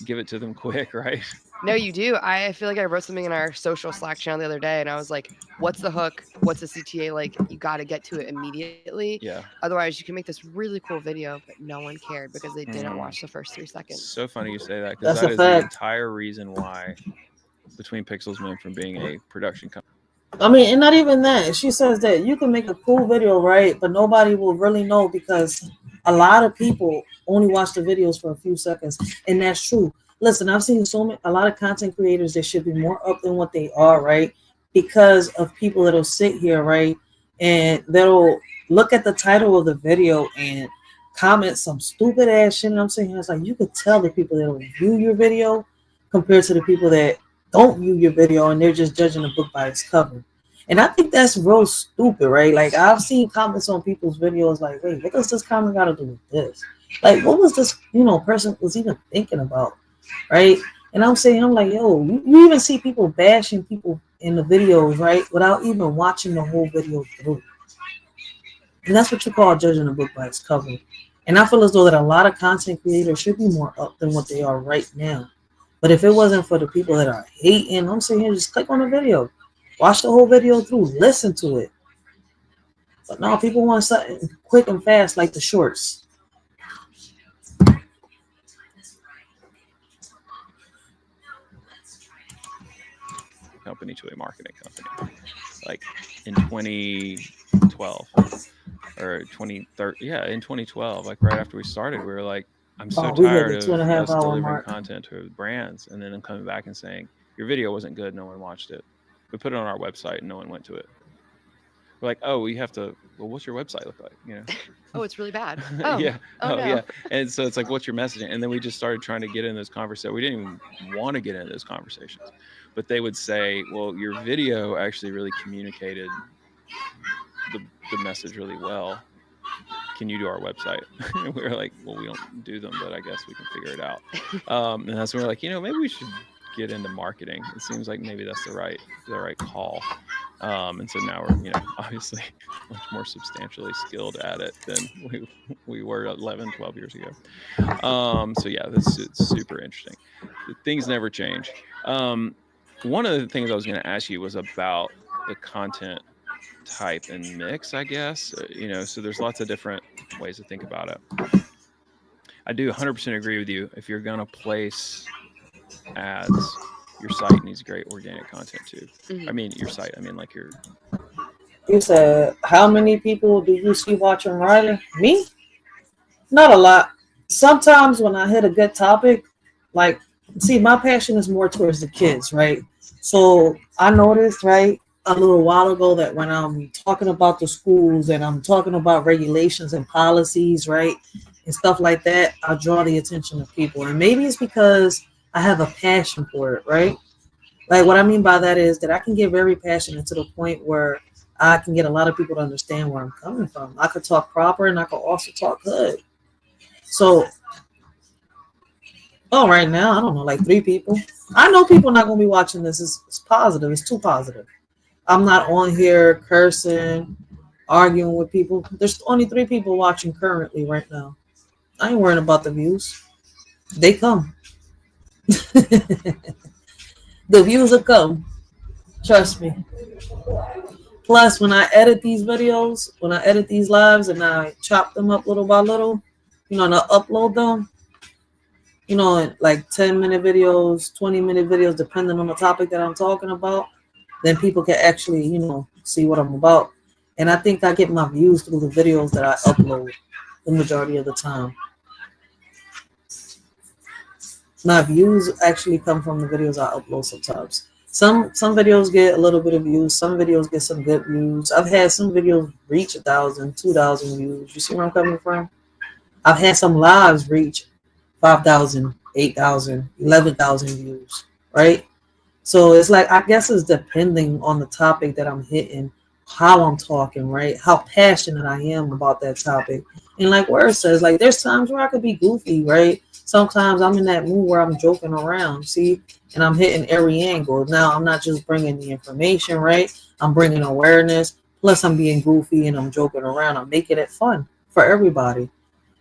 I: give it to them quick, right?
G: No, you do. I feel like I wrote something in our social Slack channel the other day, and I was like, what's the hook? What's the CTA? Like, you got to get to it immediately.
I: Yeah.
G: Otherwise, you can make this really cool video, but no one cared because they didn't watch the first 3 seconds.
I: So funny you say that, because
C: That's
I: that
C: a
I: is
C: fact.
I: the entire reason why Between Pixels went from being a production company.
C: I mean, and not even that. She says that you can make a cool video, right? But nobody will really know because a lot of people only watch the videos for a few seconds. And that's true. Listen, I've seen a lot of content creators that should be more up than what they are, right? Because of people that'll sit here, right? And they'll look at the title of the video and comment some stupid ass shit. And I'm saying, it's like, you could tell the people that will view your video compared to the people that don't view your video and they're just judging the book by its cover. And I think that's real stupid, right? Like, I've seen comments on people's videos like, wait, what does this comment got to do with this? Like, what was this, person was even thinking about, right? And I'm like, yo, you even see people bashing people in the videos, right? Without even watching the whole video through. And that's what you call judging a book by its cover. And I feel as though that a lot of content creators should be more up than what they are right now. But if it wasn't for the people that are hating, I'm saying, just click on the video. Watch the whole video through. Listen to it. But now people want something quick and fast like the shorts.
I: Company to a marketing company. Like in 2012 or 2013, in 2012, like right after we started, we were like, I'm so tired of us delivering content to brands, and then them coming back and saying, your video wasn't good, no one watched it. We put it on our website and no one went to it. We're like, oh, we have to, well, what's your website look like?
G: Oh, it's really bad. Oh,
I: yeah.
G: Oh, no.
I: Yeah. And so it's like, what's your messaging? And then we just started trying to get in those conversations. We didn't even want to get into those conversations, but they would say, well, your video actually really communicated the message really well. Can you do our website? And we were like, well, we don't do them, but I guess we can figure it out. And that's when we're like, maybe we should get into marketing. It seems like maybe that's the right call. And so now we're, obviously much more substantially skilled at it than we were 11, 12 years ago. So yeah, it's super interesting. Things never change. One of the things I was going to ask you was about the content type and mix, I guess. So there's lots of different ways to think about it. I do 100% agree with you. If you're going to place ads, your site needs great organic content too. Mm-hmm. I mean, your site, like your...
C: You said, how many people do you see watching Riley? Me? Not a lot. Sometimes when I hit a good topic, like, see, my passion is more towards the kids, right? So I noticed, right, a little while ago that when I'm talking about the schools and I'm talking about regulations and policies, right, and stuff like that, I draw the attention of people. And maybe it's because I have a passion for it, right? Like, what I mean by that is that I can get very passionate to the point where I can get a lot of people to understand where I'm coming from. I could talk proper and I could also talk good. So, right now, I don't know, like 3 people. I know people are not going to be watching this. It's positive. It's too positive. I'm not on here cursing, arguing with people. There's only 3 people watching currently right now. I ain't worrying about the views. They come. The views will come. Trust me. Plus, when I edit these videos, when I edit these lives and I chop them up little by little, and I upload them, like 10-minute videos, 20-minute videos, depending on the topic that I'm talking about, then people can actually, see what I'm about. And I think I get my views through the videos that I upload the majority of the time. My views actually come from the videos I upload sometimes. Some videos get a little bit of views. Some videos get some good views. I've had some videos reach 1,000, 2,000 views. You see where I'm coming from? I've had some lives reach 5,000, 8,000, 11,000 views, right? So it's like, I guess it's depending on the topic that I'm hitting, how I'm talking, right? How passionate I am about that topic. And like where it says, like, there's times where I could be goofy, right? Sometimes I'm in that mood where I'm joking around, see? And I'm hitting every angle. Now, I'm not just bringing the information, right? I'm bringing awareness. Plus, I'm being goofy and I'm joking around. I'm making it fun for everybody.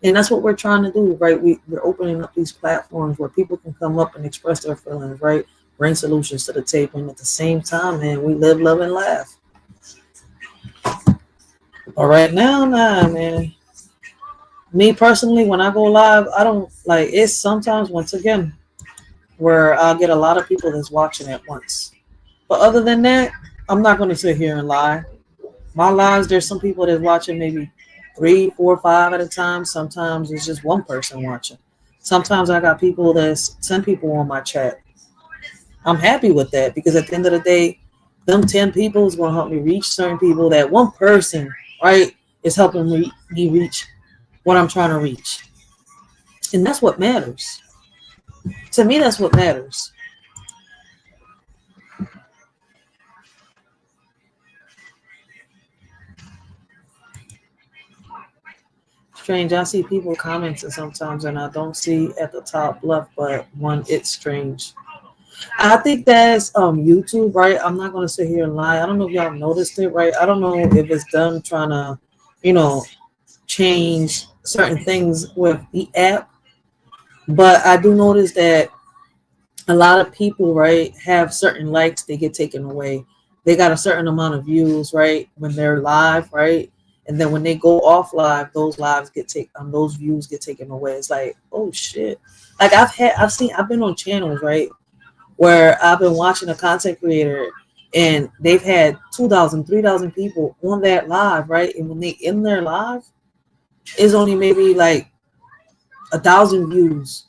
C: And that's what we're trying to do, right? We're opening up these platforms where people can come up and express their feelings, right? Bring solutions to the table. And at the same time, man, we live, love, and laugh. But right now, nah, man. Me personally, when I go live, I don't like it's sometimes, once again, where I'll get a lot of people that's watching at once. But other than that, I'm not going to sit here and lie. My lives, there's some people that's watching maybe 3, 4, 5 at a time. Sometimes it's just one person watching. Sometimes I got people that's 10 people on my chat. I'm happy with that because at the end of the day, them 10 people is going to help me reach certain people. That one person, right, is helping me reach what I'm trying to reach. And that's what matters. To me, that's what matters. Strange. I see people commenting sometimes and I don't see at the top left, but it's strange. I think that's YouTube, right? I'm not gonna sit here and lie. I don't know if y'all noticed it, right? I don't know if it's them trying to, change certain things with the app, but I do notice that a lot of people, right, have certain likes, they get taken away. They got a certain amount of views, right, when they're live, right? And then when they go off live, those views get taken away. It's like, oh shit. Like I've been on channels, right, where I've been watching a content creator and they've had 2,000, 3,000 people on that live, right? And when they in their live, it's only maybe like 1,000 views,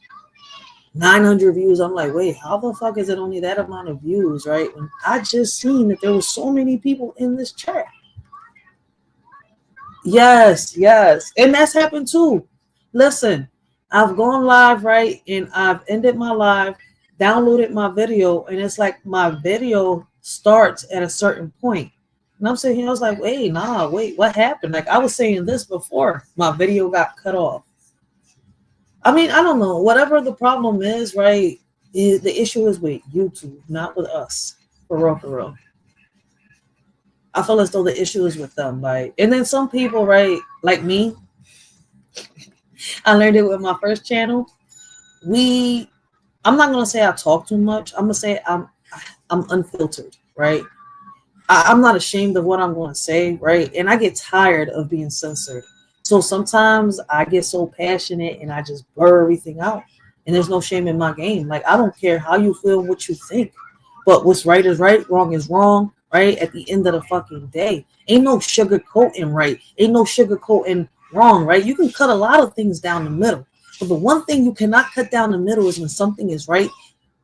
C: 900 views. I'm like, wait, how the fuck is it only that amount of views, right? And I just seen that there were so many people in this chat. Yes. And that's happened too. Listen, I've gone live, right? And I've ended my live, downloaded my video, and it's like my video starts at a certain point. And I'm sitting here, I was like, wait, what happened? Like I was saying this before my video got cut off. I mean, I don't know. Whatever the problem is, right? The issue is with YouTube, not with us. For real. I feel as though the issue is with them. Like, and then some people, right, like me, I learned it with my first channel. I'm not gonna say I talk too much. I'm gonna say I'm unfiltered, right? I'm not ashamed of what I'm going to say, right? And I get tired of being censored. So sometimes I get so passionate and I just blur everything out. And there's no shame in my game. Like, I don't care how you feel, what you think. But what's right is right, wrong is wrong, right? At the end of the fucking day. Ain't no sugarcoating right. Ain't no sugarcoating wrong, right? You can cut a lot of things down the middle. But the one thing you cannot cut down the middle is when something is right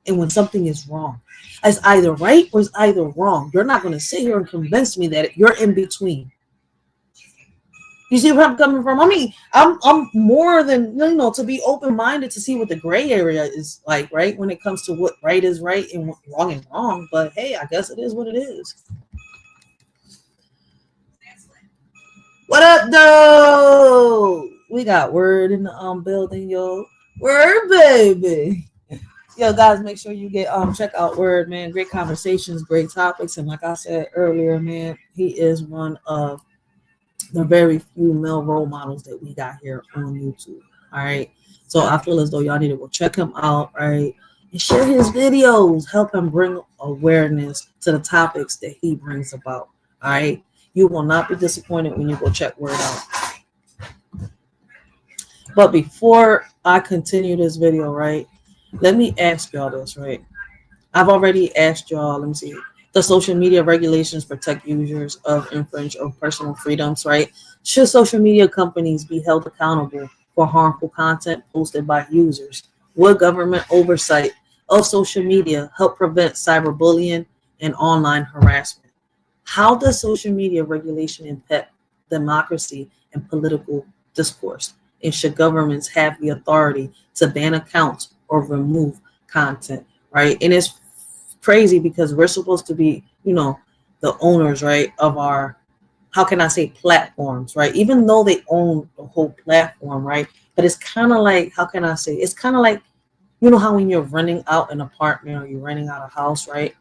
C: and when something is wrong. It's either right or it's either wrong. You're not going to sit here and convince me that you're in between. You see where I'm coming from? I mean, I'm more than, to be open-minded to see what the gray area is like, right? When it comes to what right is right and what wrong is wrong. But hey, I guess it is what it is. What up, though? We got Word in the building, yo. Word, baby. Yo, guys, make sure you get check out Word, man. Great conversations, great topics, and like I said earlier, man, he is one of the very few male role models that we got here on YouTube. All right, so I feel as though y'all need to go check him out, right? and share his videos. Help him bring awareness to the topics that he brings about. All right. You will not be disappointed when you go check Word out. But before I continue this video, right, let me ask y'all this, right? I've already asked y'all, let me see. The social media regulations protect users of infringe of personal freedoms, right? Should social media companies be held accountable for harmful content posted by users? Would government oversight of social media help prevent cyberbullying and online harassment? How does social media regulation impact democracy and political discourse? And should governments have the authority to ban accounts or remove content, right? And it's crazy because we're supposed to be, you know, the owners, right, of our, how can I say, platforms, right? Even though they own the whole platform, right? But it's kind of like, how can I say, it's kind of like, you know how when you're renting out an apartment or you're renting out a house, right?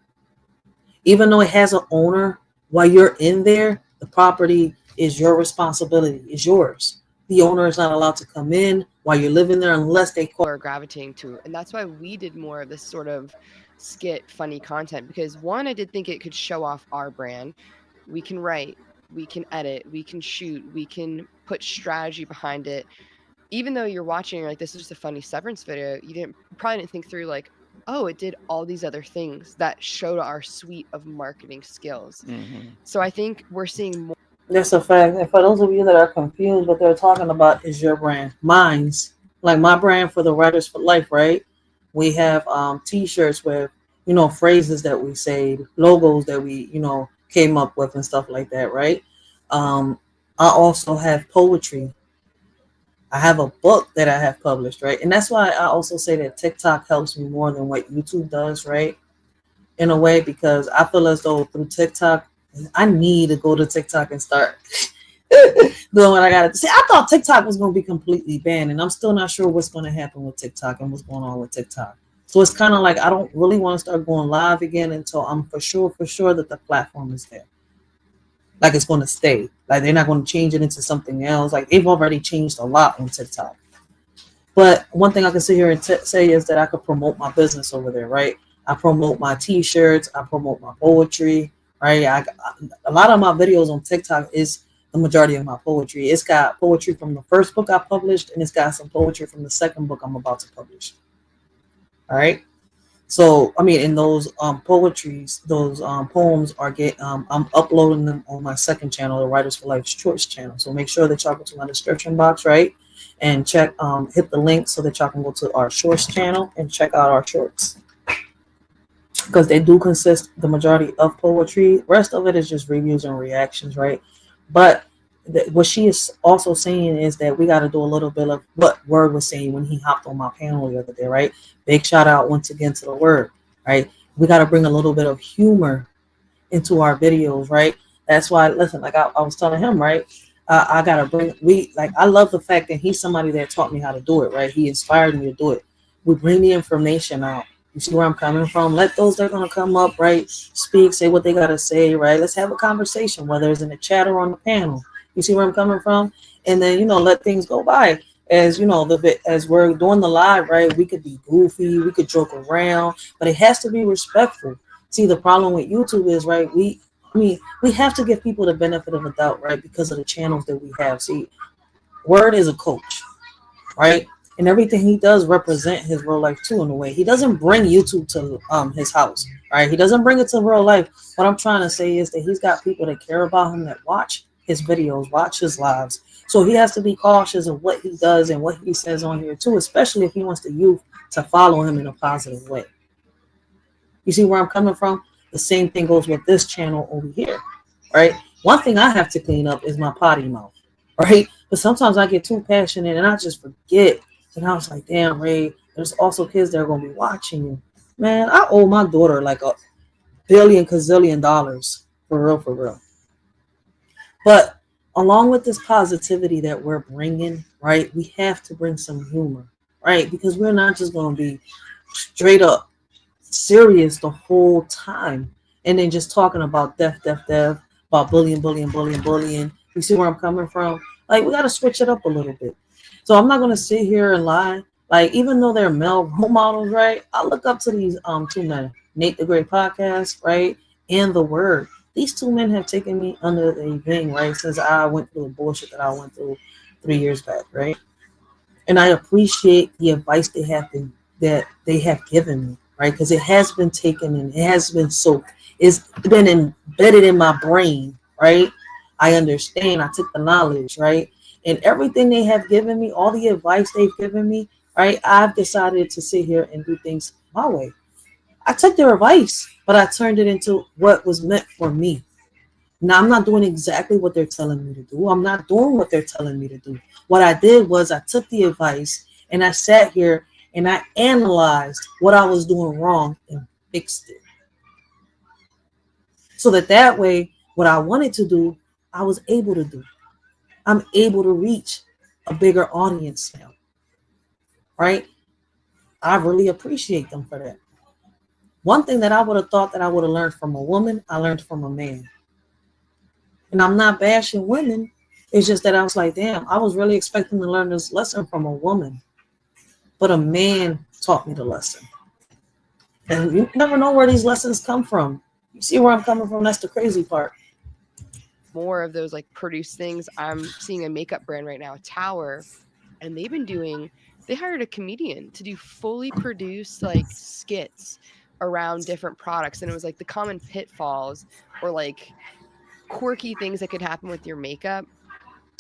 C: Even though it has an owner, while you're in there, the property is your responsibility, is yours. The owner is not allowed to come in while you're living there unless they call.
G: Are gravitating to. And that's why we did more of this sort of skit funny content, because one, I did think it could show off our brand. We can write, we can edit, we can shoot, we can put strategy behind it. Even though you're watching, you're like, this is just a funny Severance video, you probably didn't think through like, oh, it did all these other things that showed our suite of marketing skills. So I think we're seeing more.
C: That's a fact. And for those of you that are confused, what they're talking about is your brand. Mine's, like my brand for the Writers for Life, right? We have t-shirts with, you know, phrases that we say, logos that we, you know, came up with and stuff like that, right? I also have poetry. I have a book that I have published, right? And that's why I also say that TikTok helps me more than what YouTube does, right? In a way, because I feel as though through TikTok, I need to go to TikTok and start doing what I got to say. I thought TikTok was going to be completely banned, and I'm still not sure what's going to happen with TikTok and what's going on with TikTok. So it's kind of like I don't really want to start going live again until I'm for sure that the platform is there. Like it's going to stay. Like they're not going to change it into something else. Like they've already changed a lot on TikTok. But one thing I can sit here and say is that I could promote my business over there, right? I promote my t-shirts. I promote my poetry. Right, a lot of my videos on TikTok is the majority of my poetry. It's got poetry from the first book I published, and it's got some poetry from the second book I'm about to publish. All right, so I mean, in those poetries, those poems are I'm uploading them on my second channel, the Writers for Life Shorts channel. So make sure that y'all go to my description box, right, and check hit the link so that y'all can go to our Shorts channel and check out our shorts. Because they do consist the majority of poetry. Rest of it is just reviews and reactions, right? But what she is also saying is that we got to do a little bit of what Word was saying when he hopped on my panel the other day, right? Big shout out once again to the Word, right? We got to bring a little bit of humor into our videos, right? That's why, listen, like I was telling him, right? I got to bring, I love the fact that he's somebody that taught me how to do it, right? He inspired me to do it. We bring the information out. You see where I'm coming from? Let those that are going to come up, right, speak, say what they got to say, right? Let's have a conversation, whether it's in the chat or on the panel. You see where I'm coming from? And then, you know, let things go by. As, you know, as we're doing the live, right, we could be goofy, we could joke around, but it has to be respectful. See, the problem with YouTube is, right, we have to give people the benefit of the doubt, right, because of the channels that we have. See, Word is a coach, right? And everything he does represent his real life too, in a way. He doesn't bring YouTube to his house, right? He doesn't bring it to real life. What I'm trying to say is that he's got people that care about him, that watch his videos, watch his lives. So he has to be cautious of what he does and what he says on here too, especially if he wants the youth to follow him in a positive way. You see where I'm coming from? The same thing goes with this channel over here, right? One thing I have to clean up is my potty mouth, right? But sometimes I get too passionate and I just forget. And I was like, damn, Ray, there's also kids that are going to be watching you. Man, I owe my daughter like $1 billion gazillion for real, for real. But along with this positivity that we're bringing, right, we have to bring some humor, right? Because we're not just going to be straight up serious the whole time and then just talking about death, about bullying. You see where I'm coming from? Like, we got to switch it up a little bit. So I'm not going to sit here and lie. Like, even though they're male role models, right? I look up to these two men, Nate the Great Podcast, right? And The Word. These two men have taken me under the wing, right? Since I went through the bullshit that I went through 3 years back, right? And I appreciate the advice that they have given me, right? Because it has been taken and it has been soaked. It's been embedded in my brain, right? I understand. I took the knowledge, right? And everything they have given me, all the advice they've given me, right? I've decided to sit here and do things my way. I took their advice, but I turned it into what was meant for me. Now, I'm not doing exactly what they're telling me to do. I'm not doing what they're telling me to do. What I did was I took the advice and I sat here and I analyzed what I was doing wrong and fixed it. So that way, what I wanted to do, I was able to do. I'm able to reach a bigger audience now, right? I really appreciate them for that. One thing that I would have thought that I would have learned from a woman, I learned from a man. And I'm not bashing women. It's just that I was like, damn, I was really expecting to learn this lesson from a woman. But a man taught me the lesson. And you never know where these lessons come from. You see where I'm coming from? That's the crazy part.
G: More of those like produce things. I'm seeing a makeup brand right now, Tower, and they hired a comedian to do fully produced like skits around different products. And it was like the common pitfalls or like quirky things that could happen with your makeup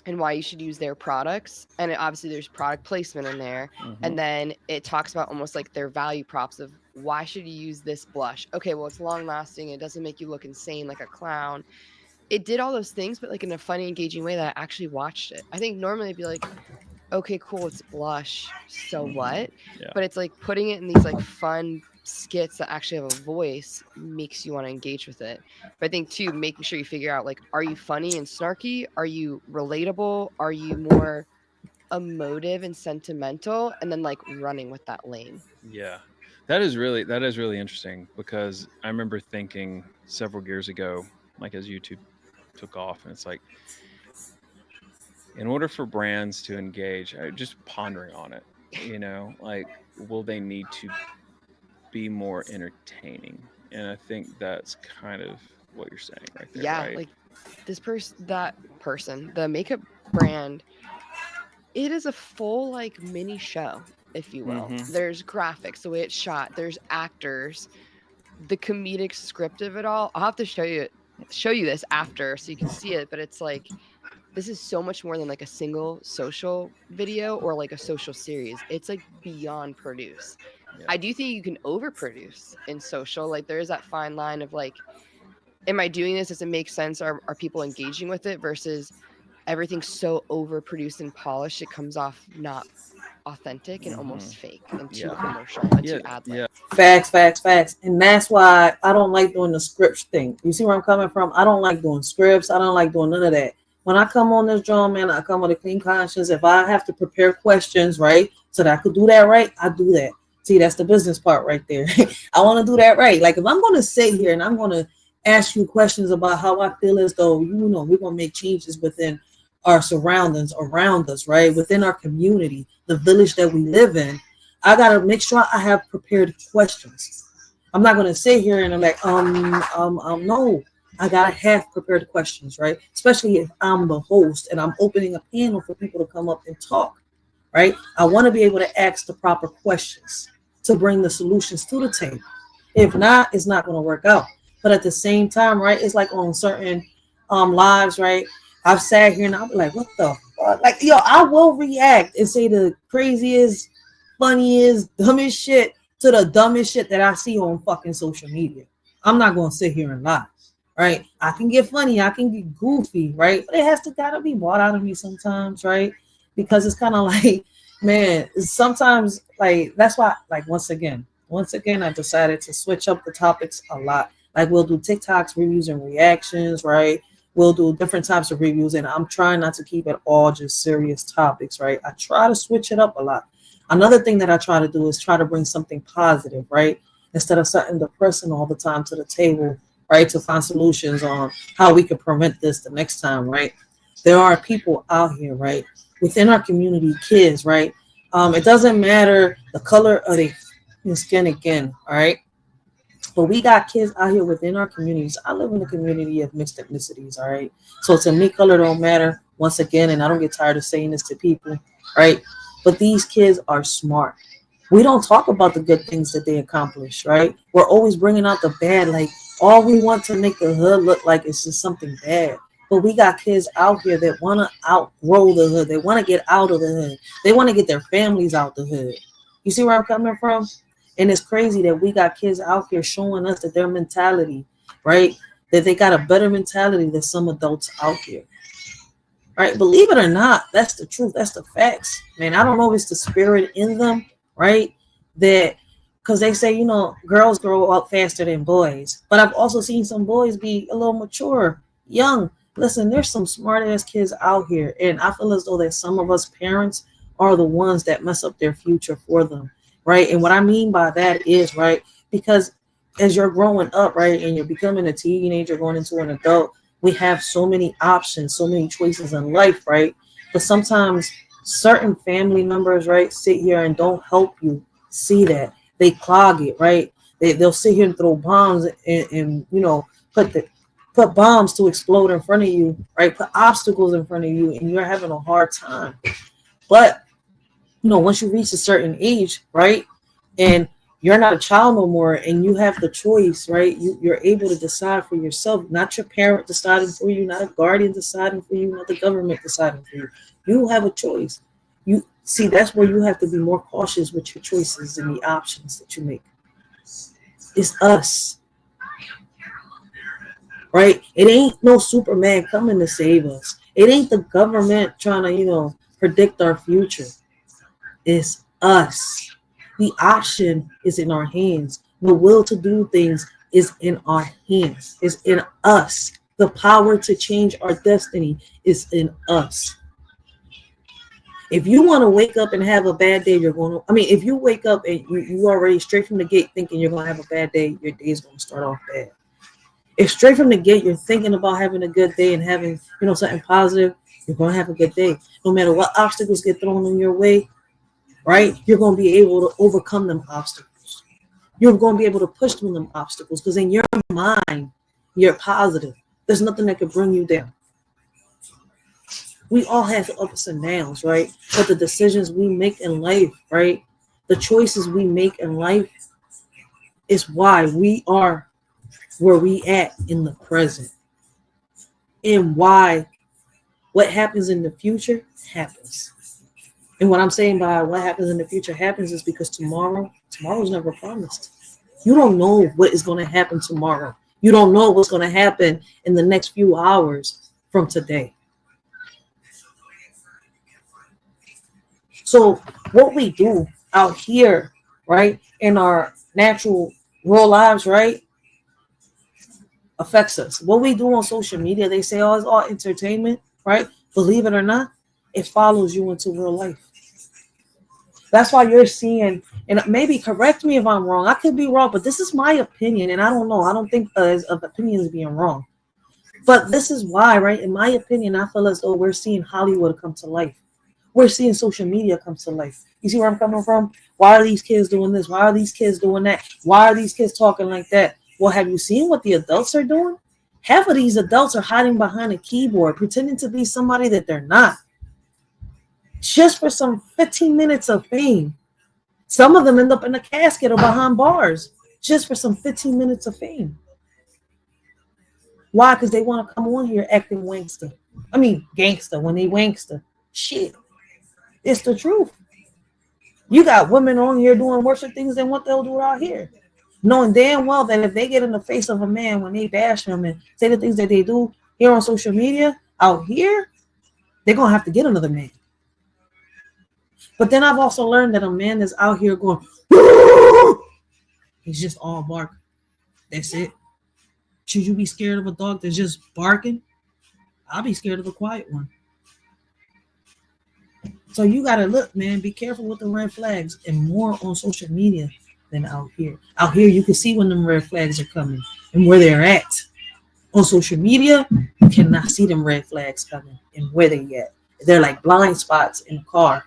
G: and why you should use their products. And obviously there's product placement in there. Mm-hmm. And then it talks about almost like their value props of why should you use this blush? Okay, well, it's long lasting. It doesn't make you look insane like a clown. It did all those things, but like in a funny, engaging way that I actually watched it. I think normally it'd be like, okay, cool, it's blush, so what? Yeah. But it's like putting it in these like fun skits that actually have a voice makes you want to engage with it. But I think too, making sure you figure out like, are you funny and snarky? Are you relatable? Are you more emotive and sentimental? And then like running with that lane.
I: Yeah, that is really interesting, because I remember thinking several years ago, like as YouTube took off, and it's like, in order for brands to engage, just pondering on it, like, will they need to be more entertaining? And I think that's kind of what you're saying right there.
G: Yeah,
I: right?
G: Like that person, the makeup brand, it is a full like mini show, if you will. Mm-hmm. There's graphics, the way it's shot, there's actors, the comedic script of it all. I'll have to show you this after so you can see it, but it's like, this is so much more than like a single social video or like a social series. It's like beyond produce. Yeah. I do think you can overproduce in social. Like there is that fine line of like, am I doing this? Does it make sense? Are people engaging with it versus everything's so overproduced and polished? It comes off not authentic and almost fake and too commercial and too ad-lib.
C: Facts. And that's why I don't like doing the script thing. You see where I'm coming from? I don't like doing scripts. I don't like doing none of that. When I come on this drum, man, I come with a clean conscience. If I have to prepare questions, right, so that I could do that right, I do that. See, that's the business part right there. I want to do that right. Like if I'm going to sit here and I'm going to ask you questions about how I feel as though, we're going to make changes within our surroundings around us, right? Within our community, the village that we live in, I got to make sure I have prepared questions. I'm not going to sit here and I'm like, no. I gotta have prepared questions, right? Especially if I'm the host and I'm opening a panel for people to come up and talk, right? I want to be able to ask the proper questions to bring the solutions to the table. If not, it's not going to work out. But at the same time, right? It's like on certain lives, right? I've sat here and I'll be like, what the fuck? Like, I will react and say the craziest, funniest, dumbest shit to the dumbest shit that I see on fucking social media. I'm not going to sit here and lie. Right, I can get funny, I can get goofy, right? But it has to gotta be brought out of me sometimes, right? Because it's kind of like, man, sometimes like that's why, like once again, I decided to switch up the topics a lot. Like we'll do TikToks, reviews, and reactions, right? We'll do different types of reviews, and I'm trying not to keep it all just serious topics, right? I try to switch it up a lot. Another thing that I try to do is try to bring something positive, right? Instead of something depressing all the time to the table. Right, to find solutions on how we can prevent this the next time, right? There are people out here, right, within our community, kids, right, It doesn't matter the color of their skin again, all right? But we got kids out here within our communities. I live in a community of mixed ethnicities, all right? So to me, color don't matter once again, and I don't get tired of saying this to people, right? But these kids are smart. We don't talk about the good things that they accomplish, right? We're always bringing out the bad. Like, all we want to make the hood look like it's just something bad. But we got kids out here that want to outgrow the hood. They want to get out of the hood. They want to get their families out the hood. You see where I'm coming from? And it's crazy that we got kids out here showing us that their mentality, right? That they got a better mentality than some adults out here. Right? Believe it or not, that's the truth. That's the facts. Man, I don't know if it's the spirit in them, right? That, because they say, you know, girls grow up faster than boys. But I've also seen some boys be a little mature, young. Listen, there's some smart ass kids out here. And I feel as though that some of us parents are the ones that mess up their future for them. Right. And what I mean by that is, right, because as you're growing up, right, and you're becoming a teenager, going into an adult, we have so many options, so many choices in life, right? But sometimes certain family members, right, sit here and don't help you see that. They clog it, right? They'll sit here and throw bombs and you know, put bombs to explode in front of you, right? Put obstacles in front of you, and you're having a hard time. But you know, once you reach a certain age, right, and you're not a child no more, and you have the choice, right? You're able to decide for yourself, not your parent deciding for you, not a guardian deciding for you, not the government deciding for you. You have a choice. You see, that's where you have to be more cautious with your choices and the options that you make. It's us, right? It ain't no Superman coming to save us. It ain't the government trying to, you know, predict our future. It's us. The option is in our hands. The will to do things is in our hands. It's in us. The power to change our destiny is in us. If you want to wake up and have a bad day, you're going to, I mean, if you wake up and you already straight from the gate thinking you're going to have a bad day, your day is going to start off bad. If straight from the gate you're thinking about having a good day and having, you know, something positive, you're going to have a good day. No matter what obstacles get thrown in your way, right? You're going to be able to overcome them obstacles. You're going to be able to push through them obstacles because in your mind, you're positive. There's nothing that can bring you down. We all have ups and downs, right? But the decisions we make in life, right? The choices we make in life is why we are where we at in the present. And why what happens in the future happens. And what I'm saying by what happens in the future happens is because tomorrow's never promised. You don't know what is going to happen tomorrow. You don't know what's going to happen in the next few hours from today. So what we do out here, right, in our natural real lives, right, affects us. What we do on social media, they say, oh, it's all entertainment, right? Believe it or not, it follows you into real life. That's why you're seeing, and maybe correct me if I'm wrong. I could be wrong, but this is my opinion, and I don't know. I don't think of opinions being wrong. But this is why, right? In my opinion, I feel as though we're seeing Hollywood come to life. We're seeing social media come to life. You see where I'm coming from? Why are these kids doing this? Why are these kids doing that? Why are these kids talking like that? Well, have you seen what the adults are doing? Half of these adults are hiding behind a keyboard, pretending to be somebody that they're not. Just for some 15 minutes of fame. Some of them end up in a casket or behind bars just for some 15 minutes of fame. Why? Because they want to come on here acting wankster. I mean, gangster when they wankster. Shit. It's the truth. You got women on here doing worse things than what they'll do out here. Knowing damn well that if they get in the face of a man when they bash him and say the things that they do here on social media, out here, they're going to have to get another man. But then I've also learned that a man that's out here going, he's just all bark. That's it. Should you be scared of a dog that's just barking? I'll be scared of a quiet one. So you got to look, man, be careful with the red flags and more on social media than out here. Out here, you can see when them red flags are coming and where they're at. On social media, you cannot see them red flags coming and where they at. They're like blind spots in a car.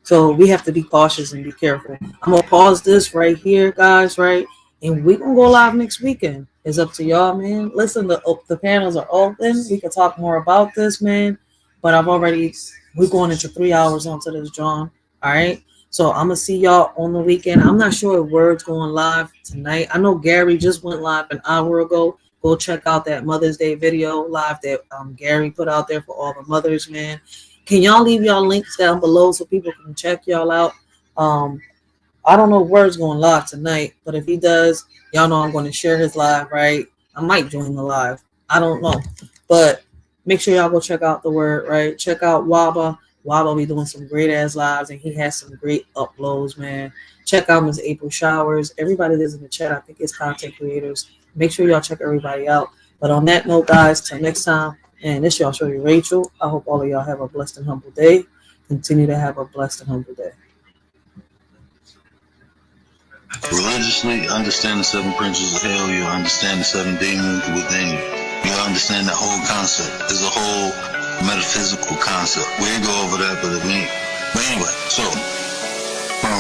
C: So we have to be cautious and be careful. I'm gonna pause this right here, guys, right? And we gonna go live next weekend. It's up to y'all, man. Listen, the panels are open. We can talk more about this, man. But we're going into 3 hours onto this, John. All right. So I'm gonna see y'all on the weekend. I'm not sure if Word's going live tonight. I know Gary just went live an hour ago. Go check out that Mother's Day video live that Gary put out there for all the mothers, man. Can y'all leave y'all links down below so people can check y'all out? I don't know if Word's going live tonight, but if he does, y'all know I'm going to share his live, right? I might join the live. I don't know. But make sure y'all go check out the Word, right? Check out Waba. Waba be doing some great ass lives, and he has some great uploads, man. Check out Miss April Showers. Everybody that's in the chat, I think it's content creators. Make sure y'all check everybody out. But on that note, guys, till next time, and this y'all shorty Rachel. I hope all of y'all have a blessed and humble day. Continue to have a blessed and humble day.
A: Religiously, understand the 7 princes of hell. You understand the 7 demons within you. You understand that whole concept. It's a whole metaphysical concept. We ain't go over that, but anyway, so from